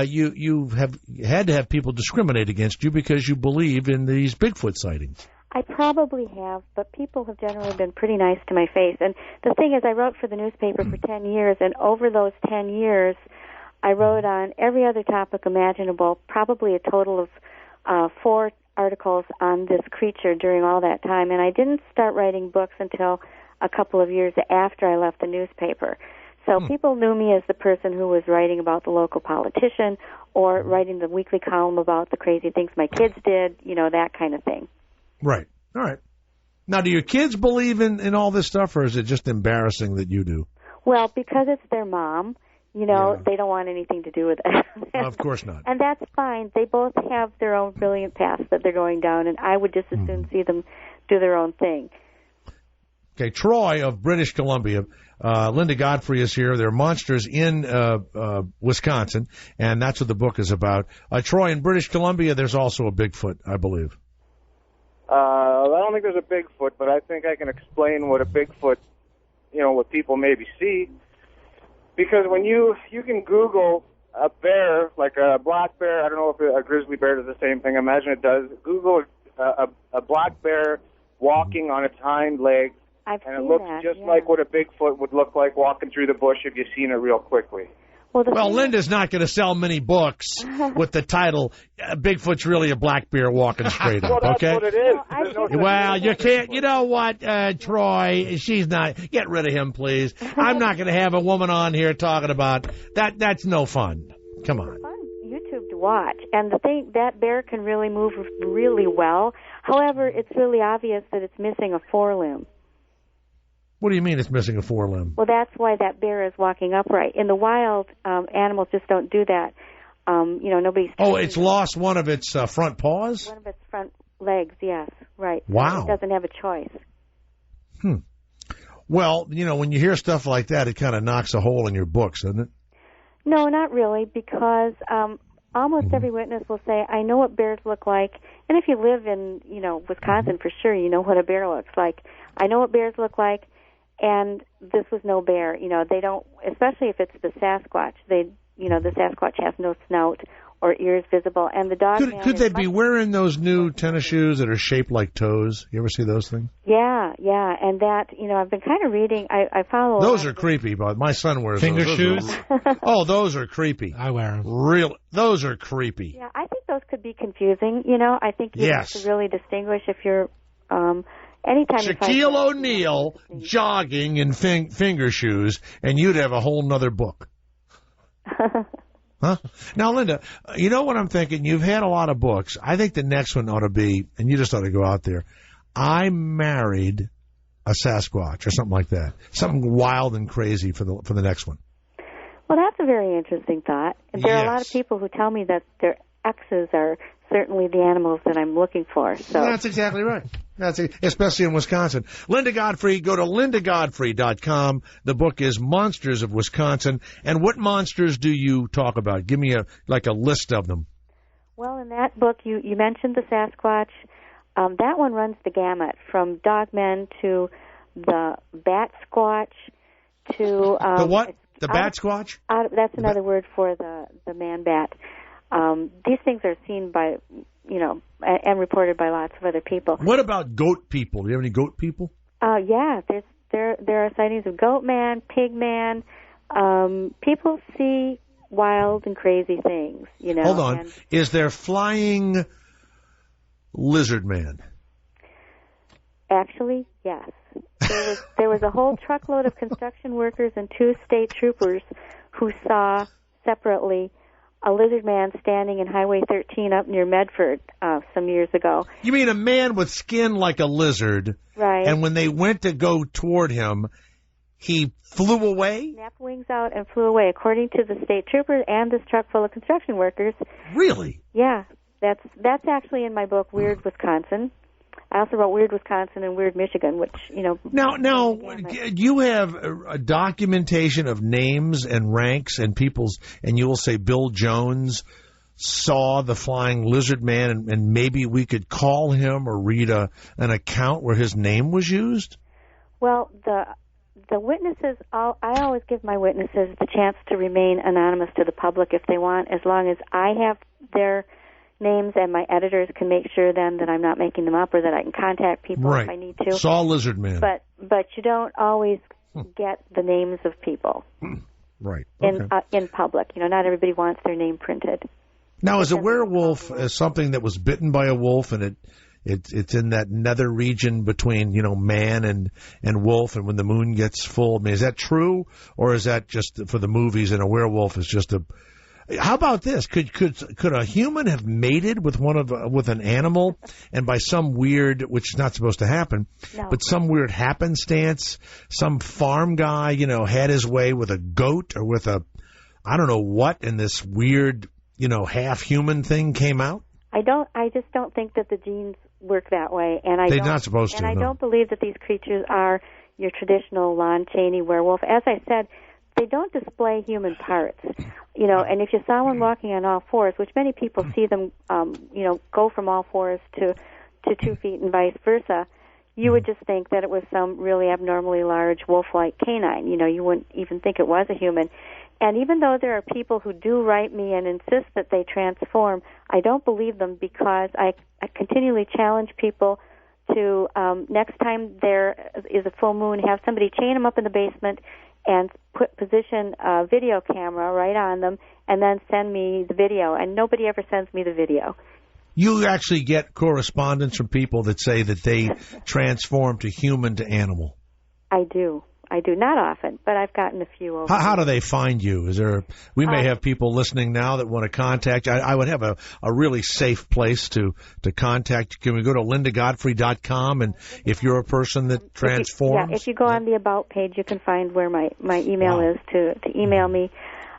you have had to have people discriminate against you because you believe in these Bigfoot sightings. I probably have, but people have generally been pretty nice to my face. And the thing is, I wrote for the newspaper for 10 years, and over those 10 years, I wrote on every other topic imaginable, probably a total of 4 articles on this creature during all that time. And I didn't start writing books until a couple of years after I left the newspaper. So people knew me as the person who was writing about the local politician or writing the weekly column about the crazy things my kids did, that kind of thing. Right. All right. Now, do your kids believe in all this stuff, or is it just embarrassing that you do? Well, because it's their mom, they don't want anything to do with it. Of course not. And that's fine. They both have their own brilliant paths that they're going down, and I would just as soon see them do their own thing. Okay, Troy of British Columbia. Linda Godfrey is here. There are monsters in Wisconsin, and that's what the book is about. Troy, in British Columbia, there's also a Bigfoot, I believe. I don't think there's a Bigfoot, but I think I can explain what a Bigfoot, what people maybe see. Because when you can Google a bear, like a black bear, I don't know if a grizzly bear does the same thing. I imagine it does. Google a black bear walking on its hind legs, and it looks just like what a Bigfoot would look like walking through the bush if you've seen it real quickly. Well, Linda's not going to sell many books with the title, Bigfoot's really a black bear walking straight up, okay? Well, that's what it is. Well, you can't, you know what, Troy, she's not, get rid of him, please. I'm not going to have a woman on here talking about, that's no fun. Come on. Fun. You watch. And the thing, that bear can really move really well. However, it's really obvious that it's missing a forelimb. What do you mean it's missing a forelimb? Well, that's why that bear is walking upright. In the wild, animals just don't do that. Nobody's... Oh, it's lost one of its front paws? One of its front legs, yes, right. Wow. It doesn't have a choice. Well, when you hear stuff like that, it kind of knocks a hole in your books, doesn't it? No, not really, because almost every witness will say, I know what bears look like. And if you live in, Wisconsin, for sure, you know what a bear looks like. I know what bears look like, and this was no bear. They don't, especially if it's the Sasquatch, the Sasquatch has no snout or ears visible. And the dog Could they be wearing those new tennis shoes that are shaped like toes? You ever see those things? Yeah. And that, I've been kind of reading, I follow... Those are creepy, but my son wears finger those. shoes? Oh, those are creepy. I wear them. Real, those are creepy. Yeah, I think those could be confusing. I think you have to really distinguish if you're... anytime Shaquille O'Neal jogging in finger shoes, and you'd have a whole nother book. Huh? Now, Linda, you know what I'm thinking? You've had a lot of books. I think the next one ought to be, and you just ought to go out there, I married a Sasquatch or something like that. Something wild and crazy for the next one. Well, that's a very interesting thought. There are a lot of people who tell me that their exes are certainly the animals that I'm looking for. So that's exactly right. Especially in Wisconsin. Linda Godfrey, go to lindagodfrey.com. The book is Monsters of Wisconsin. And what monsters do you talk about? Give me a list of them. Well, in that book, you mentioned the Sasquatch. That one runs the gamut from dogmen to the bat squatch to... the what? The bat squatch? That's another word for the man bat. These things are seen by, and reported by lots of other people. What about goat people? Do you have any goat people? Yeah, there are sightings of goat man, pig man. People see wild and crazy things, Hold on. Is there flying lizard man? Actually, yes. There was a whole truckload of construction workers and 2 state troopers who saw separately a lizard man standing in Highway 13 up near Medford some years ago. You mean a man with skin like a lizard? Right. And when they went to go toward him, he flew away? Snapped wings out and flew away, according to the state troopers and this truck full of construction workers. Really? Yeah. That's actually in my book, Weird Wisconsin. I also wrote Weird Wisconsin and Weird Michigan, which, Now, you have a documentation of names and ranks and people's, and you will say Bill Jones saw the flying lizard man, and maybe we could call him or read an account where his name was used? Well, the witnesses, I always give my witnesses the chance to remain anonymous to the public if they want, as long as I have their names and my editors can make sure then that I'm not making them up or that I can contact people if I need to. Saw lizard man. But you don't always get the names of people. Right. In public. Not everybody wants their name printed. Now, is a werewolf something that was bitten by a wolf and it's in that nether region between, man and wolf, and when the moon gets full? I mean, is that true, or is that just for the movies and a werewolf is just a... How about this? Could a human have mated with with an animal, and by some weird, which is not supposed to happen, but some weird happenstance, some farm guy, had his way with a goat or with a, I don't know what, and this weird, half human thing came out? I just don't think that the genes work that way, and they're not supposed to. And I don't believe that these creatures are your traditional Lon Chaney werewolf. As I said, they don't display human parts, and if you saw one walking on all fours, which many people see them, go from all fours to 2 feet and vice versa, you would just think that it was some really abnormally large wolf-like canine. You wouldn't even think it was a human. And even though there are people who do write me and insist that they transform, I don't believe them, because I continually challenge people to, next time there is a full moon, have somebody chain them up in the basement and position a video camera right on them, and then send me the video. And nobody ever sends me the video. You actually get correspondence from people that say that they transform to human to animal. I do. I do. Not often, but I've gotten a few over. How do they find you? We may have people listening now that want to contact you. I would have a really safe place to contact you. Can we go to lindagodfrey.com, and if you're a person that transforms? If you go on the About page, you can find where my email is to email me.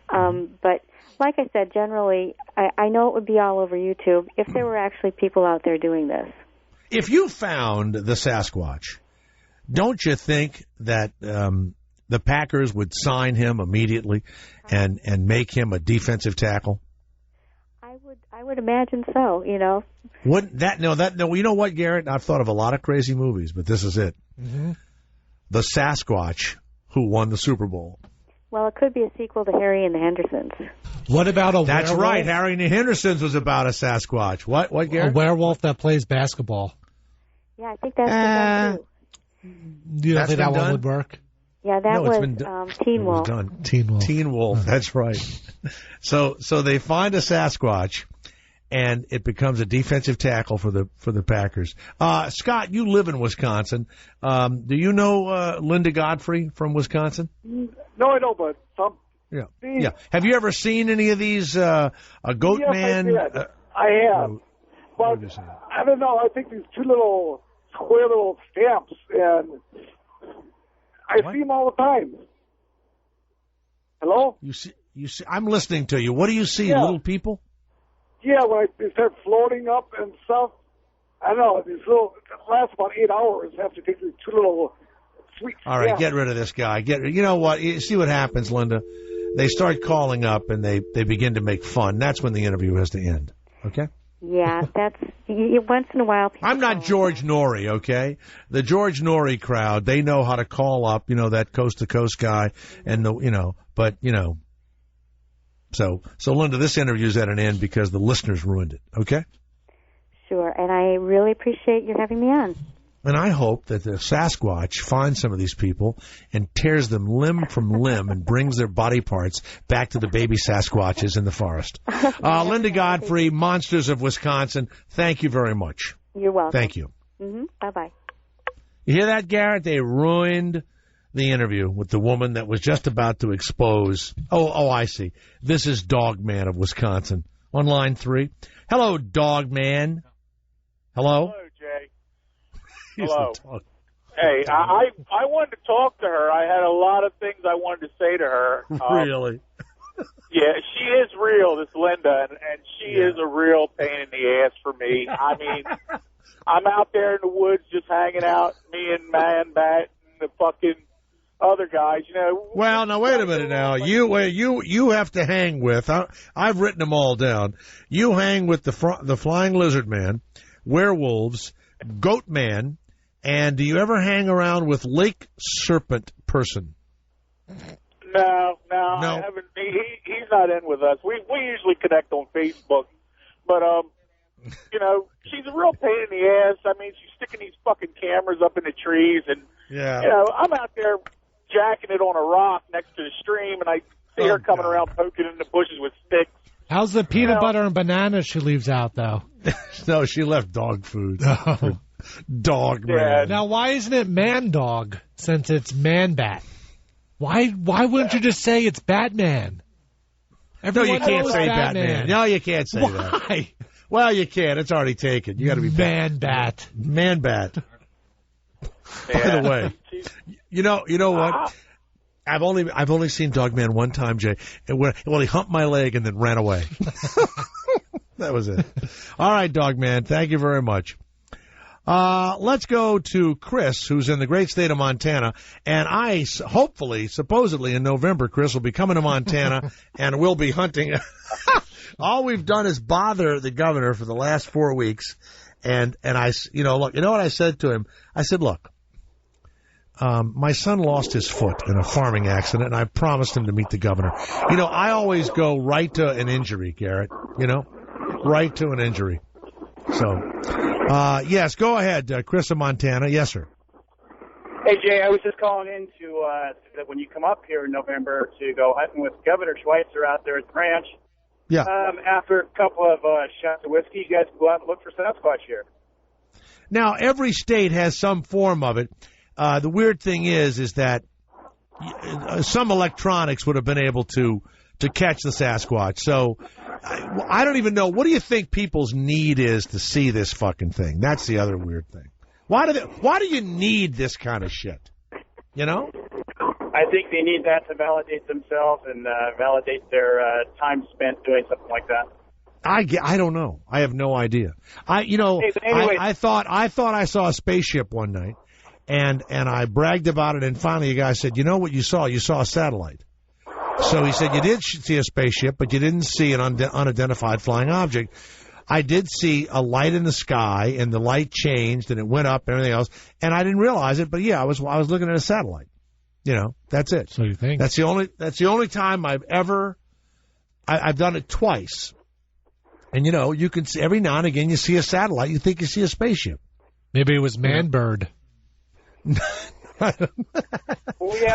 But like I said, generally, I know it would be all over YouTube if there were actually people out there doing this. If you found the Sasquatch, don't you think that the Packers would sign him immediately and make him a defensive tackle? I would imagine so. You know. Wouldn't that? No. You know what, Garrett? I've thought of a lot of crazy movies, but this is it. Mm-hmm. The Sasquatch who won the Super Bowl. Well, it could be a sequel to Harry and the Hendersons. What about a That's werewolf? right. Harry and the Hendersons was about a Sasquatch. What, Garrett? A werewolf that plays basketball. Yeah, I think that's been done, too. Do you think that one would work? Yeah, that was Teen Wolf. Teen Wolf, that's right. So they find a Sasquatch, and it becomes a defensive tackle for the Packers. Scott, you live in Wisconsin. Do you know Linda Godfrey from Wisconsin? No, I don't, but some. Yeah. Have you ever seen any of these Goat Man? I did. I have. But I don't know. I think these two little square little stamps, and I see them all the time. Hello? You see. I'm listening to you. What do you see? Yeah. Little people? Yeah, when they start floating up and stuff. I don't know. These little it lasts about 8 hours. Have to take these two little sweet. All right, stamps. get rid of this guy. You know what? You see what happens, Linda? They start calling up and they begin to make fun. That's when the interview has to end. Okay? Yeah, that's once in a while. I'm not George Norrie, okay? The George Norrie crowd, they know how to call up, that coast to coast guy, and So Linda, this interview's at an end because the listeners ruined it. Okay? Sure, and I really appreciate you having me on. And I hope that the Sasquatch finds some of these people and tears them limb from limb and brings their body parts back to the baby Sasquatches in the forest. Linda Godfrey, Monsters of Wisconsin, thank you very much. You're welcome. Thank you. Mm-hmm. Bye-bye. You hear that, Garrett? They ruined the interview with the woman that was just about to expose. Oh, I see. This is Dogman of Wisconsin on line 3. Hello, Dogman. Hello? Hello, Jay. Hello. Hey, I wanted to talk to her. I had a lot of things I wanted to say to her. Really? Yeah, she is real, this Linda, and she is a real pain in the ass for me. I mean, I'm out there in the woods just hanging out, me and Man Bat and the fucking other guys, Well, now wait a minute. Now you have to hang with. I've written them all down. You hang with the Flying Lizard Man, werewolves, Goat Man, and do you ever hang around with Lake Serpent Person? No, I haven't. He's not in with us. We usually connect on Facebook, but she's a real pain in the ass. I mean, she's sticking these fucking cameras up in the trees, and I'm out there jacking it on a rock next to the stream, and I see her coming around poking in the bushes with sticks. How's the peanut butter and bananas she leaves out, though? No, she left dog food. Dog man. Now, why isn't it man dog since it's man bat? Why wouldn't you just say it's Batman? Everyone no, you can't say Batman. No, you can't say that. Why? Well, you can't. It's already taken. You got to be man bat. Man bat. By the way, you know what? I've only seen Dogman one time, Jay. Well, he humped my leg and then ran away. That was it. All right, Dogman. Thank you very much. Let's go to Chris, who's in the great state of Montana. And supposedly in November, Chris will be coming to Montana and we'll be hunting. All we've done is bother the governor for the last 4 weeks. And look, you know what I said to him? I said, look, my son lost his foot in a farming accident, and I promised him to meet the governor. I always go right to an injury, Garrett, right to an injury. So, yes, go ahead, Chris of Montana. Yes, sir. Hey, Jay, I was just calling in to that when you come up here in November to go hunting with Governor Schweitzer out there at the ranch. Yeah. After a couple of shots of whiskey, you guys go out and look for Sasquatch here. Now, every state has some form of it. The weird thing is that some electronics would have been able to catch the Sasquatch. So I don't even know. What do you think people's need is to see this fucking thing? That's the other weird thing. Why do you need this kind of shit? You know? I think they need that to validate themselves and validate their time spent doing something like that. I don't know. I have no idea. I thought I saw a spaceship one night, and I bragged about it, and finally a guy said, "You know what you saw? You saw a satellite." So he said, "You did see a spaceship, but you didn't see an unidentified flying object." I did see a light in the sky, and the light changed, and it went up, and everything else, and I didn't realize it. But yeah, I was looking at a satellite. You know, that's it. So you think that's the only time I've done it twice. And, you know, you can see every now and again you see a satellite, you think you see a spaceship. Maybe it was Man-Bird. We had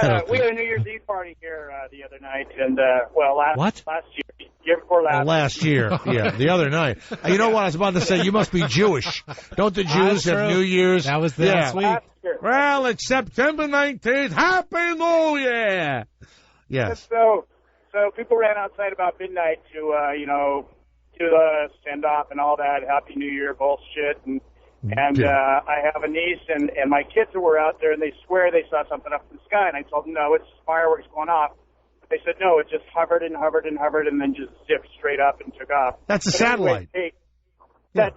a New Year's Eve party here the other night, and last year before last. Last year, yeah, the other night. You know what I was about to say? You must be Jewish. Don't the Jews have New Year's? That was last week. Well, it's September 19th. Happy New Year! Yes. So people ran outside about midnight to do the send off and all that Happy New Year bullshit, and I have a niece and my kids who were out there, and they swear they saw something up in the sky, and I told them no, it's fireworks going off. But they said no, it just hovered and hovered and hovered and then just zipped straight up and took off. That's a satellite. Anyway, that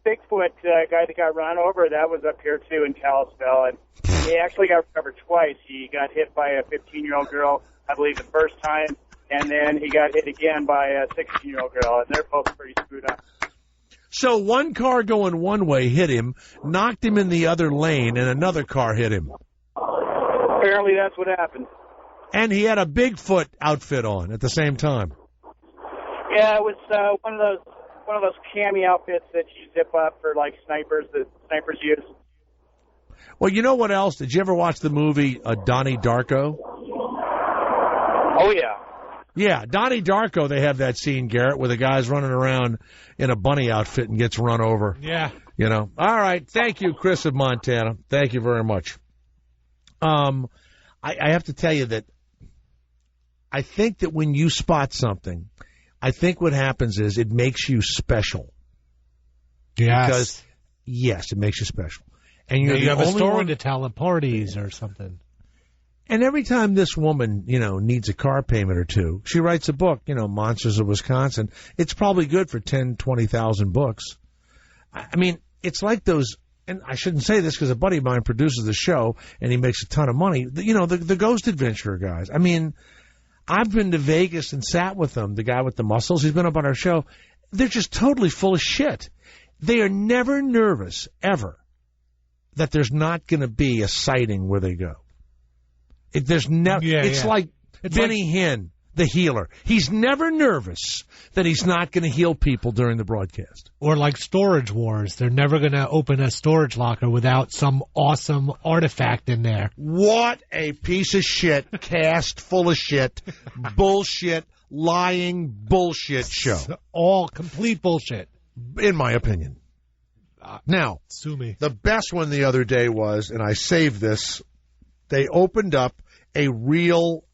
Bigfoot guy that got run over, that was up here too in Kalispell, and he actually got recovered twice. He got hit by a 15-year-old girl, I believe, the first time. And then he got hit again by a 16-year-old girl, and they're both pretty screwed up. So one car going one way hit him, knocked him in the other lane, and another car hit him. Apparently that's what happened. And he had a Bigfoot outfit on at the same time. Yeah, it was one of those cami outfits that you zip up for, like, snipers that snipers use. Well, you know what else? Did you ever watch the movie Donnie Darko? Oh, yeah. Yeah, Donnie Darko, they have that scene, Garrett, where the guy's running around in a bunny outfit and gets run over. Yeah. You know. All right. Thank you, Chris of Montana. Thank you very much. I have to tell you that I think that when you spot something, I think what happens is it makes you special. Yes. Because, yes, it makes you special. And you have a story to tell at parties or something. And every time this woman, needs a car payment or two, she writes a book, Monsters of Wisconsin. It's probably good for 10, 20,000 books. I mean, it's like those, and I shouldn't say this because a buddy of mine produces the show and he makes a ton of money. The Ghost Adventurer guys. I mean, I've been to Vegas and sat with them, the guy with the muscles. He's been up on our show. They're just totally full of shit. They are never nervous, ever, that there's not going to be a sighting where they go. It's like Benny Hinn, the healer. He's never nervous that he's not going to heal people during the broadcast. Or like Storage Wars. They're never going to open a storage locker without some awesome artifact in there. What a piece of shit, cast full of shit, bullshit, lying bullshit show. All complete bullshit. In my opinion. Now, sue me. The best one the other day was, and I saved this, they opened up a real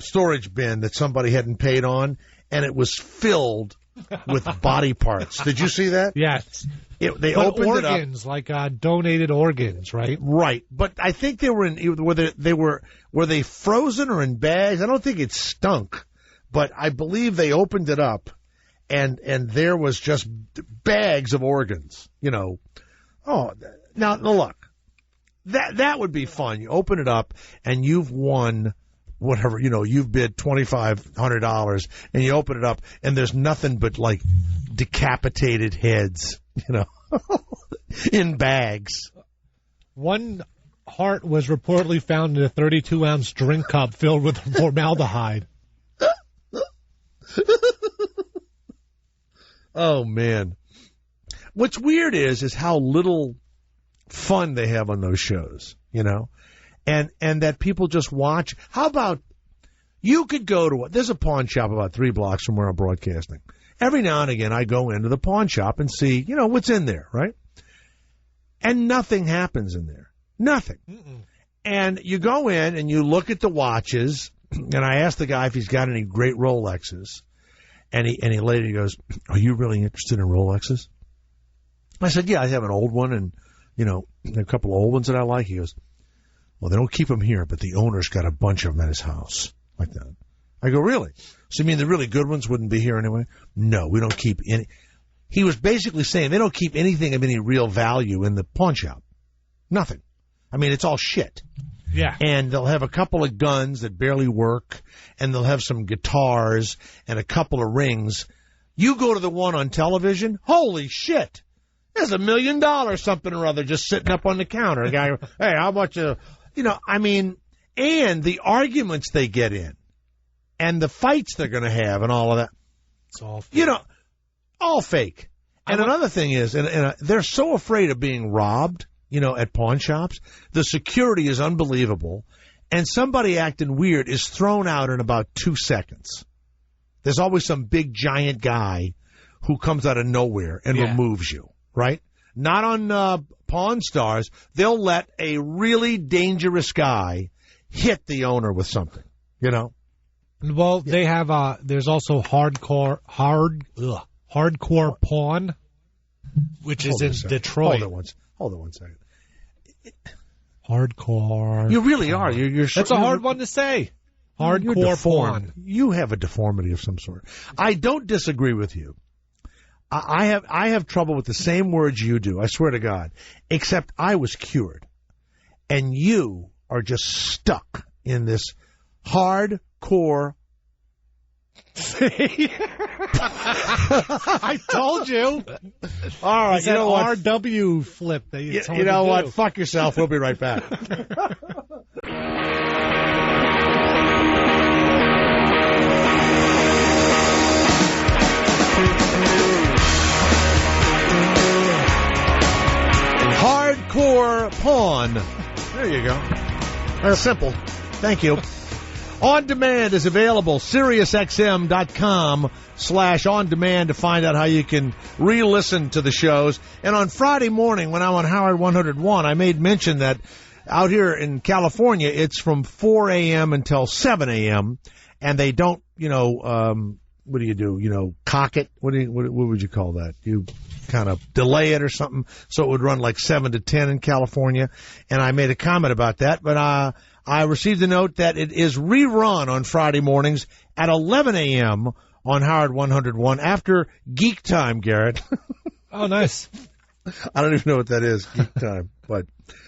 storage bin that somebody hadn't paid on, and it was filled with body parts. Did you see that? Yes. They opened organs, it up. like donated organs, right? Right. But I think they were were they frozen or in bags? I don't think it stunk, but I believe they opened it up, and there was just bags of organs. Oh, now look. That would be fun. You open it up, and you've won whatever, you've bid $2,500, and you open it up, and there's nothing but, like, decapitated heads, in bags. One heart was reportedly found in a 32-ounce drink cup filled with formaldehyde. Oh, man. What's weird is how little fun they have on those shows, and that people just watch. How about you could go to there's a pawn shop about 3 blocks from where I'm broadcasting. Every now and again I go into the pawn shop and see, what's in there, right? And nothing happens in there. Nothing. And you go in and you look at the watches, and I asked the guy if he's got any great Rolexes, and he later goes, "Are you really interested in Rolexes?" I said, "Yeah, I have an old one, and a couple of old ones that I like." He goes, "Well, they don't keep them here, but the owner's got a bunch of them at his house." Like that. I go, "Really? So you mean the really good ones wouldn't be here anyway?" "No, we don't keep any." He was basically saying they don't keep anything of any real value in the pawn shop. Nothing. I mean, it's all shit. Yeah. And they'll have a couple of guns that barely work, and they'll have some guitars and a couple of rings. You go to the one on television, holy shit. There's $1 million something or other just sitting up on the counter. A guy, "Hey, how much?" And the arguments they get in, and the fights they're going to have, and all of that. It's all fake. All fake. And another thing is, and they're so afraid of being robbed, at pawn shops. The security is unbelievable, and somebody acting weird is thrown out in about 2 seconds. There's always some big giant guy who comes out of nowhere and removes you, right? Not on Pawn Stars. They'll let a really dangerous guy hit the owner with something, Well, they have, there's also hardcore pawn, which is in Detroit. Hold on one second. Hardcore. You really are. That's a hard one to say. Hardcore pawn. You have a deformity of some sort. I don't disagree with you. I have trouble with the same words you do, I swear to God, except I was cured. And you are just stuck in this hardcore. I told you. All right, you know what? RW flip. You know what? Fuck yourself. We'll be right back. Hardcore pawn. There you go. That's simple. Thank you. On Demand is available. SiriusXM.com/on-demand to find out how you can re-listen to the shows. And on Friday morning when I'm on Howard 101, I made mention that out here in California, it's from 4 a.m. until 7 a.m. And they don't, what do you do? Cock it? What would you call that? You kind of delay it or something so it would run like 7 to 10 in California. And I made a comment about that, but I received a note that it is rerun on Friday mornings at 11 a.m. on Howard 101 after Geek Time, Garrett. Oh, nice. I don't even know what that is, Geek Time. But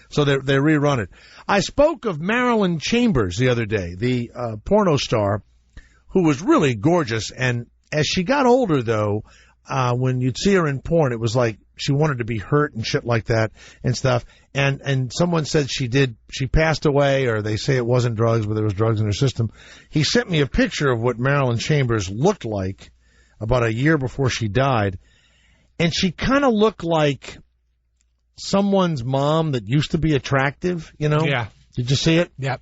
so they rerun it. I spoke of Marilyn Chambers the other day, the porno star who was really gorgeous. And as she got older, though, when you'd see her in porn, it was like she wanted to be hurt and shit like that and stuff. And someone said she passed away, or they say it wasn't drugs, but there was drugs in her system. He sent me a picture of what Marilyn Chambers looked like about a year before she died. And she kind of looked like someone's mom that used to be attractive, Yeah. Did you see it? Yep.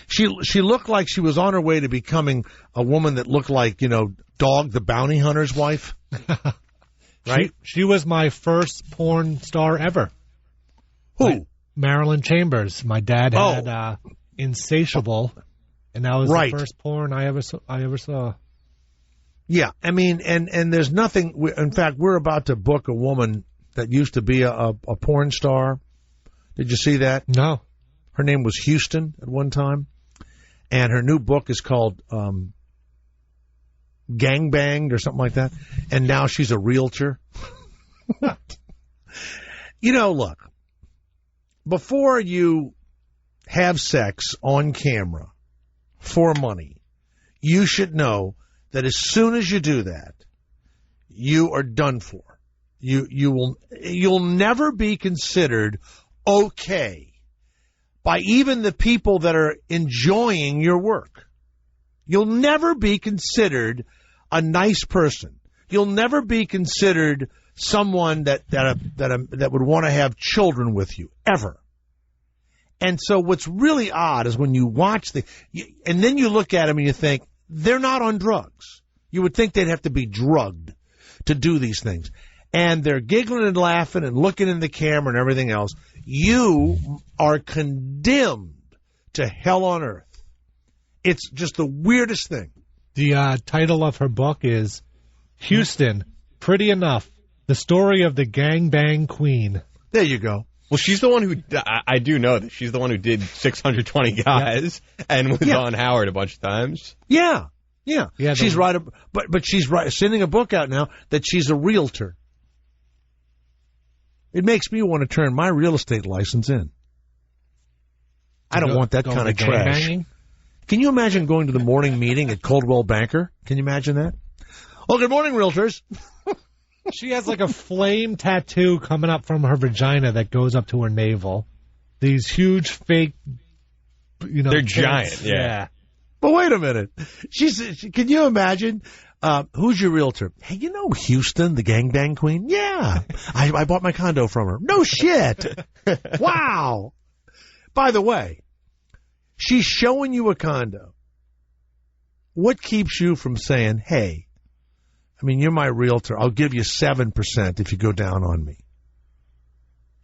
She looked like she was on her way to becoming a woman that looked like, Dog the Bounty Hunter's wife. Right? She was my first porn star ever. Who? Marilyn Chambers. My dad had Insatiable, and that was the first porn I ever saw. Yeah, I mean, and there's nothing. In fact, we're about to book a woman that used to be a porn star. Did you see that? No. Her name was Houston at one time, and her new book is called Gangbanged or something like that, and now she's a realtor. Look, before you have sex on camera for money, you should know that as soon as you do that, you are done for. You'll never be considered okay by even the people that are enjoying your work. You'll never be considered a nice person. You'll never be considered someone that would want to have children with you, ever. And so what's really odd is when you watch and then you look at them and you think, they're not on drugs. You would think they'd have to be drugged to do these things. and they're giggling and laughing and looking in the camera and everything else, you are condemned to hell on earth. It's just the weirdest thing. The title of her book is Houston, Pretty Enough, the story of the gangbang queen. There you go. Well, she's the one who, I do know that she's the one who did 620 guys and was on Howard a bunch of times. Yeah. She's right, but she's sending a book out now that she's a realtor. It makes me want to turn my real estate license in. I don't want that kind of trash. Banging? Can you imagine going to the morning meeting at Coldwell Banker? Can you imagine that? Oh, good morning, realtors. She has like a flame tattoo coming up from her vagina that goes up to her navel. These huge fake, they're giant. Yeah. But wait a minute. Can you imagine? Who's your realtor? Hey, you know Houston, the gangbang queen? Yeah. I bought my condo from her. No shit. Wow. By the way, she's showing you a condo. What keeps you from saying, hey, I mean, you're my realtor. I'll give you 7% if you go down on me.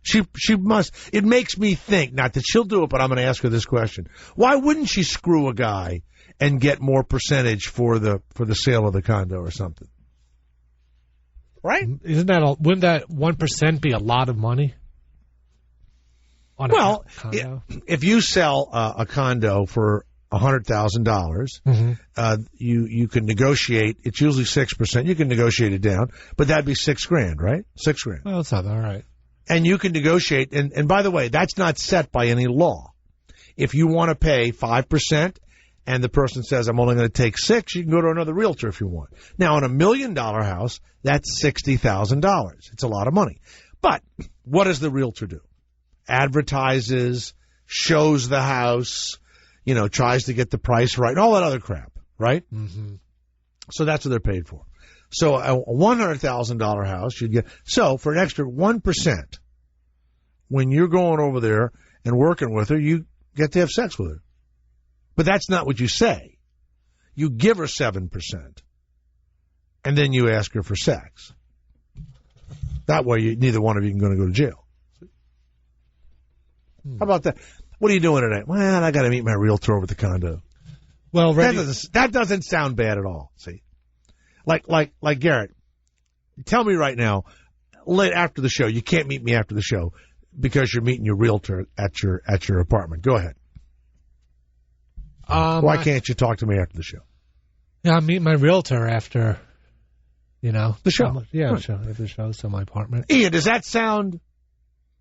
She must. It makes me think, not that she'll do it, but I'm going to ask her this question. Why wouldn't she screw a guy and get more percentage for the sale of the condo or something? Right? Wouldn't that 1% be a lot of money? Well, if you sell a condo for $100,000, you can negotiate. It's usually 6%. You can negotiate it down, but that'd be $6,000, right? $6,000. Well, that's not all right. And you can negotiate. And by the way, that's not set by any law. If you want to pay 5%, and the person says, I'm only going to take 6%, you can go to another realtor if you want. Now, on $1 million house, that's $60,000. It's a lot of money. But what does the realtor do? Advertises, shows the house, tries to get the price right, and all that other crap, right? Mm-hmm. So that's what they're paid for. So a $100,000 house, you'd get. So for an extra 1%, when you're going over there and working with her, you get to have sex with her. But that's not what you say. You give her 7%, and then you ask her for sex. That way, neither one of you can go to jail. How about that? What are you doing today? Well, I got to meet my realtor over at the condo. Well, that doesn't sound bad at all. See, like Garrett, tell me right now, late after the show, you can't meet me after the show because you're meeting your realtor at your apartment. Go ahead. Why can't you talk to me after the show? Yeah, I meet my realtor after, the show. After the show, so my apartment. Ian, does that sound?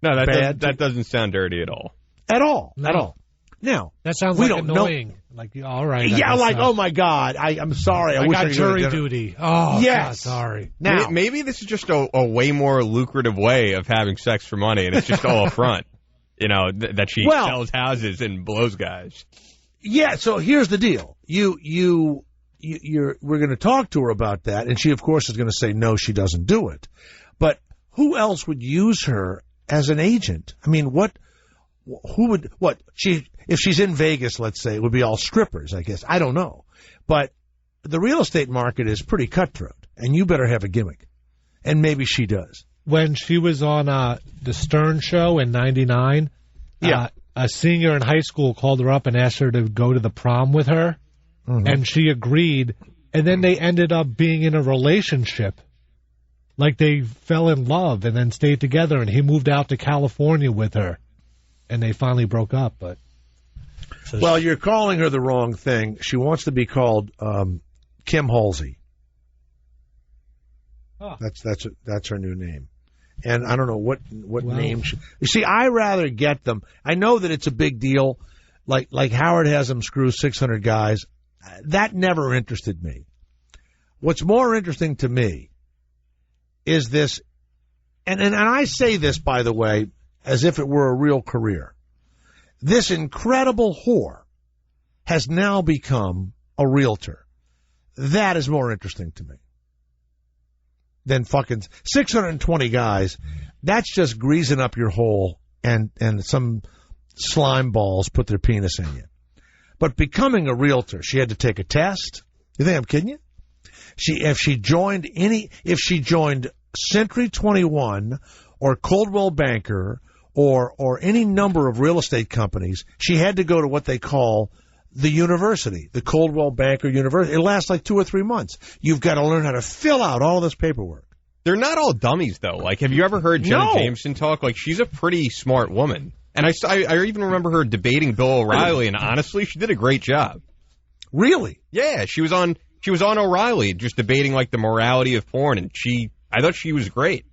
No, that doesn't sound dirty at all. At all. No. At all. Now, that sounds we like don't annoying. Know. Like, all right. Yeah, like, oh my God, I'm sorry. I wish got I jury duty. Oh, yes. God, sorry. Now, maybe this is just a way more lucrative way of having sex for money, and it's just all a front. That she sells houses and blows guys. Yeah. So here's the deal. We're going to talk to her about that, and she, of course, is going to say no, she doesn't do it. But who else would use her as an agent? I mean, if she's in Vegas, let's say, it would be all strippers, I guess. I don't know. But the real estate market is pretty cutthroat, and you better have a gimmick. And maybe she does. When she was on the Stern Show in 99, a senior in high school called her up and asked her to go to the prom with her, and she agreed, and then they ended up being in a relationship. Like they fell in love and then stayed together, and he moved out to California with her, and they finally broke up. But you're calling her the wrong thing. She wants to be called Kim Halsey. Oh. That's her new name, and I don't know what name. You see, I rather get them. I know that it's a big deal. Like Howard has them screw 600 guys. That never interested me. What's more interesting to me is this, and I say this, by the way, as if it were a real career. This incredible whore has now become a realtor. That is more interesting to me than fucking 620 guys. That's just greasing up your hole and some slime balls put their penis in you. But becoming a realtor, she had to take a test. You think I'm kidding you? If she joined Century 21 or Coldwell Banker or any number of real estate companies, she had to go to what they call the university, the Coldwell Banker University. It lasts like 2 or 3 months. You've got to learn how to fill out all this paperwork. They're not all dummies, though. Like, have you ever heard Jenna Jameson talk? Like, she's a pretty smart woman. And I even remember her debating Bill O'Reilly, and honestly, she did a great job. Really? Yeah, she was on O'Reilly just debating, like, the morality of porn, and I thought she was great.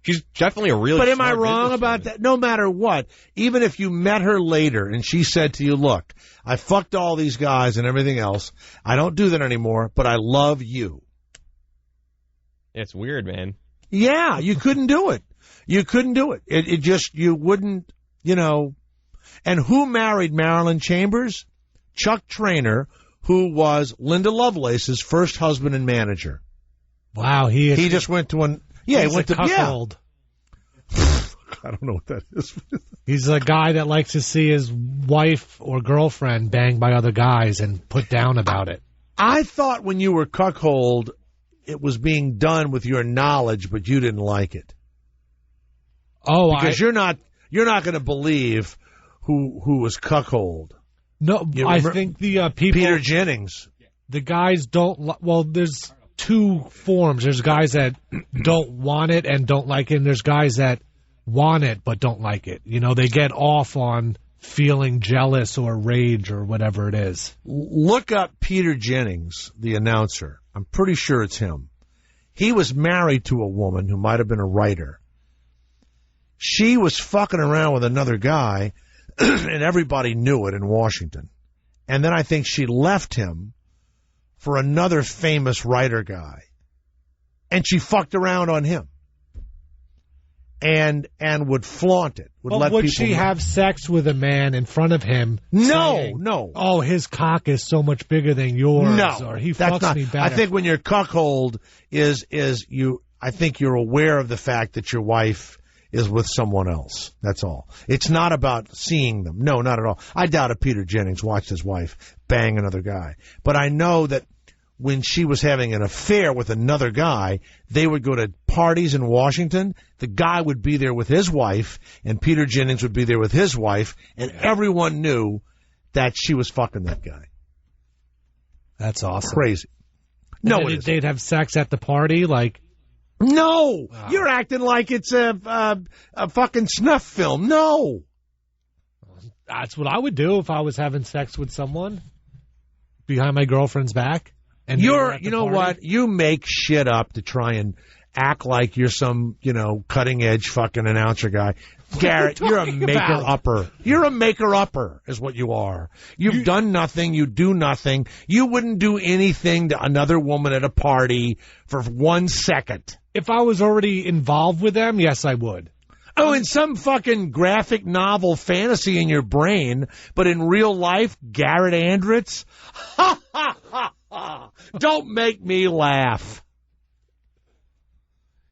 She's definitely a really But am I smart wrong about that? No matter what, even if you met her later and she said to you, look, I fucked all these guys and everything else. I don't do that anymore, but I love you. It's weird, man. Yeah, you couldn't do it. You couldn't do it. It just, you wouldn't, you know. And who married Marilyn Chambers? Chuck Traynor, who was Linda Lovelace's first husband and manager. Wow, he just went to an... Yeah, he went to cuckold. I don't know what that is. He's a guy that likes to see his wife or girlfriend banged by other guys and put down about it. I thought when you were cuckold, it was being done with your knowledge, but you didn't like it. Oh, because you're not going to believe who was cuckold. No, I think the people. Peter Jennings. The guys don't. Well, there's 2 forms. There's guys that don't want it and don't like it, and there's guys that want it but don't like it. You know, they get off on feeling jealous or rage or whatever it is. Look up Peter Jennings, the announcer. I'm pretty sure it's him. He was married to a woman who might have been a writer. She was fucking around with another guy, and everybody knew it in Washington. And then I think she left him for another famous writer guy. And she fucked around on him. And would flaunt it. Would she have sex with a man in front of him? No. Oh, his cock is so much bigger than yours. No, or he fucks me better. I think when you're cuckold I think you're aware of the fact that your wife is with someone else. That's all. It's not about seeing them. No, not at all. I doubt if Peter Jennings watched his wife bang another guy. But I know that when she was having an affair with another guy, they would go to parties in Washington. The guy would be there with his wife, and Peter Jennings would be there with his wife, and everyone knew that she was fucking that guy. That's awesome. Crazy. No, they'd have sex at the party, like... No! Wow. You're acting like it's a fucking snuff film. No! That's what I would do if I was having sex with someone behind my girlfriend's back. And you know what? You make shit up to try and act like you're some, cutting edge fucking announcer guy. Garrett, you're a maker-upper. You're a maker-upper is what you are. You've done nothing. You do nothing. You wouldn't do anything to another woman at a party for 1 second. If I was already involved with them, yes, I would. Oh, in some fucking graphic novel fantasy in your brain, but in real life, Garrett Andritz? Ha, ha, ha, ha. Don't make me laugh.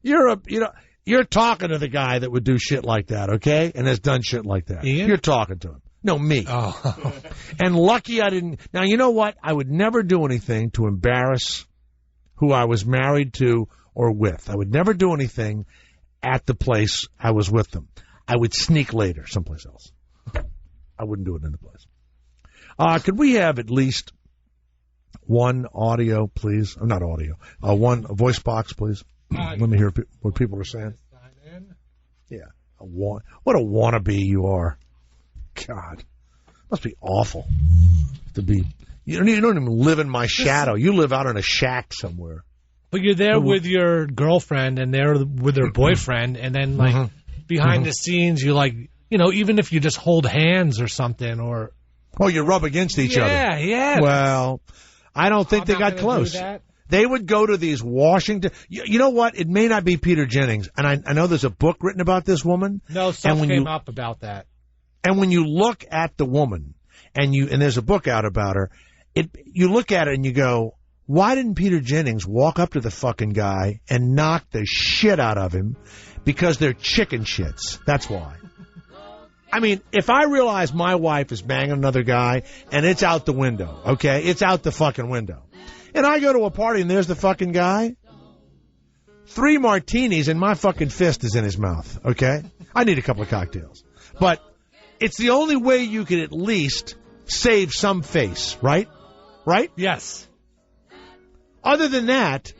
You're talking to the guy that would do shit like that, okay? And has done shit like that. Ian? You're talking to him. No, me. Oh. And lucky I didn't. Now, you know what? I would never do anything to embarrass who I was married to or with. I would never do anything at the place I was with them. I would sneak later someplace else. I wouldn't do it in the place. Could we have at least one audio, please? Or not audio. One voice box, please. Let me hear what people are saying. Yeah. What a wannabe you are. God. Must be awful to be. You don't even live in my shadow. You live out in a shack somewhere. But you're there with your girlfriend and they're with her boyfriend, and then behind the scenes, you even if you just hold hands or something, or you rub against each other. Yeah. Well, I don't think they got close. They would go to these Washington. You know what? It may not be Peter Jennings, and I know there's a book written about this woman. No, stuff came up about that. And when you look at the woman, and there's a book out about her, you look at it and you go, why didn't Peter Jennings walk up to the fucking guy and knock the shit out of him? Because they're chicken shits. That's why. I mean, if I realize my wife is banging another guy and it's out the window, okay? It's out the fucking window. And I go to a party and there's the fucking guy. 3 martinis and my fucking fist is in his mouth, okay? I need a couple of cocktails. But it's the only way you can at least save some face, right? Right? Yes. Other than that,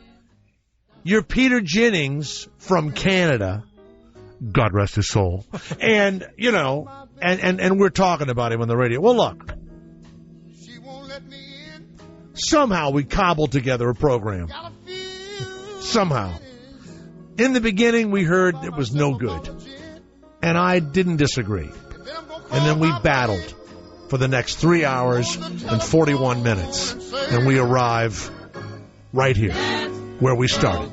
you're Peter Jennings from Canada. God rest his soul. And, you know, and we're talking about him on the radio. Well, look. Somehow we cobbled together a program. Somehow. In the beginning, we heard it was no good. And I didn't disagree. And then we battled for the next 3 hours and 41 minutes. And we arrive right here, where we started.